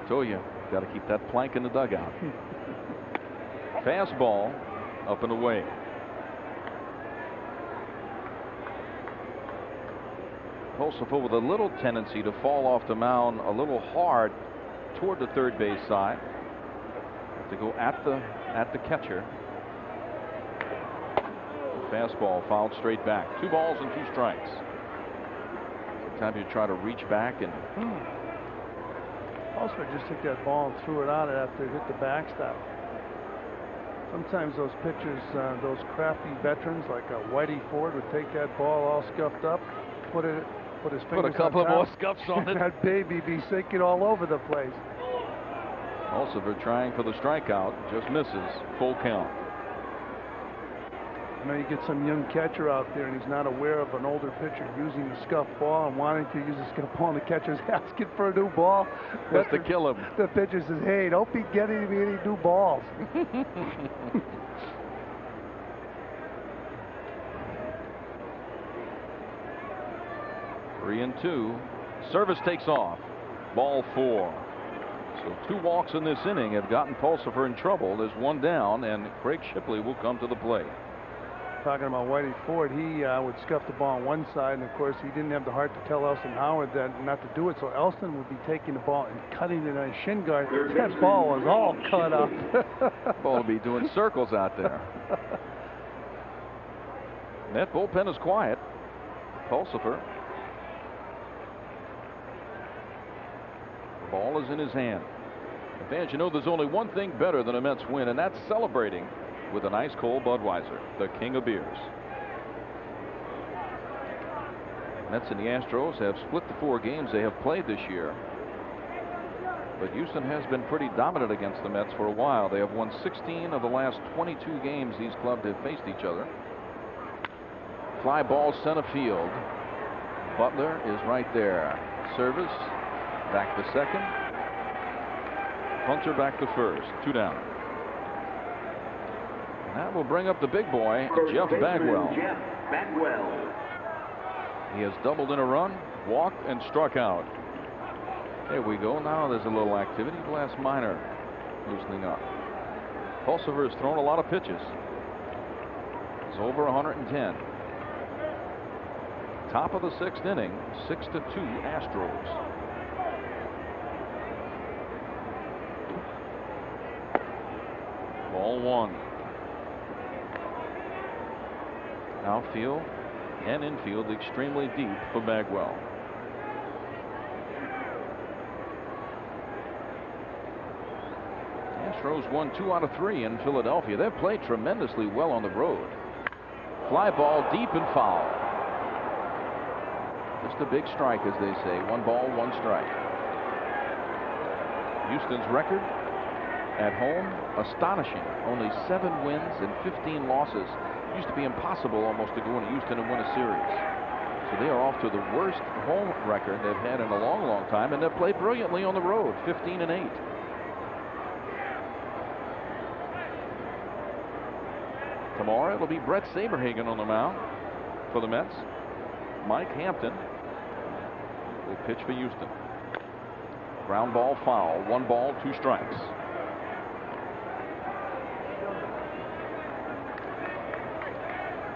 Told you, got to keep that plank in the dugout. Fastball up and away. Pulsipher with a little tendency to fall off the mound a little hard toward the third base side. Have to go at the catcher. The fastball fouled straight back. 2 balls and 2 strikes. Sometimes you try to reach back and. Also, just took that ball and threw it out after it hit the backstop. Sometimes those pitchers, those crafty veterans like Whitey Ford, would take that ball all scuffed up, put his fingers put a couple of more scuffs on it. That baby be sinking all over the place. Pulsipher trying for the strikeout, just misses. Full count. You know, you get some young catcher out there and he's not aware of an older pitcher using the scuffed ball and wanting to use the scuffed ball, and the catcher's asking for a new ball. That's to kill him. The pitcher says, "Hey, don't be getting me any new balls." 3-2. Service takes off. Ball 4. So 2 walks in this inning have gotten Pulsipher in trouble. There's 1 down, and Craig Shipley will come to the plate. Talking about Whitey Ford, he would scuff the ball on one side, and of course he didn't have the heart to tell Elston Howard that not to do it, so Elston would be taking the ball and cutting it on his shin guard. That ball was all cut up. Ball will be doing circles out there. That bullpen is quiet. Pulsipher. The ball is in his hand. And fans, you know there's only one thing better than a Mets win, and that's celebrating with an ice cold Budweiser, the king of beers. Mets and the Astros have split the 4 games they have played this year. But Houston has been pretty dominant against the Mets for a while. They have won 16 of the last 22 games these clubs have faced each other. Fly ball center field. Butler is right there. Service back to second. Hunter back to first. 2 down. That will bring up the big boy, Jeff Bagwell. He has doubled in a run, walked, and struck out. There we go. Now there's a little activity. Glass Minor loosening up. Pulsipher has thrown a lot of pitches. It's over 110. Top of the 6th inning, 6-2 Astros. Ball 1. Outfield and infield extremely deep for Bagwell. Astros won 2 out of 3 in Philadelphia. They've played tremendously well on the road. Fly ball deep and foul. Just a big strike, as they say. 1 ball, 1 strike. Houston's record at home, astonishing. Only 7 wins and 15 losses. It used to be impossible almost to go into Houston and win a series. So they are off to the worst home record they've had in a long, long time, and they've played brilliantly on the road, 15-8. Tomorrow it'll be Brett Saberhagen on the mound for the Mets. Mike Hampton will pitch for Houston. Ground ball foul, 1 ball, 2 strikes.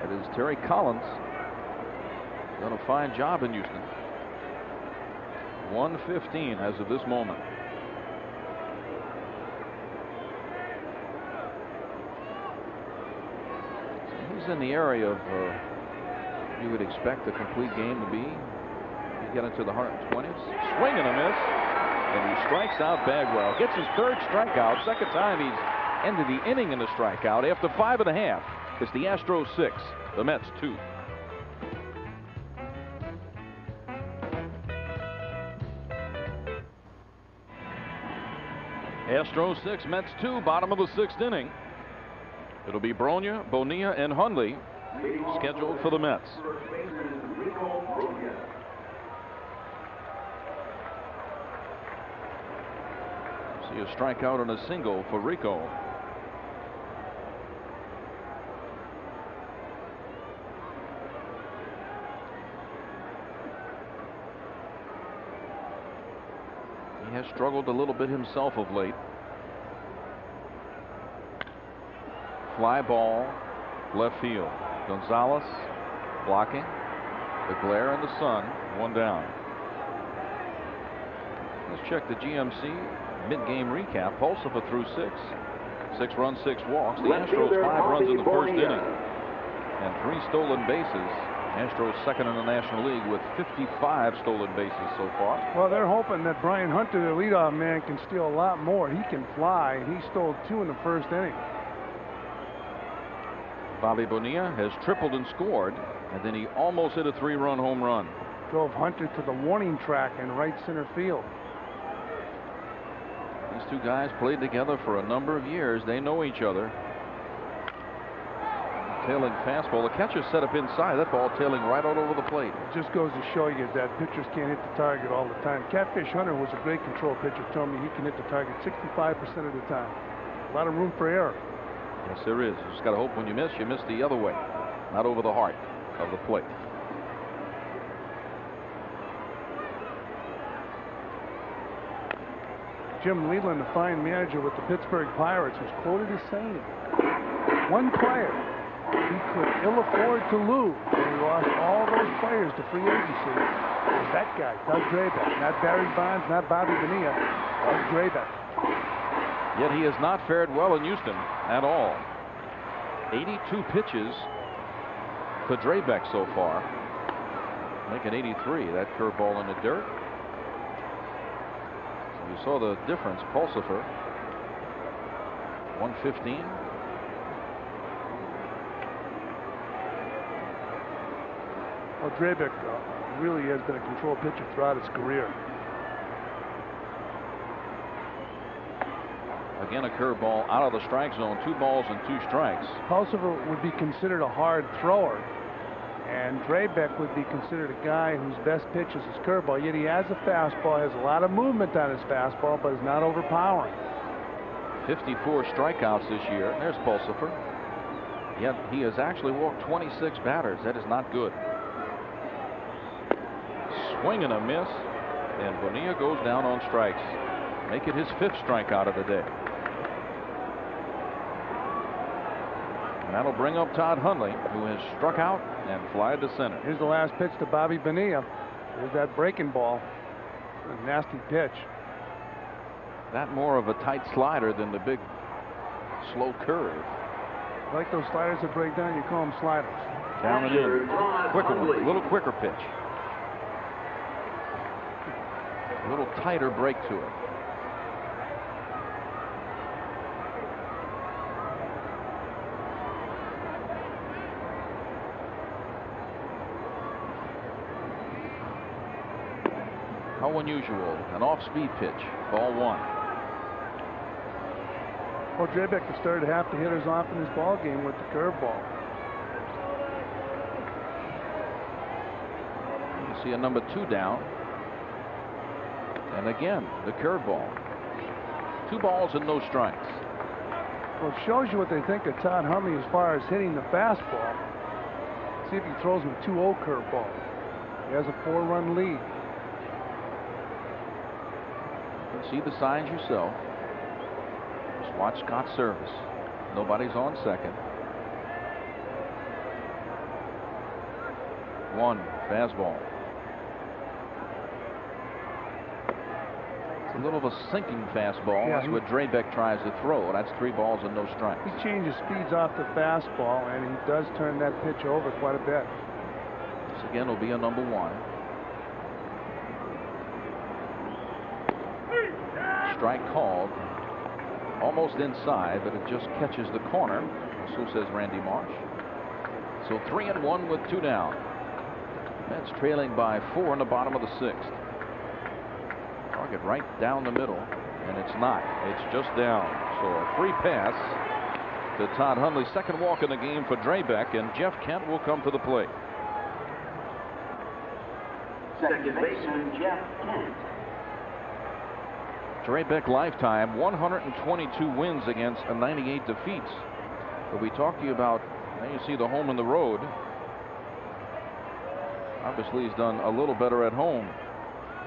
It is Terry Collins. Done a fine job in Houston. 115 as of this moment. So he's in the area of you would expect a complete game to be. You get into the 120s. Swing and a miss. And he strikes out Bagwell. Gets his 3rd strikeout. Second time he's ended the inning in the strikeout after 5.5. It's the Astros 6, the Mets 2. Astros 6, Mets 2, bottom of the 6th inning. It'll be Bonilla, and Hundley scheduled for the Mets. See a strikeout on a single for Rico. He has struggled a little bit himself of late. Fly ball, left field. Gonzalez blocking. The glare in the sun, 1 down. Let's check the GMC mid-game recap. Pulsipher threw 6 runs, 6 walks. The Astros 5 runs in the 1st inning and 3 stolen bases. Astros 2nd in the National League with 55 stolen bases so far. Well, they're hoping that Brian Hunter, the leadoff man, can steal a lot more. He can fly. He stole 2 in the 1st inning. Bobby Bonilla has tripled and scored, and then he almost hit a 3-run home run. Drove Hunter to the warning track in right center field. These 2 guys played together for a number of years. They know each other. Tailing fastball. The catcher set up inside. That ball tailing right out over the plate. It just goes to show you that pitchers can't hit the target all the time. Catfish Hunter was a great control pitcher. Told me he can hit the target 65% of the time. A lot of room for error. Yes, there is. You just got to hope when you miss the other way, not over the heart of the plate. Jim Leland, the fine manager with the Pittsburgh Pirates, was quoted as saying, "One player he could ill afford to lose when he lost all those players to free agency was that guy, Doug Drabek. Not Barry Bonds, not Bobby Bonilla, Doug Drabek." Yet he has not fared well in Houston at all. 82 pitches for Drabek so far. Making 83. That curveball in the dirt. So you saw the difference. Pulsipher 115. Well, Drabek really has been a control pitcher throughout his career. Again, a curveball out of the strike zone. 2 balls and 2 strikes. Pulsipher would be considered a hard thrower, and Drabek would be considered a guy whose best pitch is his curveball. Yet he has a fastball, has a lot of movement on his fastball, but is not overpowering. 54 strikeouts this year. There's Pulsipher. Yet he has actually walked 26 batters. That is not good. Swing and a miss, and Bonilla goes down on strikes. Make it his 5th strikeout of the day. And that'll bring up Todd Hundley, who has struck out and flied to center. Here's the last pitch to Bobby Bonilla. There's that breaking ball. A nasty pitch. That more of a tight slider than the big slow curve. Like those sliders that break down, you call them sliders. Down and in. Quicker one. A little quicker pitch. A little tighter break to it. How unusual. An off-speed pitch. Ball 1. Well, Drabek has started half the hitters off in this ball game with the curveball. You see a number 2 down. And again, the curveball. 2 balls and no strikes. Well, it shows you what they think of Todd Hundley as far as hitting the fastball. See if he throws him a 2-0 curveball. He has a 4-run lead. You can see the signs yourself. Just watch Scott Servais. Nobody's on second. 1 fastball. It's a little of a sinking fastball. Yeah, That's what Drabek tries to throw. That's 3 balls and no strikes. He changes speeds off the fastball, and he does turn that pitch over quite a bit. This again will be a number 1. Strike called. Almost inside, but it just catches the corner. So says Randy Marsh. So 3-1 with 2 down. Mets trailing by 4 in the bottom of the 6th. Target right down the middle, and it's not. It's just down. So a free pass to Todd Hundley. Second walk in the game for Drabek, and Jeff Kent will come to the plate. Second baseman Jeff Kent. Drabek lifetime 122 wins against 98 defeats. But we talked to you about, now you see the home and the road. Obviously he's done a little better at home.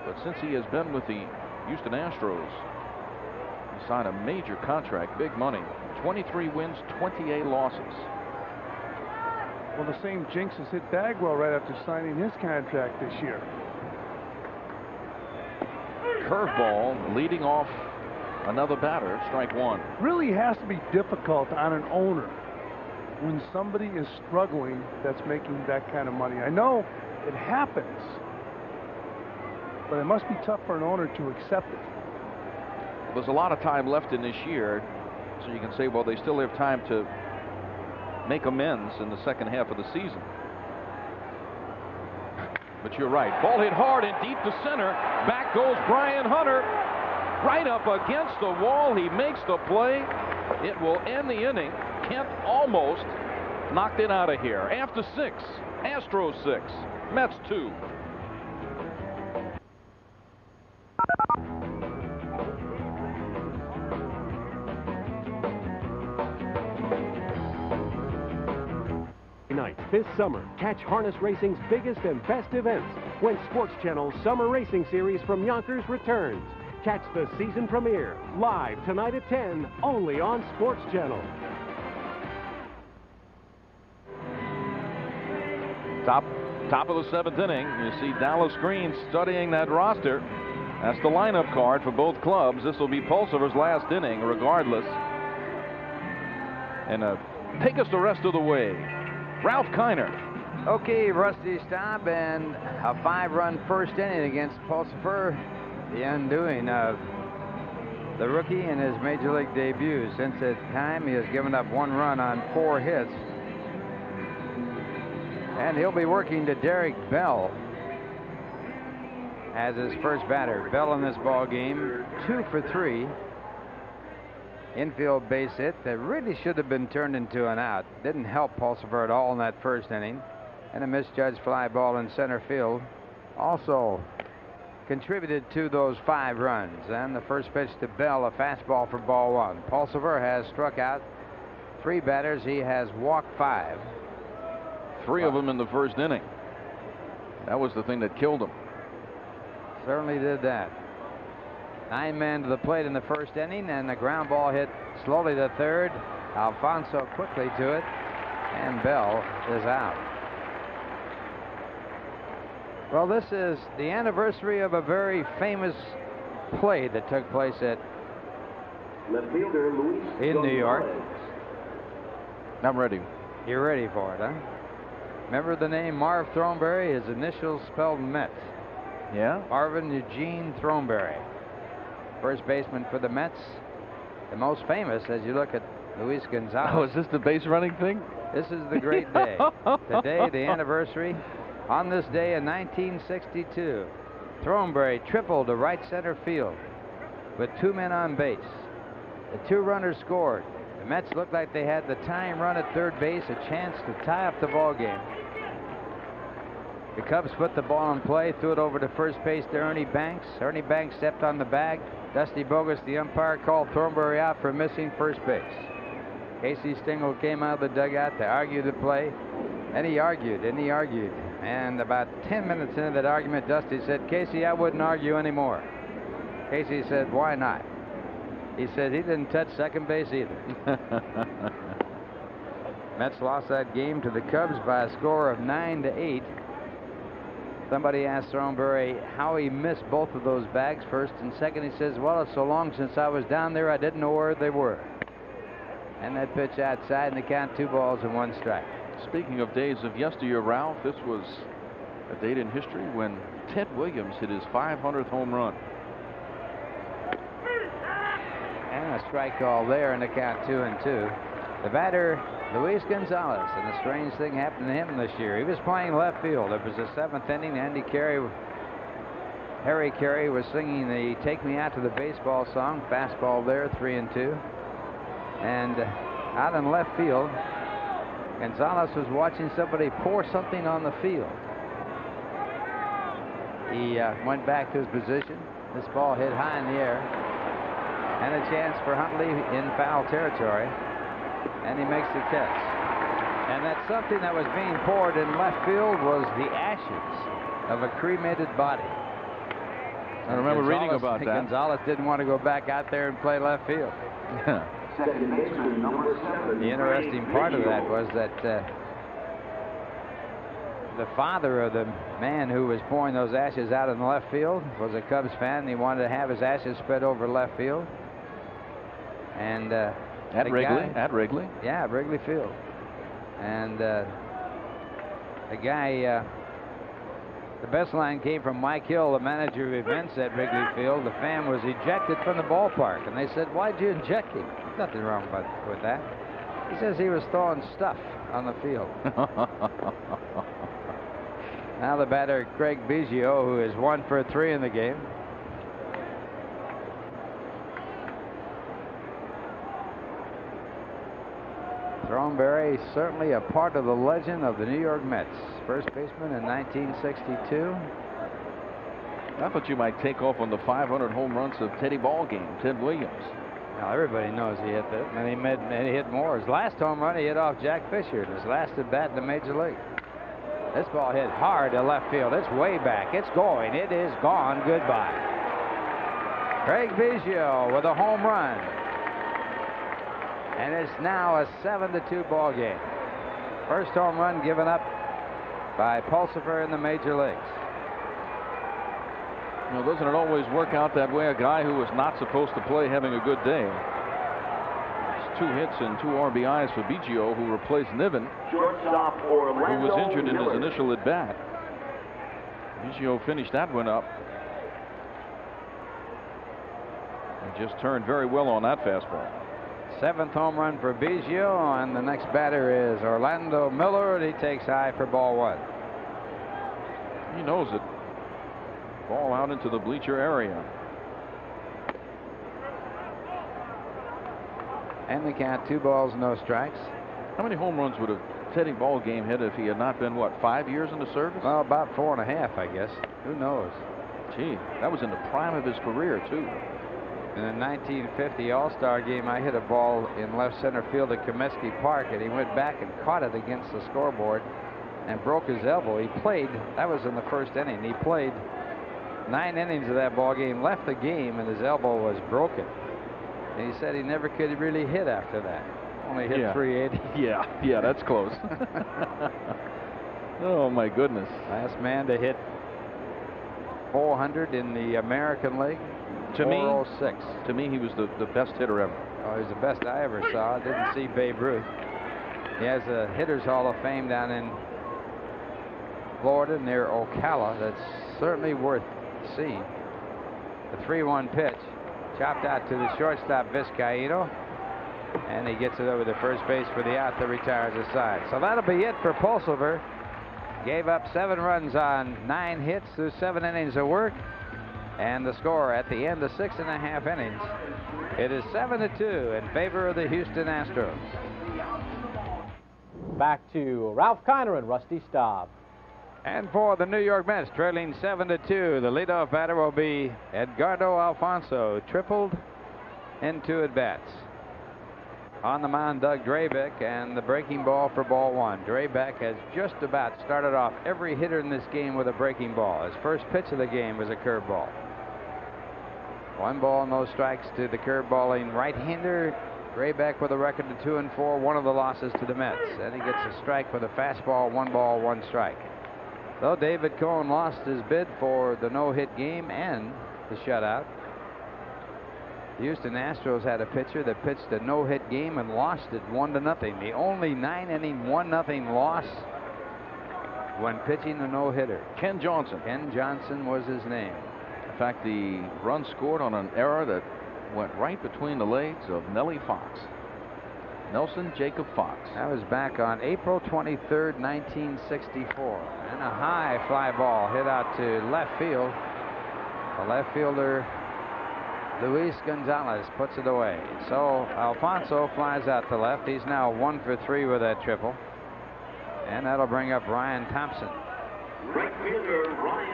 But since he has been with the Houston Astros, he signed a major contract, big money. 23 wins, 28 losses. Well, the same jinx has hit Bagwell right after signing his contract this year. Curveball leading off another batter, strike 1. Really has to be difficult on an owner when somebody is struggling that's making that kind of money. I know it happens, but it must be tough for an owner to accept it. There's a lot of time left in this year, so you can say, well, they still have time to make amends in the second half of the season. But you're right. Ball hit hard and deep to center. Back goes Brian Hunter. Right up against the wall. He makes the play. It will end the inning. Kent almost knocked it out of here. After 6, Astros 6, Mets 2. Night this summer, catch harness racing's biggest and best events when Sports Channel's Summer Racing Series from Yonkers returns. Catch the season premiere live tonight at 10, only on Sports Channel. Top of the 7th inning. You see Dallas Green studying that roster. That's the lineup card for both clubs. This will be Pulsipher's last inning regardless. And take us the rest of the way, Ralph Kiner. Okay, Rusty Staub, and a 5-run first inning against Pulisipher. The undoing of the rookie in his major league debut. Since that time, he has given up 1 run on 4 hits. And he'll be working to Derek Bell as his first batter. Bell in this ball game, 2 for 3. Infield base hit that really should have been turned into an out. Didn't help Pulsipher at all in that first inning. And a misjudged fly ball in center field also contributed to those 5 runs. And the first pitch to Bell, a fastball for ball 1. Pulsipher has struck out 3 batters. He has walked 5. 3 of them in the first inning. That was the thing that killed him. Certainly did that. 9 men to the plate in the first inning, and the ground ball hit slowly to third. Alfonso quickly to it, and Bell is out. Well, this is the anniversary of a very famous play that took place at in New York. I'm ready. You're ready for it, huh? Remember the name Marv Throneberry? His initials spelled Mets. Yeah? Marvin Eugene Throneberry. First baseman for the Mets. The most famous as you look at Luis Gonzalez. Oh, is this the base running thing? This is the great day. Today, the anniversary. On this day in 1962, Throneberry tripled to right center field with 2 men on base. The 2 runners scored. The Mets looked like they had the tying run at third base, a chance to tie up the ball game. The Cubs put the ball in play, threw it over to first base to Ernie Banks. Ernie Banks stepped on the bag. Dusty Bogus, the umpire, called Thornberry out for missing first base. Casey Stengel came out of the dugout to argue the play, and he argued, and he argued. And about 10 minutes into that argument, Dusty said, "Casey, I wouldn't argue anymore." Casey said, "Why not?" He said he didn't touch second base either. Mets lost that game to the Cubs by a score of 9-8. Somebody asked Thornberry how he missed both of those bags, first and second. He says, "Well, it's so long since I was down there, I didn't know where they were." And that pitch outside, and they count 2 balls and 1 strike. Speaking of days of yesteryear, Ralph, this was a date in history when Ted Williams hit his 500th home run. And a strike call there, and the count 2-2. The batter, Luis Gonzalez, and a strange thing happened to him this year. He was playing left field. It was the 7th inning. Harry Carey was singing the "Take Me Out to the Baseball" song. Fastball there, 3-2. And out in left field, Gonzalez was watching somebody pour something on the field. He went back to his position. This ball hit high in the air. And a chance for Huntley in foul territory. And he makes the catch. And that something that was being poured in left field was the ashes of a cremated body. I remember reading about that. Gonzalez didn't want to go back out there and play left field. Second baseman, number 7. The interesting part of that was that the father of the man who was pouring those ashes out in the left field was a Cubs fan, and he wanted to have his ashes spread over left field. And at Wrigley? Yeah, at Wrigley Field. And the guy, the best line came from Mike Hill, the manager of events at Wrigley Field. The fan was ejected from the ballpark, and they said, "Why'd you eject him?" Nothing wrong with that. He says he was throwing stuff on the field. Now the batter, Craig Biggio, who is 1 for 3 in the game. Thornberry, certainly a part of the legend of the New York Mets. First baseman in 1962. I thought you might take off on the 500 home runs of Teddy Ballgame, Ted Williams. Now everybody knows he hit that, and he hit more. His last home run, he hit off Jack Fisher in his last at bat in the major league. This ball hit hard to left field. It's way back. It's going. It is gone. Goodbye. Craig Biggio with a home run. And it's now a 7-2 ball game. First home run given up by Pulsipher in the major leagues. You know, doesn't it always work out that way? A guy who was not supposed to play having a good day. It's 2 hits and 2 RBIs for Biggio, who replaced Niven, who was injured in his initial at bat. Biggio finished that one up. And just turned very well on that fastball. 7th home run for Biggio, and the next batter is Orlando Miller, and he takes high for ball 1. He knows it. Ball out into the bleacher area. And they count 2 balls, no strikes. How many home runs would a Teddy Ballgame hit if he had not been, what, 5 years in the service? Well, about 4.5, I guess. Who knows? Gee, that was in the prime of his career, too. In the 1950 All-Star game, I hit a ball in left center field at Comiskey Park, and he went back and caught it against the scoreboard and broke his elbow. He played, that was in the first inning, he played 9 innings of that ball game, left the game, and his elbow was broken. And he said he never could really hit after that. Only hit 380. Yeah, that's close. Oh, my goodness. Last man to hit 400 in the American League. To me, 406. To me, he was the best hitter ever. Oh, he's the best I ever saw. I didn't see Babe Ruth. He has a Hitters Hall of Fame down in Florida near Ocala. That's certainly worth seeing. The 3-1 pitch, chopped out to the shortstop Vizcaíno, and he gets it over the first base for the out that retires the side. So that'll be it for Pulsipher. Gave up 7 runs on 9 hits through 7 innings of work. And the score at the end of 6.5 innings, it is 7-2 in favor of the Houston Astros. Back to Ralph Kiner and Rusty Staub. And for the New York Mets, trailing 7-2, the leadoff batter will be Edgardo Alfonso, tripled in 2 at-bats. On the mound, Doug Drabek, and the breaking ball for ball 1. Drabek has just about started off every hitter in this game with a breaking ball. His first pitch of the game was a curveball. 1 ball, no strikes to the curveballing right-hander. Drabek with a record of 2-4, one of the losses to the Mets. And he gets a strike with a fastball, 1 ball, 1 strike. Though David Cohn lost his bid for the no-hit game and the shutout, the Houston Astros had a pitcher that pitched a no-hit game and lost it 1-0. The only 9-inning 1-0 loss when pitching a no-hitter. Ken Johnson. Ken Johnson was his name. In fact, the run scored on an error that went right between the legs of Nellie Fox. Nelson Jacob Fox. That was back on April 23rd, 1964. And a high fly ball hit out to left field. The left fielder, Luis Gonzalez, puts it away. So Alfonso flies out to left. He's now 1 for 3 with that triple. And that'll bring up Ryan Thompson.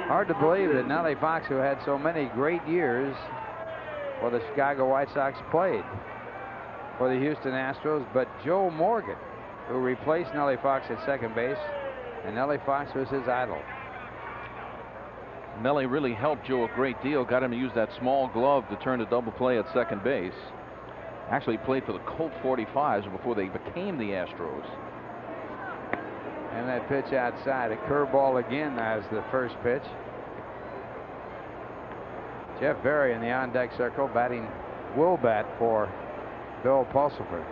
Hard to believe that Nellie Fox, who had so many great years for the Chicago White Sox, played for the Houston Astros, but Joe Morgan, who replaced Nellie Fox at second base, and Nellie Fox was his idol. Nellie really helped Joe a great deal, got him to use that small glove to turn a double play at second base. Actually played for the Colt 45s before they became the Astros. And that pitch outside, a curveball again as the first pitch. Jeff Berry in the on-deck circle, batting will bat for Bill Pulsipher.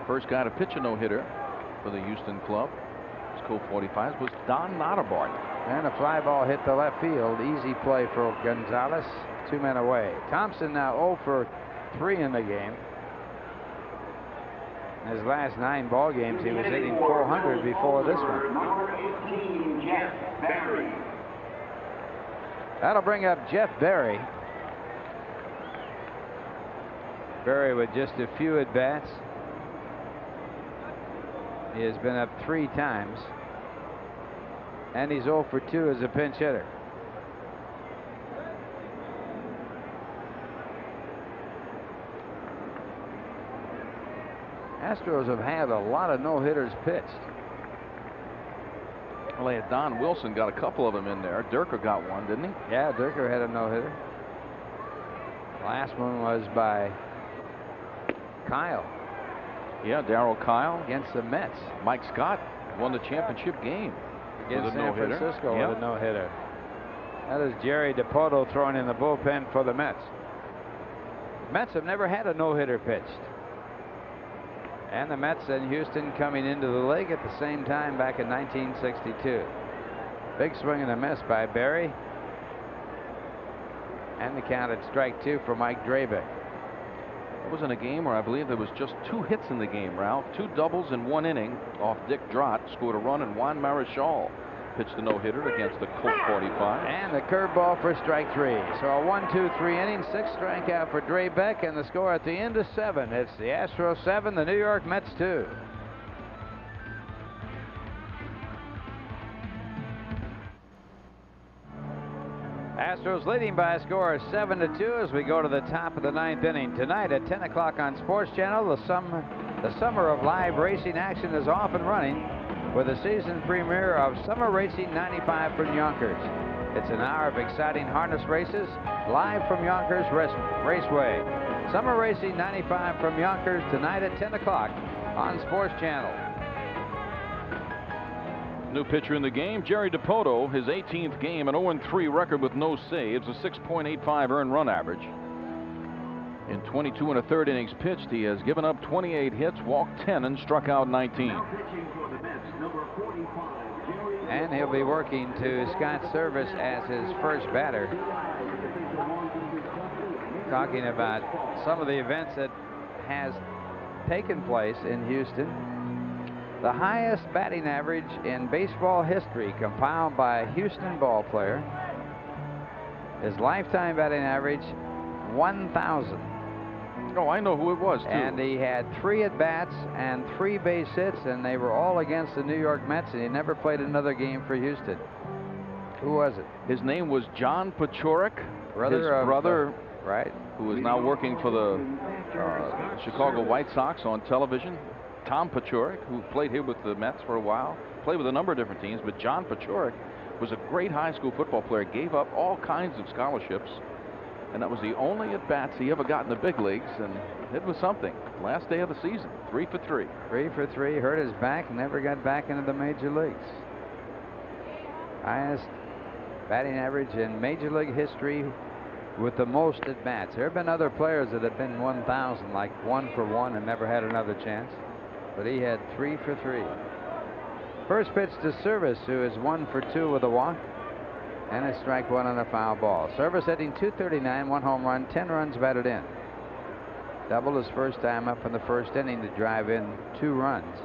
First guy to pitch a no-hitter for the Houston club, Colt 45s, was Don Nottebart. And a fly ball hit the left field. Easy play for Gonzalez. 2 men away. Thompson now 0 for 3 in the game. In his last 9 ball games, he was hitting .400 before this one. That'll bring up Jeff Berry. Berry with just a few at-bats. He has been up 3 times. And he's 0 for 2 as a pinch hitter. Astros have had a lot of no-hitters pitched. Well, Don Wilson got a couple of them in there. Durker got one, didn't he? Yeah, Durker had a no-hitter. Last one was by Kyle. Yeah, Darryl Kyle. Against the Mets. Mike Scott won the championship game. Against San Francisco with a no-hitter. That is Jerry DiPoto throwing in the bullpen for the Mets. Mets have never had a no-hitter pitched. And the Mets and Houston coming into the league at the same time back in 1962. Big swing and a miss by Berry. And the count at strike 2 for Mike Drabek. It was in a game where I believe there was just 2 hits in the game, Ralph. 2 doubles in 1 inning off Dick Drott. Scored a run, and Juan Marichal pitched a no-hitter against the Colt 45. And the curveball for strike 3. So a 1-2-3 inning, 6 strikeout for Drabek, and the score at the end of 7. It's the Astros 7, the New York Mets 2. Astros leading by a score of 7-2 as we go to the top of the 9th inning. Tonight at 10 o'clock on Sports Channel, the summer of live racing action is off and running with the season premiere of Summer Racing 95 from Yonkers. It's an hour of exciting harness races live from Yonkers Raceway. Summer Racing 95 from Yonkers tonight at 10 o'clock on Sports Channel. New pitcher in the game, Jerry DiPoto, his 18th game, an 0-3 record with no saves, a 6.85 earned run average. In 22 1/3 innings pitched, he has given up 28 hits, walked 10, and struck out 19. And he'll be working to Scott Servais as his first batter. Talking about some of the events that has taken place in Houston. The highest batting average in baseball history compiled by a Houston ball player. His lifetime batting average, 1,000. Oh, I know who it was, too. And he had 3 at-bats and 3 base hits, and they were all against the New York Mets, and he never played another game for Houston. Who was it? His name was John Paciorek. His brother, right, who is now working for the Chicago White Sox on television. Tom Paciorek, who played here with the Mets for a while, played with a number of different teams, but John Paciorek was a great high school football player, gave up all kinds of scholarships, and that was the only at-bats he ever got in the big leagues, and it was something. Last day of the season, 3 for 3. 3 for 3, hurt his back, never got back into the major leagues. Highest batting average in major league history with the most at-bats. There have been other players that have been 1,000, like 1 for 1 and never had another chance, but he had 3 for 3. First pitch to Servais, who is 1 for 2 with a walk and a strike 1 on a foul ball. Servais hitting .239, 1 home run, 10 runs batted in. Doubled his first time up in the first inning to drive in 2 runs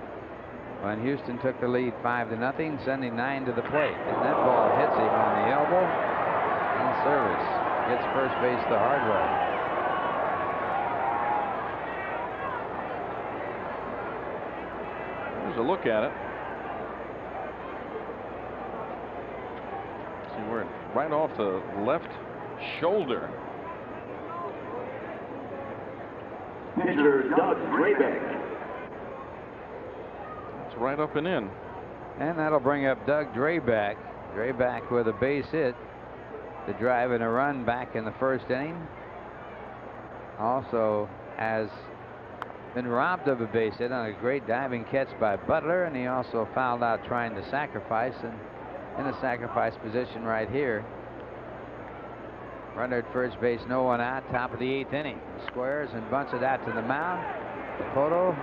when Houston took the lead 5-0, sending 9 to the plate. And that ball hits him on the elbow, and Servais gets first base the hard way. There's a look at it. See, we're right off the left shoulder. Mr. Doug Drabek. It's right up and in. And that'll bring up Doug Drabek. Drabek with a base hit to drive in a run back in the first inning. Also has been robbed of a base hit on a great diving catch by Butler, and he also fouled out trying to sacrifice, and in a sacrifice position right here. Runner at first base, no one out, top of the 8th inning. Squares and bunts it out to the mound. Dipoto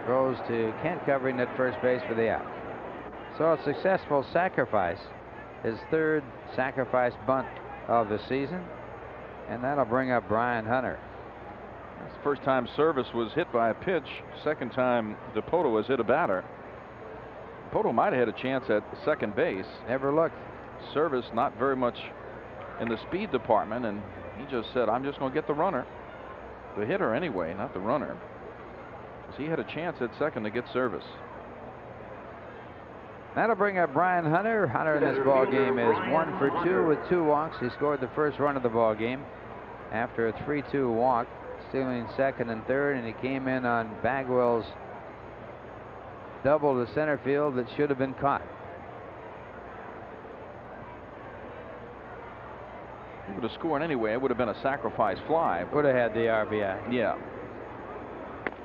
throws to Kent covering at first base for the out. So a successful sacrifice, his 3rd sacrifice bunt of the season, and that'll bring up Brian Hunter. That's the first time Servais was hit by a pitch. Second time Dipoto was hit a batter. Dipoto might have had a chance at second base. Never looked. Servais not very much in the speed department, and he just said, I'm just going to get the runner. The hitter anyway, not the runner. Because he had a chance at second to get Servais. That'll bring up Brian Hunter. Hunter in this ball game is 1 for 2 with 2 walks. He scored the first run of the ball game after a 3-2 walk, stealing second and third, and he came in on Bagwell's double to center field that should have been caught. He would have scored anyway. It would have been a sacrifice fly. Would have had the RBI. Yeah.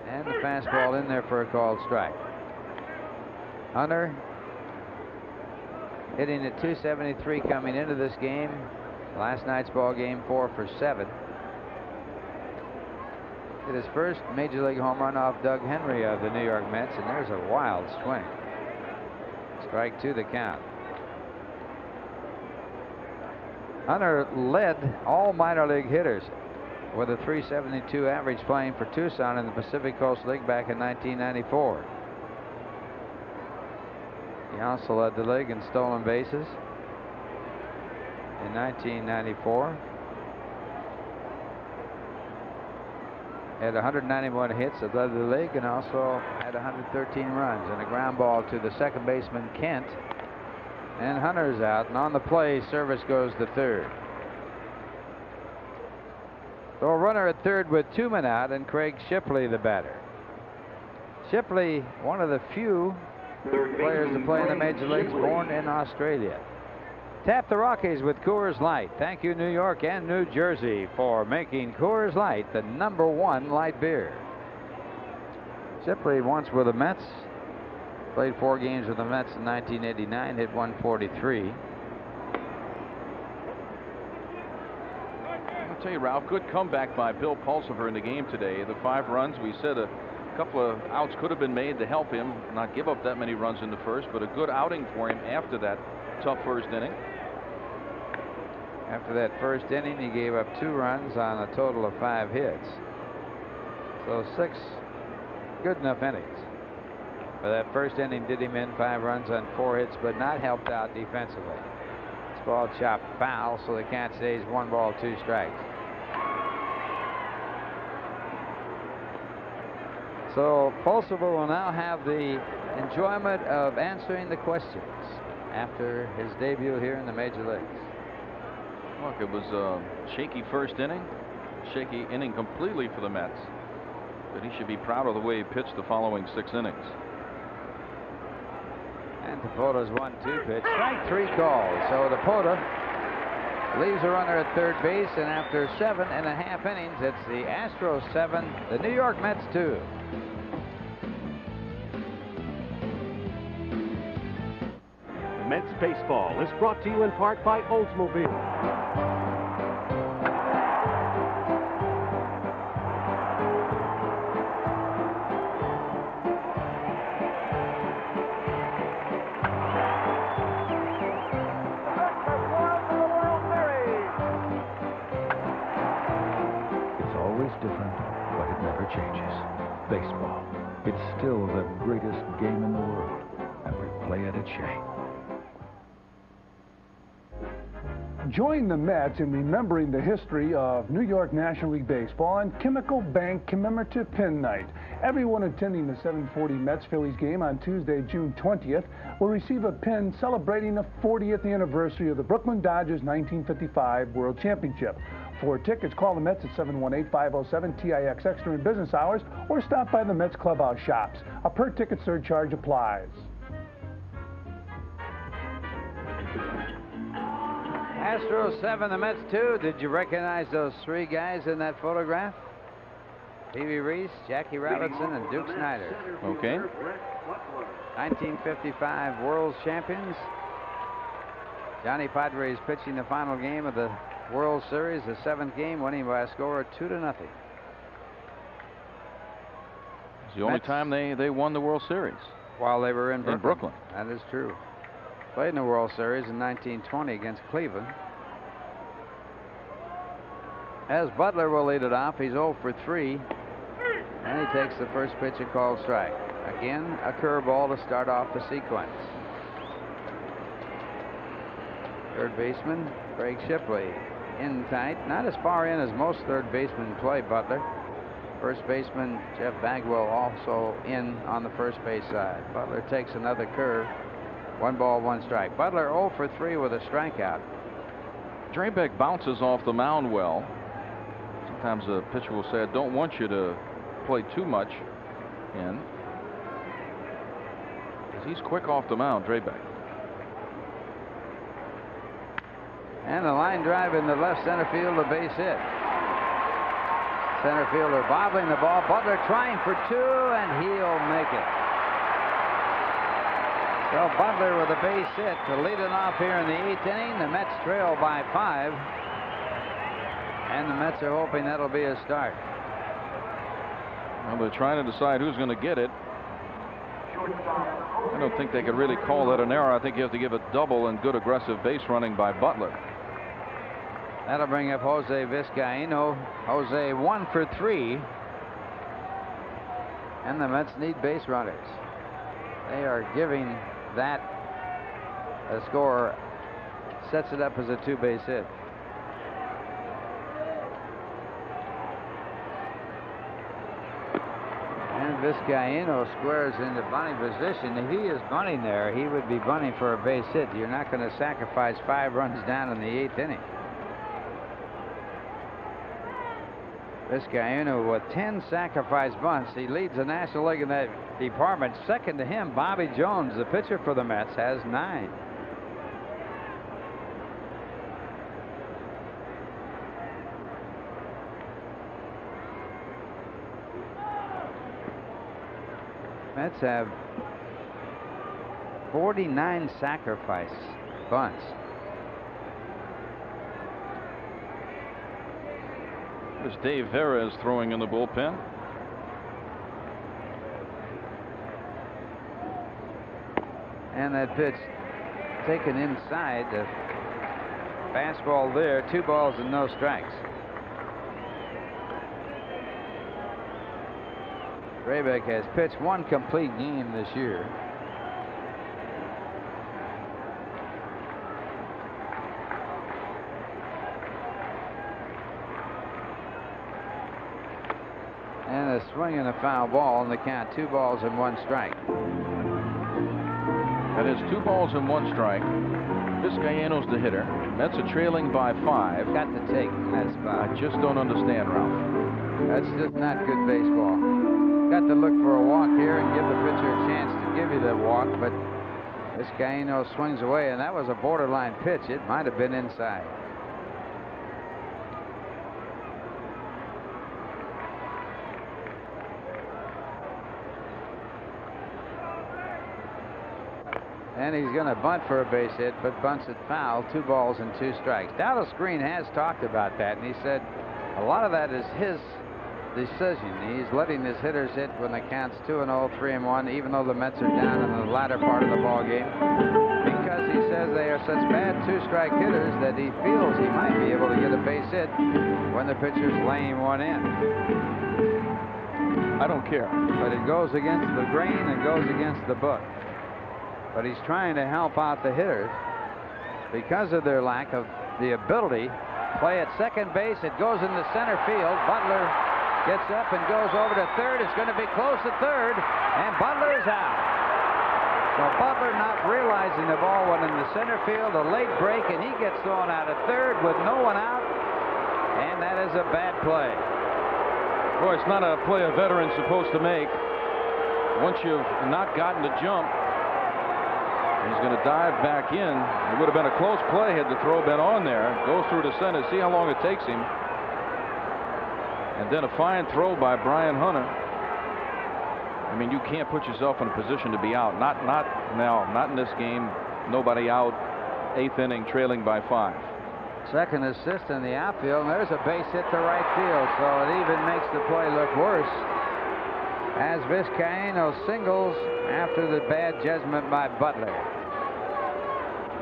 And the fastball in there for a called strike. Hunter hitting at .273 coming into this game. Last night's ball game, 4 for 7. Hit his first major league home run off Doug Henry of the New York Mets, and there's a wild swing. Strike 2 the count. Hunter led all minor league hitters with a .372 average playing for Tucson in the Pacific Coast League back in 1994. He also led the league in stolen bases in 1994. Had 191 hits that led the league, and also had 113 runs, and a ground ball to the second baseman Kent. And Hunter's out, and on the play, Servais goes to third. So a runner at third with 2 men out, and Craig Shipley the batter. Shipley, one of the few players to play in the major leagues, born in Australia. Tap the Rockies with Coors Light. Thank you, New York and New Jersey, for making Coors Light the #1 light beer. Shipley once with the Mets. Played 4 games with the Mets in 1989, hit .143. I'll tell you, Ralph, good comeback by Bill Pulsipher in the game today. The 5 runs, we said a couple of outs could have been made to help him not give up that many runs in the first, but a good outing for him after that tough first inning. After that first inning, he gave up 2 runs on a total of 5 hits. So 6 good enough innings. But that first inning did him in 5 runs on 4 hits, but not helped out defensively. Fastball chopped foul, so the count stays 1 ball, 2 strikes. So Pulsipher will now have the enjoyment of answering the questions after his debut here in the major leagues. Look, it was a shaky first inning, shaky inning completely for the Mets, but he should be proud of the way he pitched the following 6 innings. And Tapota's 1-2 pitch, strike 3 called. So Tapota leaves a runner at third base, and after 7.5 innings, it's the Astros 7, the New York Mets 2. Mets Baseball is brought to you in part by Oldsmobile. It's always different, but it never changes. Baseball. It's still the greatest game in the world, and we play it at Shea. Join the Mets in remembering the history of New York National League Baseball on Chemical Bank Commemorative Pin Night. Everyone attending the 7:40 Mets-Phillies game on Tuesday, June 20th, will receive a pin celebrating the 40th anniversary of the Brooklyn Dodgers' 1955 World Championship. For tickets, call the Mets at 718-507-TIXX during business hours or stop by the Mets clubhouse shops. A per-ticket surcharge applies. Astros 7, the Mets 2. Did you recognize those 3 guys in that photograph? Pee-wee Reese, Jackie Robinson, and Duke Snider. Okay. 1955 World Champions. Johnny Padres pitching the final game of the World Series, the 7th game, winning by a score of 2-0. It's the only time they won the World Series. While they were in Brooklyn. That is true. Played in the World Series in 1920 against Cleveland. As Butler will lead it off, he's 0 for 3. And he takes the first pitch, a called strike. Again, a curveball to start off the sequence. Third baseman, Craig Shipley, in tight. Not as far in as most third basemen play Butler. First baseman, Jeff Bagwell, also in on the first base side. Butler takes another curve. 1 ball, 1 strike. Butler 0 for 3 with a strikeout. Drabek bounces off the mound well. Sometimes a pitcher will say, I don't want you to play too much in. He's quick off the mound, Drabek. And a line drive in the left center field, a base hit. Center fielder bobbling the ball. Butler trying for 2, and he'll make it. So Butler with a base hit to lead it off here in the 8th inning. The Mets trail by 5. And the Mets are hoping that'll be a start. Well, they're trying to decide who's going to get it. I don't think they could really call that an error. I think you have to give a double and good aggressive base running by Butler. That'll bring up Jose Vizcaino. Jose 1 for 3. And the Mets need base runners. They are giving that a score, sets it up as a 2-base hit. And Vizcaino squares into bunting position. If he is bunting there, he would be bunting for a base hit. You're not going to sacrifice 5 runs down in the 8th inning. Vizcaino with 10 sacrifice bunts. He leads the National League in that department. Second to him, Bobby Jones, the pitcher for the Mets, has 9. Mets have 49 sacrifice bunts. There's Dave Veres throwing in the bullpen. And that pitch taken inside. The fastball there. 2 balls and no strikes. Drabek has pitched 1 complete game this year. And a swing and a foul ball, and the count 2 balls and 1 strike. That is 2 balls and 1 strike. Vizcaino's the hitter. Mets are trailing by 5. Got to take that spot. I just don't understand, Ralph. That's just not good baseball. Got to look for a walk here and give the pitcher a chance to give you that walk, but Vizcaino swings away, and that was a borderline pitch. It might have been inside. And he's going to bunt for a base hit, but bunts it foul. 2 balls and 2 strikes. Dallas Green has talked about that, and he said a lot of that is his decision. He's letting his hitters hit when the count's 2-0, 3-1, even though the Mets are down in the latter part of the ball game, because he says they are such bad 2-strike hitters that he feels he might be able to get a base hit when the pitcher's laying one in. I don't care. But it goes against the grain and goes against the book. But he's trying to help out the hitters because of their lack of the ability. Play at second base. It goes into center field. Butler gets up and goes over to third. It's going to be close to third, and Butler is out. So Butler, not realizing the ball went into center field, a late break, and he gets thrown out of third with no one out, and that is a bad play. Boy, it's not a play a veteran's supposed to make. Once you've not gotten the jump, he's going to dive back in. It would have been a close play had the throw been on there. Goes through to center. See how long it takes him. And then a fine throw by Brian Hunter. I mean, you can't put yourself in a position to be out. Not now. Not in this game. Nobody out. 8th inning, trailing by 5. Second assist in the outfield. And there's a base hit to right field. So it even makes the play look worse, as Vizcaino singles after the bad judgment by Butler.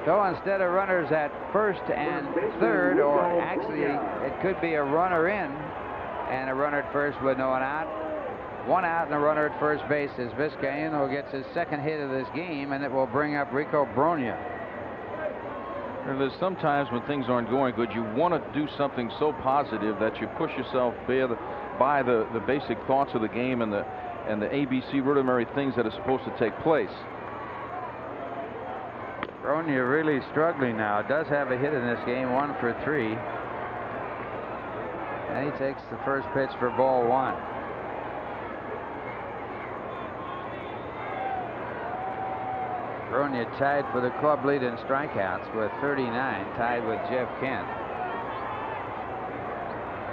So instead of runners at first and third, or actually it could be a runner in and a runner at first with no one out. 1 out and a runner at first base as Vizcaino gets his 2nd hit of this game, and it will bring up Rico Brogna. There's sometimes when things aren't going good, you want to do something so positive that you push yourself by the basic thoughts of the game and the ABC rudimentary things that are supposed to take place. Brogna really struggling now. Does have a hit in this game, 1 for 3. And he takes the first pitch for ball 1. Brogna tied for the club lead in strikeouts with 39, tied with Jeff Kent.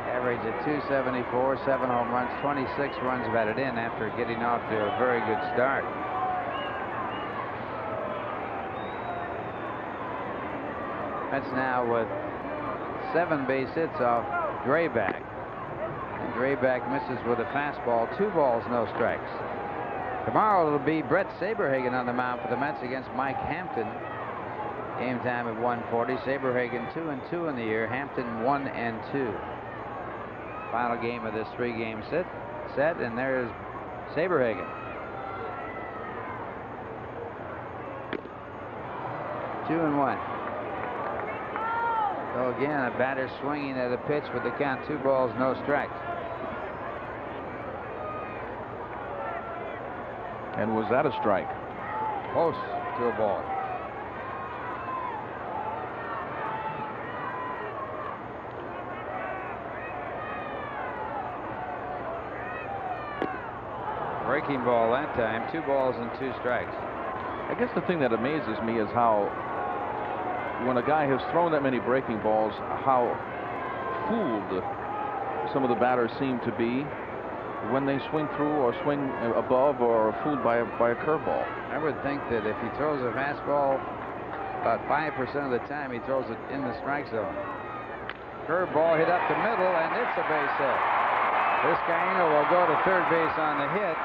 Average at 274, 7 home runs, 26 runs batted in after getting off to a very good start. Mets now with 7 base hits off Drabek. And Drabek misses with a fastball. 2 balls, no strikes. Tomorrow it'll be Brett Saberhagen on the mound for the Mets against Mike Hampton. Game time at 1:40. Saberhagen 2-2 in the year. Hampton 1-2. Final game of this 3-game set, and there's Saberhagen. Two and 1. So again, a batter swinging at a pitch with the count 2 balls, no strikes. And was that a strike? Close to a ball. Breaking ball that time. 2 balls and 2 strikes. I guess the thing that amazes me is how, when a guy has thrown that many breaking balls, how fooled some of the batters seem to be when they swing through or swing above or fooled by a curveball. I would think that if he throws a fastball, about 5% of the time he throws it in the strike zone. Curveball hit up the middle, and it's a base hit. Vizcaino will go to third base on the hit,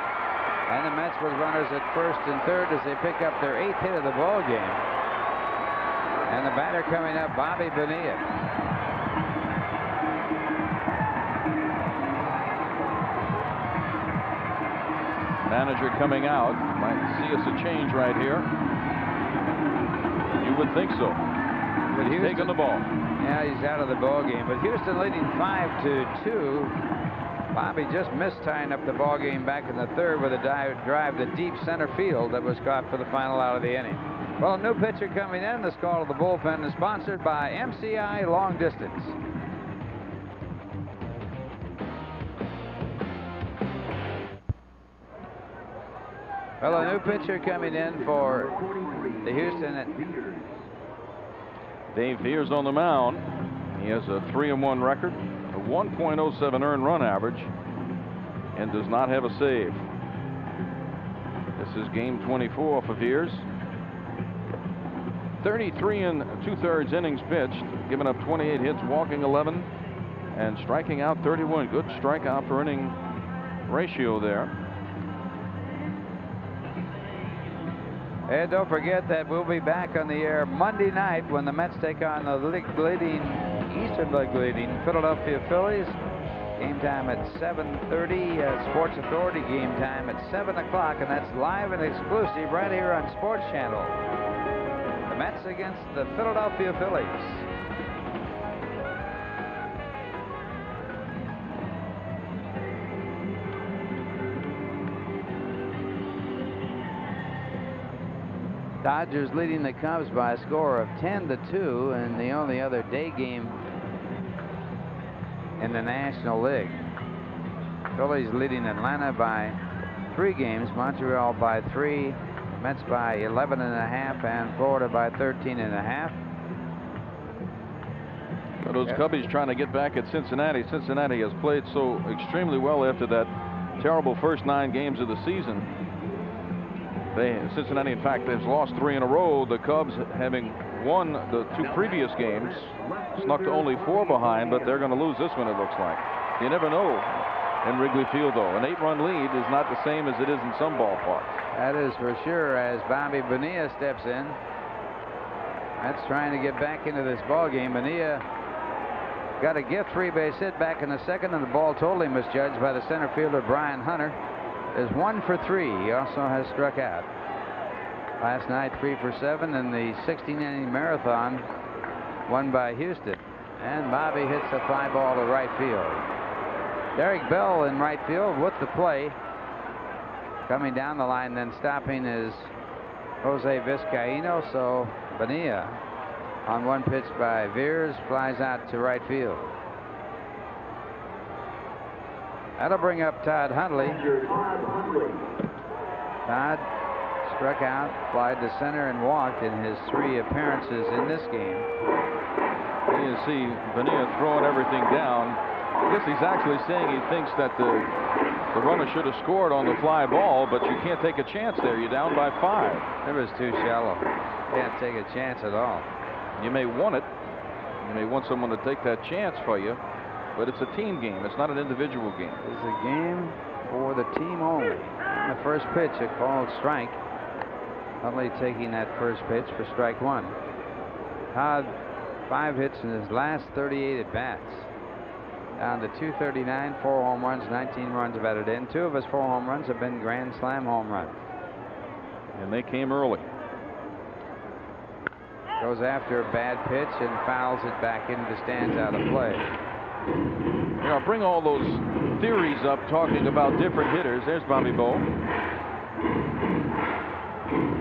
and the Mets with runners at first and third as they pick up their 8th hit of the ball game. And the batter coming up, Bobby Bonilla. Manager coming out. Might see us a change right here. You would think so. But he's taking the ball. Yeah, he's out of the ball game. But Houston leading 5-2. Bobby just missed tying up the ball game back in the third with a drive to deep center field that was caught for the final out of the inning. Well, a new pitcher coming in. This call to the bullpen is sponsored by MCI Long Distance. Well, a new pitcher coming in for the Houston. Dave Veres on the mound. He has a 3-1 record, a 1.07 earned run average, and does not have a save. This is game 24 for Veres. 33 2/3 innings pitched, giving up 28 hits, walking 11, and striking out 31. Good strikeout per inning ratio there. And don't forget that we'll be back on the air Monday night when the Mets take on the Eastern League leading Philadelphia Phillies. Game time at 7:30. Sports Authority game time at 7 o'clock, and that's live and exclusive right here on Sports Channel. The Mets against the Philadelphia Phillies. Dodgers leading the Cubs by a score of 10-2 in the only other day game in the National League. Phillies leading Atlanta by 3 games, Montreal by 3, Mets by 11.5, and Florida by 13.5. Those Cubbies trying to get back at Cincinnati. Cincinnati has played so extremely well after that terrible first 9 games of the season. Cincinnati, in fact, has lost 3 in a row. The Cubs, having won the 2 previous games, snuck to only 4 behind, but they're going to lose this one, it looks like. You never know in Wrigley Field, though. An 8-run lead is not the same as it is in some ballparks. That is for sure, as Bobby Bonilla steps in. That's trying to get back into this ball game. Bonilla got a gift 3-base hit back in the second, and the ball totally misjudged by the center fielder Brian Hunter. Is 1 for 3. He also has struck out. Last night, 3 for 7 in the 16-inning marathon won by Houston. And Bobby hits a fly ball to right field. Derek Bell in right field with the play. Coming down the line, then stopping is Jose Vizcaíno. So Bonilla on one pitch by Veres flies out to right field. That'll bring up Todd Hundley. Todd struck out, flied to center, and walked in his 3 appearances in this game. You see Bonilla throwing everything down. I guess he's actually saying he thinks that the runner should have scored on the fly ball, but you can't take a chance there. You're down by 5. It was too shallow. Can't take a chance at all. You may want it. You may want someone to take that chance for you. But it's a team game. It's not an individual game. It's a game for the team only. On the first pitch, a called strike. Huntley taking that first pitch for strike 1. Todd, 5 hits in his last 38 at-bats. Down to 239, 4 home runs, 19 runs batted in. 2 of his 4 home runs have been Grand Slam home runs. And they came early. Goes after a bad pitch and fouls it back into the stands out of play. You know, bring all those theories up talking about different hitters. There's Bobby Bo.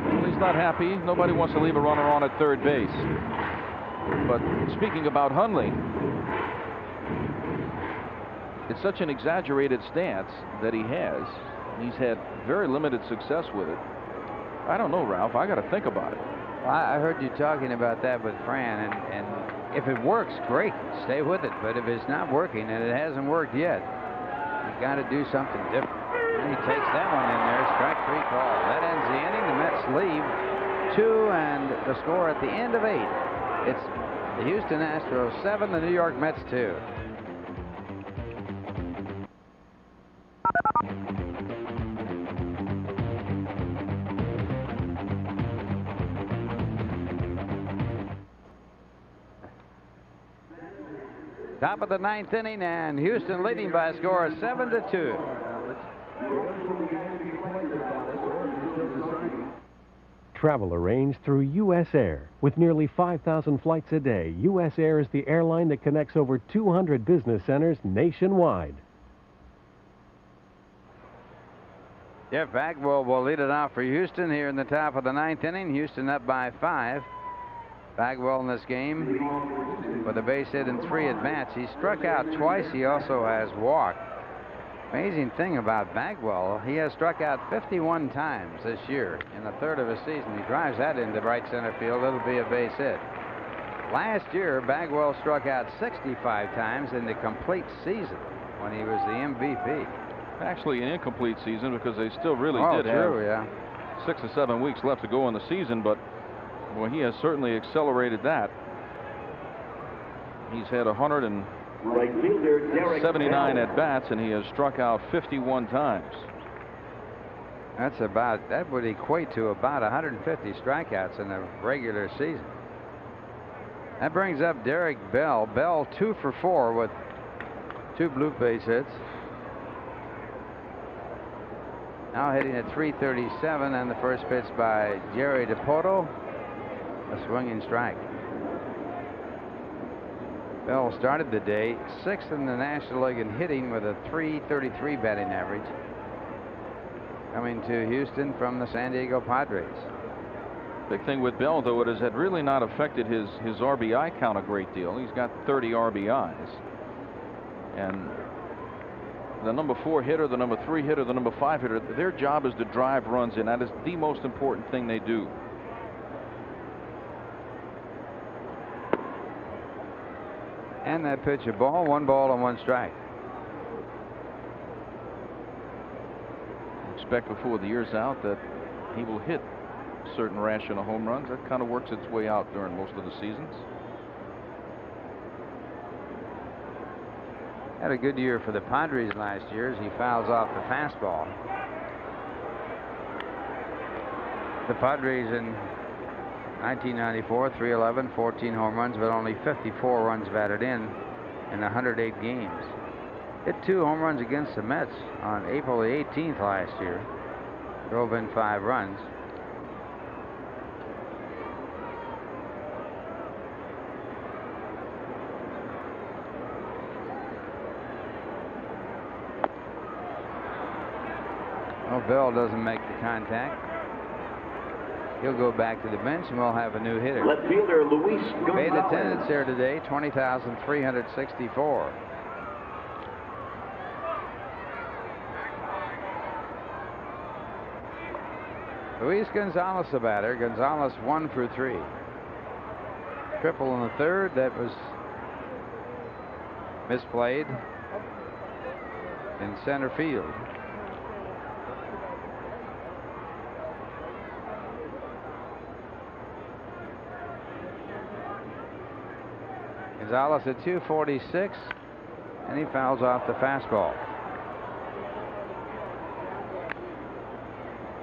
Well, he's not happy. Nobody wants to leave a runner on at third base. But speaking about Hundley, it's such an exaggerated stance that he has. He's had very limited success with it. I don't know, Ralph. I got to think about it. Well, I heard you talking about that with Fran, and if it works, great, stay with it. But if it's not working, and it hasn't worked yet, you got to do something different. And he takes that one in there, strike 3 call. That ends the inning. The Mets leave 2, and the score at the end of 8. It's the Houston Astros 7, the New York Mets 2. Top of the 9th inning, and Houston leading by a score of 7-2. Travel arranged through U.S. Air. With nearly 5,000 flights a day, U.S. Air is the airline that connects over 200 business centers nationwide. Jeff Bagwell will lead it off for Houston here in the top of the 9th inning. Houston up by 5. Bagwell in this game with a base hit in 3 at-bats. He struck out twice. He also has walked. Amazing thing about Bagwell, he has struck out 51 times this year in the third of his season. He drives that into right center field. It'll be a base hit. Last year, Bagwell struck out 65 times in the complete season when he was the MVP. Actually, an incomplete season because they still really did have 6 or 7 weeks left to go in the season, but well, he has certainly accelerated that. He's had 179 at-bats, and he has struck out 51 times. That would equate to about 150 strikeouts in a regular season. That brings up Derek Bell. Bell 2 for 4 with 2 blue base hits. Now hitting at .337, and the first pitch by Jerry DePoto. A swinging strike. Bell started the day 6th in the National League in hitting with a .333 batting average. Coming to Houston from the San Diego Padres. Big thing with Bell, though, it had really not affected his RBI count a great deal. He's got 30 RBIs. And the number 4 hitter, the number 3 hitter, the number 5 hitter, their job is to drive runs in. That is the most important thing they do. And that pitch, a ball, 1 ball and 1 strike. Expect before the year's out that he will hit a certain ration of home runs. That kind of works its way out during most of the seasons. Had a good year for the Padres last year as he fouls off the fastball. The Padres in 1994, 311, 14 home runs, but only 54 runs batted in 108 games. Hit 2 home runs against the Mets on April the 18th last year. Drove in 5 runs. Well, Bell doesn't make the contact. He'll go back to the bench, and we'll have a new hitter. Left fielder Luis Gonzalez. Paid attendance here today, 20,364. Luis Gonzalez, the batter. Gonzalez 1 for 3. Triple in the third. That was misplayed in center field. Gonzalez at 246, and he fouls off the fastball.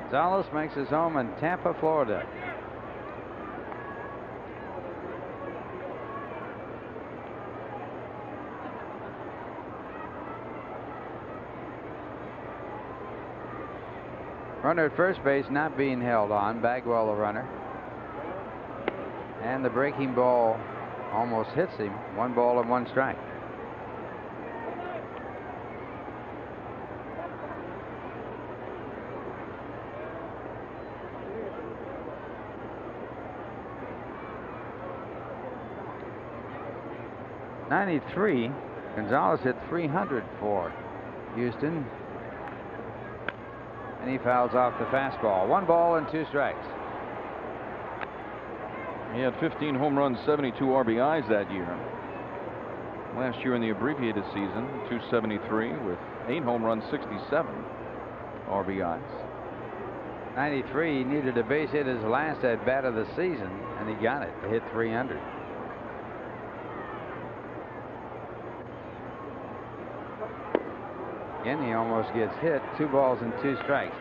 Gonzalez makes his home in Tampa, Florida. Runner at first base not being held on. Bagwell the runner. And the breaking ball almost hits him. 1 ball and 1 strike. '93, Gonzalez hit 300 for Houston. And he fouls off the fastball. 1 ball and 2 strikes. He had 15 home runs, 72 RBIs that year. Last year in the abbreviated season, 273 with 8 home runs, 67 RBIs. '93, he needed a base hit his last at bat of the season, and he got it to hit 300. Again, he almost gets hit. 2 balls and 2 strikes.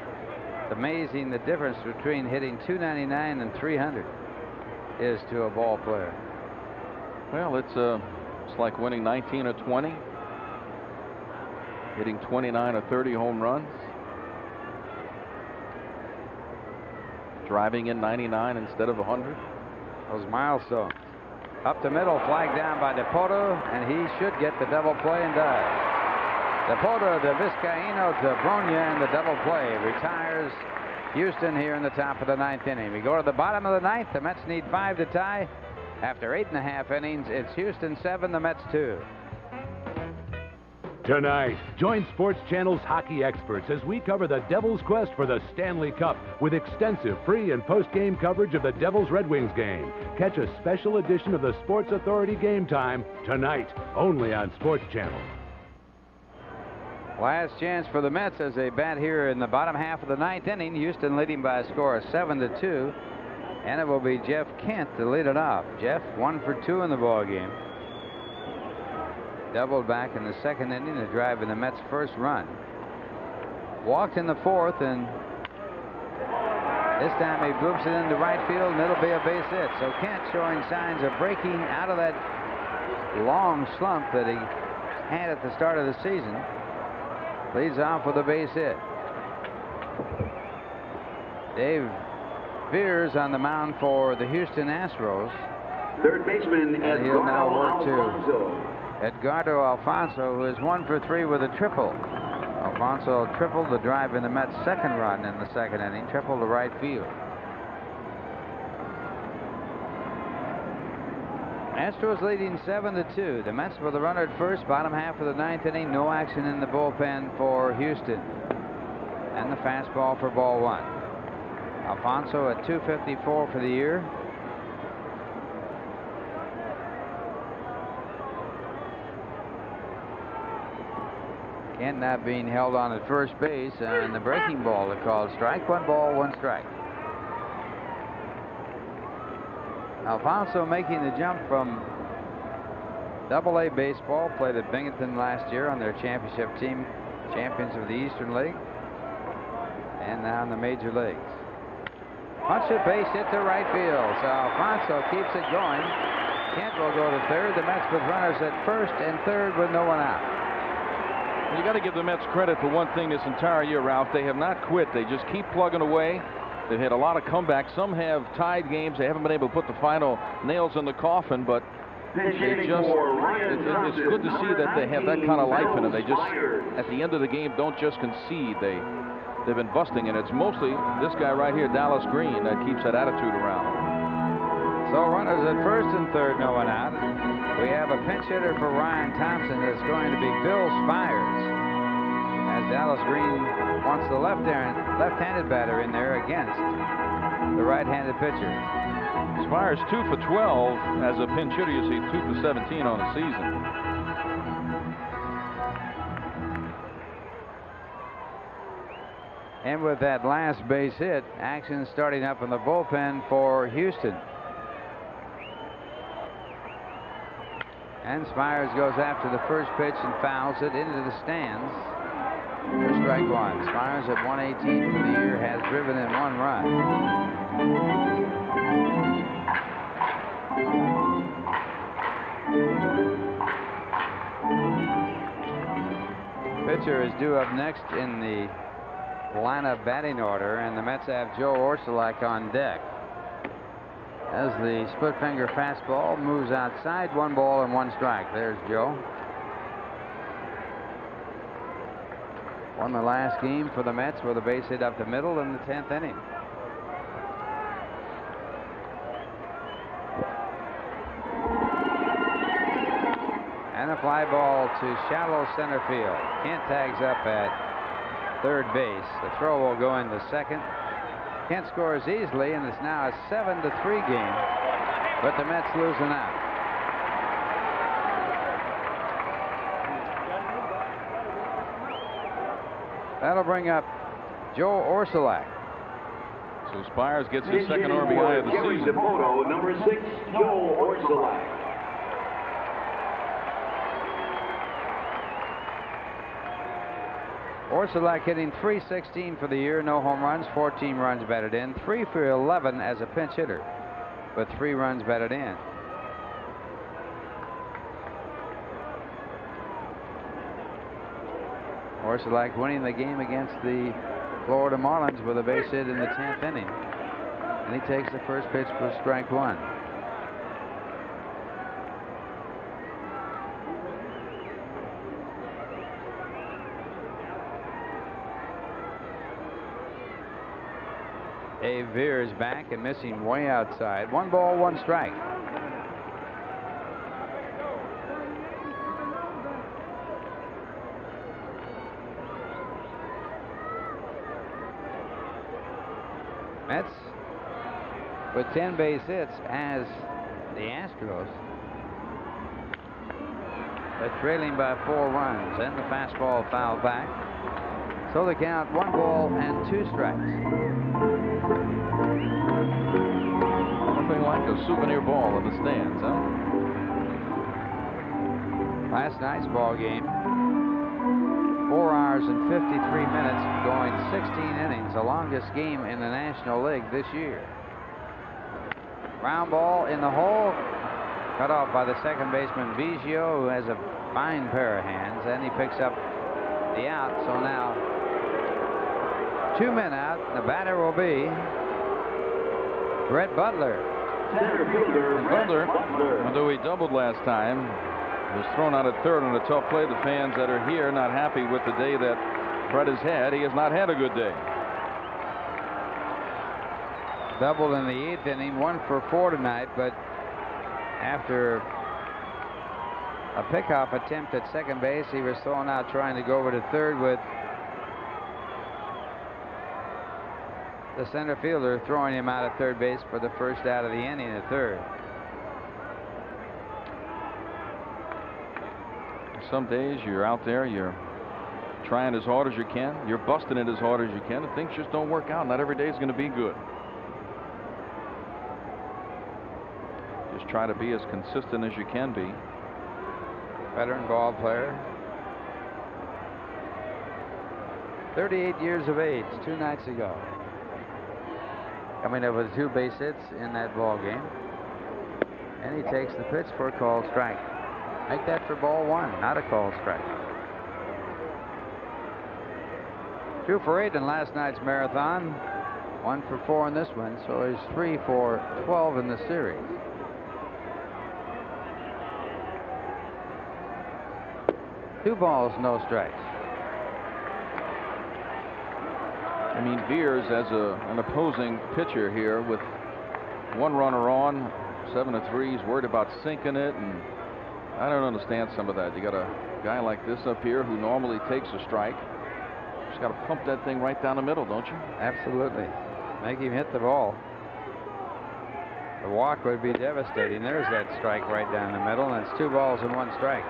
It's amazing the difference between hitting 299 and 300 is to a ball player. Well, it's like winning 19 or 20, hitting 29 or 30 home runs, driving in 99 instead of 100. Those milestones. Up the middle, flag down by DePoto, and he should get the double play and does. Depoto to Vizcaíno to Bronya in the double play. Retires Houston here in the top of the 9th inning. We go to the bottom of the 9th. The Mets need 5 to tie. After 8.5 innings, it's Houston 7, the Mets 2. Tonight, join Sports Channel's hockey experts as we cover the Devils' quest for the Stanley Cup with extensive pre- and post-game coverage of the Devils-Red Wings game. Catch a special edition of the Sports Authority Game Time tonight, only on Sports Channel. Last chance for the Mets as they bat here in the bottom half of the 9th inning. Houston leading by a score of 7-2. And it will be Jeff Kent to lead it off. Jeff 1 for 2 in the ball game. Doubled back in the 2nd inning to drive in the Mets' first run. Walked in the 4th, and this time he bloops it into right field, and it'll be a base hit. So Kent showing signs of breaking out of that long slump that he had at the start of the season. Leads off with a base hit. Dave Veres on the mound for the Houston Astros. Third baseman And he'll now work Alfonso. to Edgardo Alfonso, who is 1 for 3 with a triple. Alfonso tripled the drive in the Mets' second run in the 2nd inning, triple to right field. Astros leading 7-2. The Mets with a runner at first, bottom half of the 9th inning. No action in the bullpen for Houston. And the fastball for ball 1. Alfonso at 254 for the year. Kent not being held on at first base, and the breaking ball to call strike. 1 ball, 1 strike. Alfonso making the jump from Double-A baseball, played at Binghamton last year on their championship team, champions of the Eastern League, and now in the major leagues. Punch it, base hit to right field. So Alfonso keeps it going. Kent will go to third. The Mets with runners at first and third with no one out. You got to give the Mets credit for one thing this entire year, Ralph. They have not quit. They just keep plugging away. They've had a lot of comebacks. Some have tied games. They haven't been able to put the final nails in the coffin, but it's good to see that they have that kind of life in it. They just, at the end of the game, don't just concede. They've been busting, and it's mostly this guy right here, Dallas Green, that keeps that attitude around. So runners at first and third, no one out. We have a pinch hitter for Ryan Thompson. That's going to be Bill Spires, as Dallas Green wants the left-handed batter in there against the right-handed pitcher. Spires 2 for 12 as a pinch hitter. You see 2 for 17 on the season. And with that last base hit, action starting up in the bullpen for Houston. And Spires goes after the first pitch and fouls it into the stands for strike 1. Spires at 118 for the year has driven in 1 run. Pitcher is due up next in the lineup batting order, and the Mets have Joe Orsulak on deck. As the split finger fastball moves outside, 1 ball and 1 strike. There's Joe. Won the last game for the Mets with a base hit up the middle in the 10th inning. And a fly ball to shallow center field. Kent tags up at third base. The throw will go into second. Kent scores easily, and it's now a 7-3 game, but the Mets losing out. That'll bring up Joe Orsulak. So Spires gets his second RBI of the season. Depoto, number 6, Joe Orsulak. Orsulak hitting .316 for the year, no home runs, 14 runs batted in, 3 for 11 as a pinch hitter, but 3 runs batted in. Orsulak winning the game against the Florida Marlins with a base hit in the 10th inning, and he takes the first pitch for strike 1. Dave Veres back and missing way outside. 1 ball, 1 strike. Mets with 10 base hits as the Astros. They're trailing by 4 runs, and the fastball fouled back. So they count 1 ball and 2 strikes. Nothing like a souvenir ball in the stands, huh? Last night's ball game, 4 hours and 53 minutes, going 16 innings, the longest game in the National League this year. Ground ball in the hole, cut off by the second baseman Biggio, who has a fine pair of hands, and he picks up the out. So now 2 men out. The batter will be Brett Butler. Butler, although he doubled last time, was thrown out at third on a tough play. The fans that are here not happy with the day that Brett has had. He has not had a good day. Doubled in the 8th inning, 1 for 4 tonight, but after a pickoff attempt at second base, he was thrown out trying to go over to third with the center fielder throwing him out at third base for the first out of the inning at third. Some days you're out there, you're trying as hard as you can, you're busting it as hard as you can, and things just don't work out. Not every day is going to be good. Just try to be as consistent as you can be. Veteran ball player, 38 years of age, 2 nights ago. Coming up with 2 base hits in that ball game. And he takes the pitch for a called strike. Make that for ball 1, not a called strike. 2 for 8 in last night's marathon. 1 for 4 in this one, so he's 3 for 12 in the series. Two balls, no strikes. I mean, Veres as an opposing pitcher here with 1 runner on, 7-3. He's worried about sinking it, and I don't understand some of that. You got a guy like this up here who normally takes a strike. Just got to pump that thing right down the middle, don't you? Absolutely. Make him hit the ball. The walk would be devastating. There's that strike right down the middle, and it's 2 balls and 1 strike.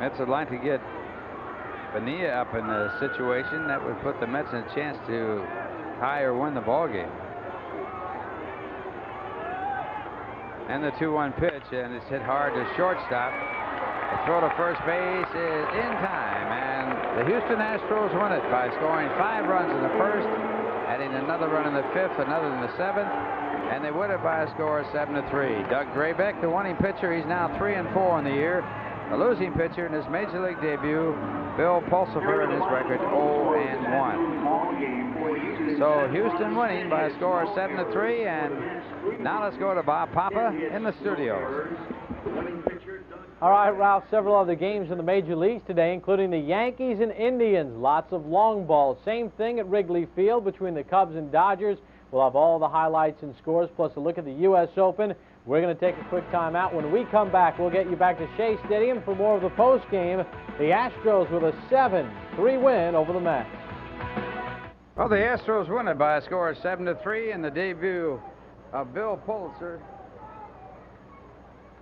Mets would like to get Bonilla up in the situation that would put the Mets in a chance to tie or win the ball game. And the 2-1 pitch, and it's hit hard to shortstop. The throw to first base is in time, and the Houston Astros win it by scoring 5 runs in the first, adding another run in the 5th, another in the 7th, and they win it by a score of 7-3. Doug Drabek, the winning pitcher, he's now 3-4 in the year. The losing pitcher in his major league debut, Bill Pulsipher, in his record 0-1. So Houston winning by a score of 7-3, and now let's go to Bob Papa in the studios. All right, Ralph, several other games in the major leagues today, including the Yankees and Indians. Lots of long balls. Same thing at Wrigley Field between the Cubs and Dodgers. We'll have all the highlights and scores, plus a look at the U.S. Open. We're going to take a quick time out. When we come back, we'll get you back to Shea Stadium for more of the postgame. The Astros with a 7-3 win over the Mets. Well, the Astros win it by a score of 7-3 in the debut of Bill Pulsipher.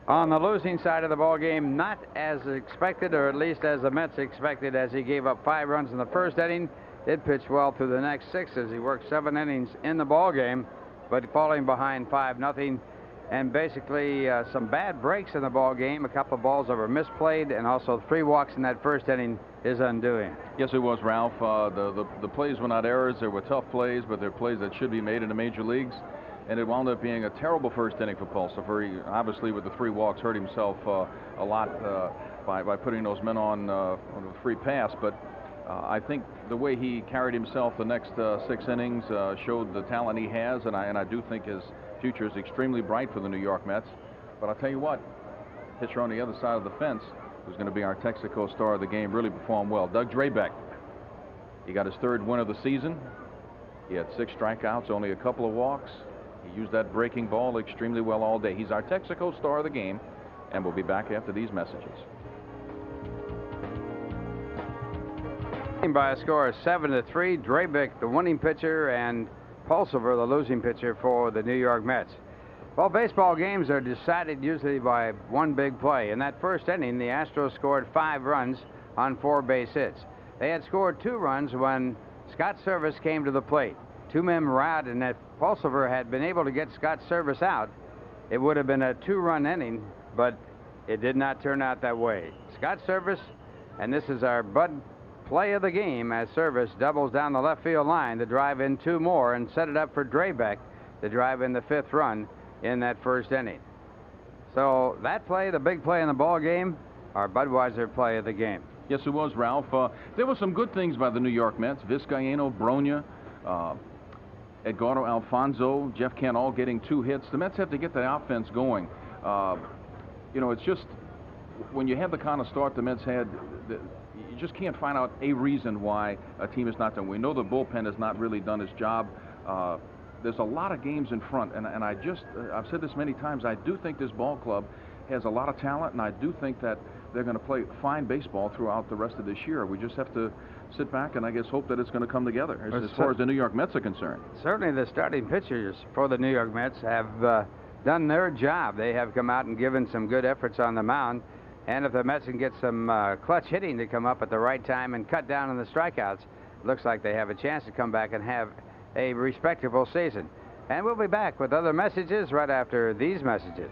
On the losing side of the ball game, not as expected, or at least as the Mets expected, as he gave up 5 runs in the first inning. Did pitch well through the next 6 as he worked 7 innings in the ball game, but falling behind 5-0. And basically some bad breaks in the ball game. A couple of balls that were misplayed, and also 3 walks in that first inning his undoing. Yes, it was, Ralph. The plays were not errors. They were tough plays, but they're plays that should be made in the major leagues. And it wound up being a terrible first inning for Pulsipher. He obviously, with the 3 walks, hurt himself a lot by putting those men on a free pass. But I think the way he carried himself the next 6 innings showed the talent he has, and I do think his future is extremely bright for the New York Mets. But I'll tell you what, pitcher on the other side of the fence, who's going to be our Texaco star of the game, really performed well. Doug Drabek, he got his 3rd win of the season. He had 6 strikeouts, only a couple of walks. He used that breaking ball extremely well all day. He's our Texaco star of the game, and we'll be back after these messages. By a score of 7-3, Drabek, the winning pitcher, and Pulsipher, the losing pitcher for the New York Mets. Well, baseball games are decided usually by one big play. In that first inning, the Astros scored 5 runs on 4 base hits. They had scored 2 runs when Scott Servais came to the plate. 2 men were out, and if Pulsipher had been able to get Scott Servais out, it would have been a 2-run inning, but it did not turn out that way. Scott Servais, and this is our Bud play of the game as Servais doubles down the left field line to drive in 2 more and set it up for Drabek to drive in the 5th run in that first inning. So that play, the big play in the ball game, our Budweiser play of the game. Yes, it was, Ralph. There were some good things by the New York Mets. Vizcaino, Bronya, Edgardo Alfonso, Jeff Kent all getting 2 hits. The Mets have to get the offense going. You know, it's just when you have the kind of start the Mets had, you just can't find out a reason why a team is not done. We know the bullpen has not really done its job. There's a lot of games in front, and I've said this many times, I do think this ball club has a lot of talent, and I do think that they're going to play fine baseball throughout the rest of this year. We just have to sit back and I guess hope that it's going to come together as far as the New York Mets are concerned. Certainly the starting pitchers for the New York Mets have done their job. They have come out and given some good efforts on the mound. And if the Mets can get some clutch hitting to come up at the right time and cut down on the strikeouts, it looks like they have a chance to come back and have a respectable season. And we'll be back with other messages right after these messages.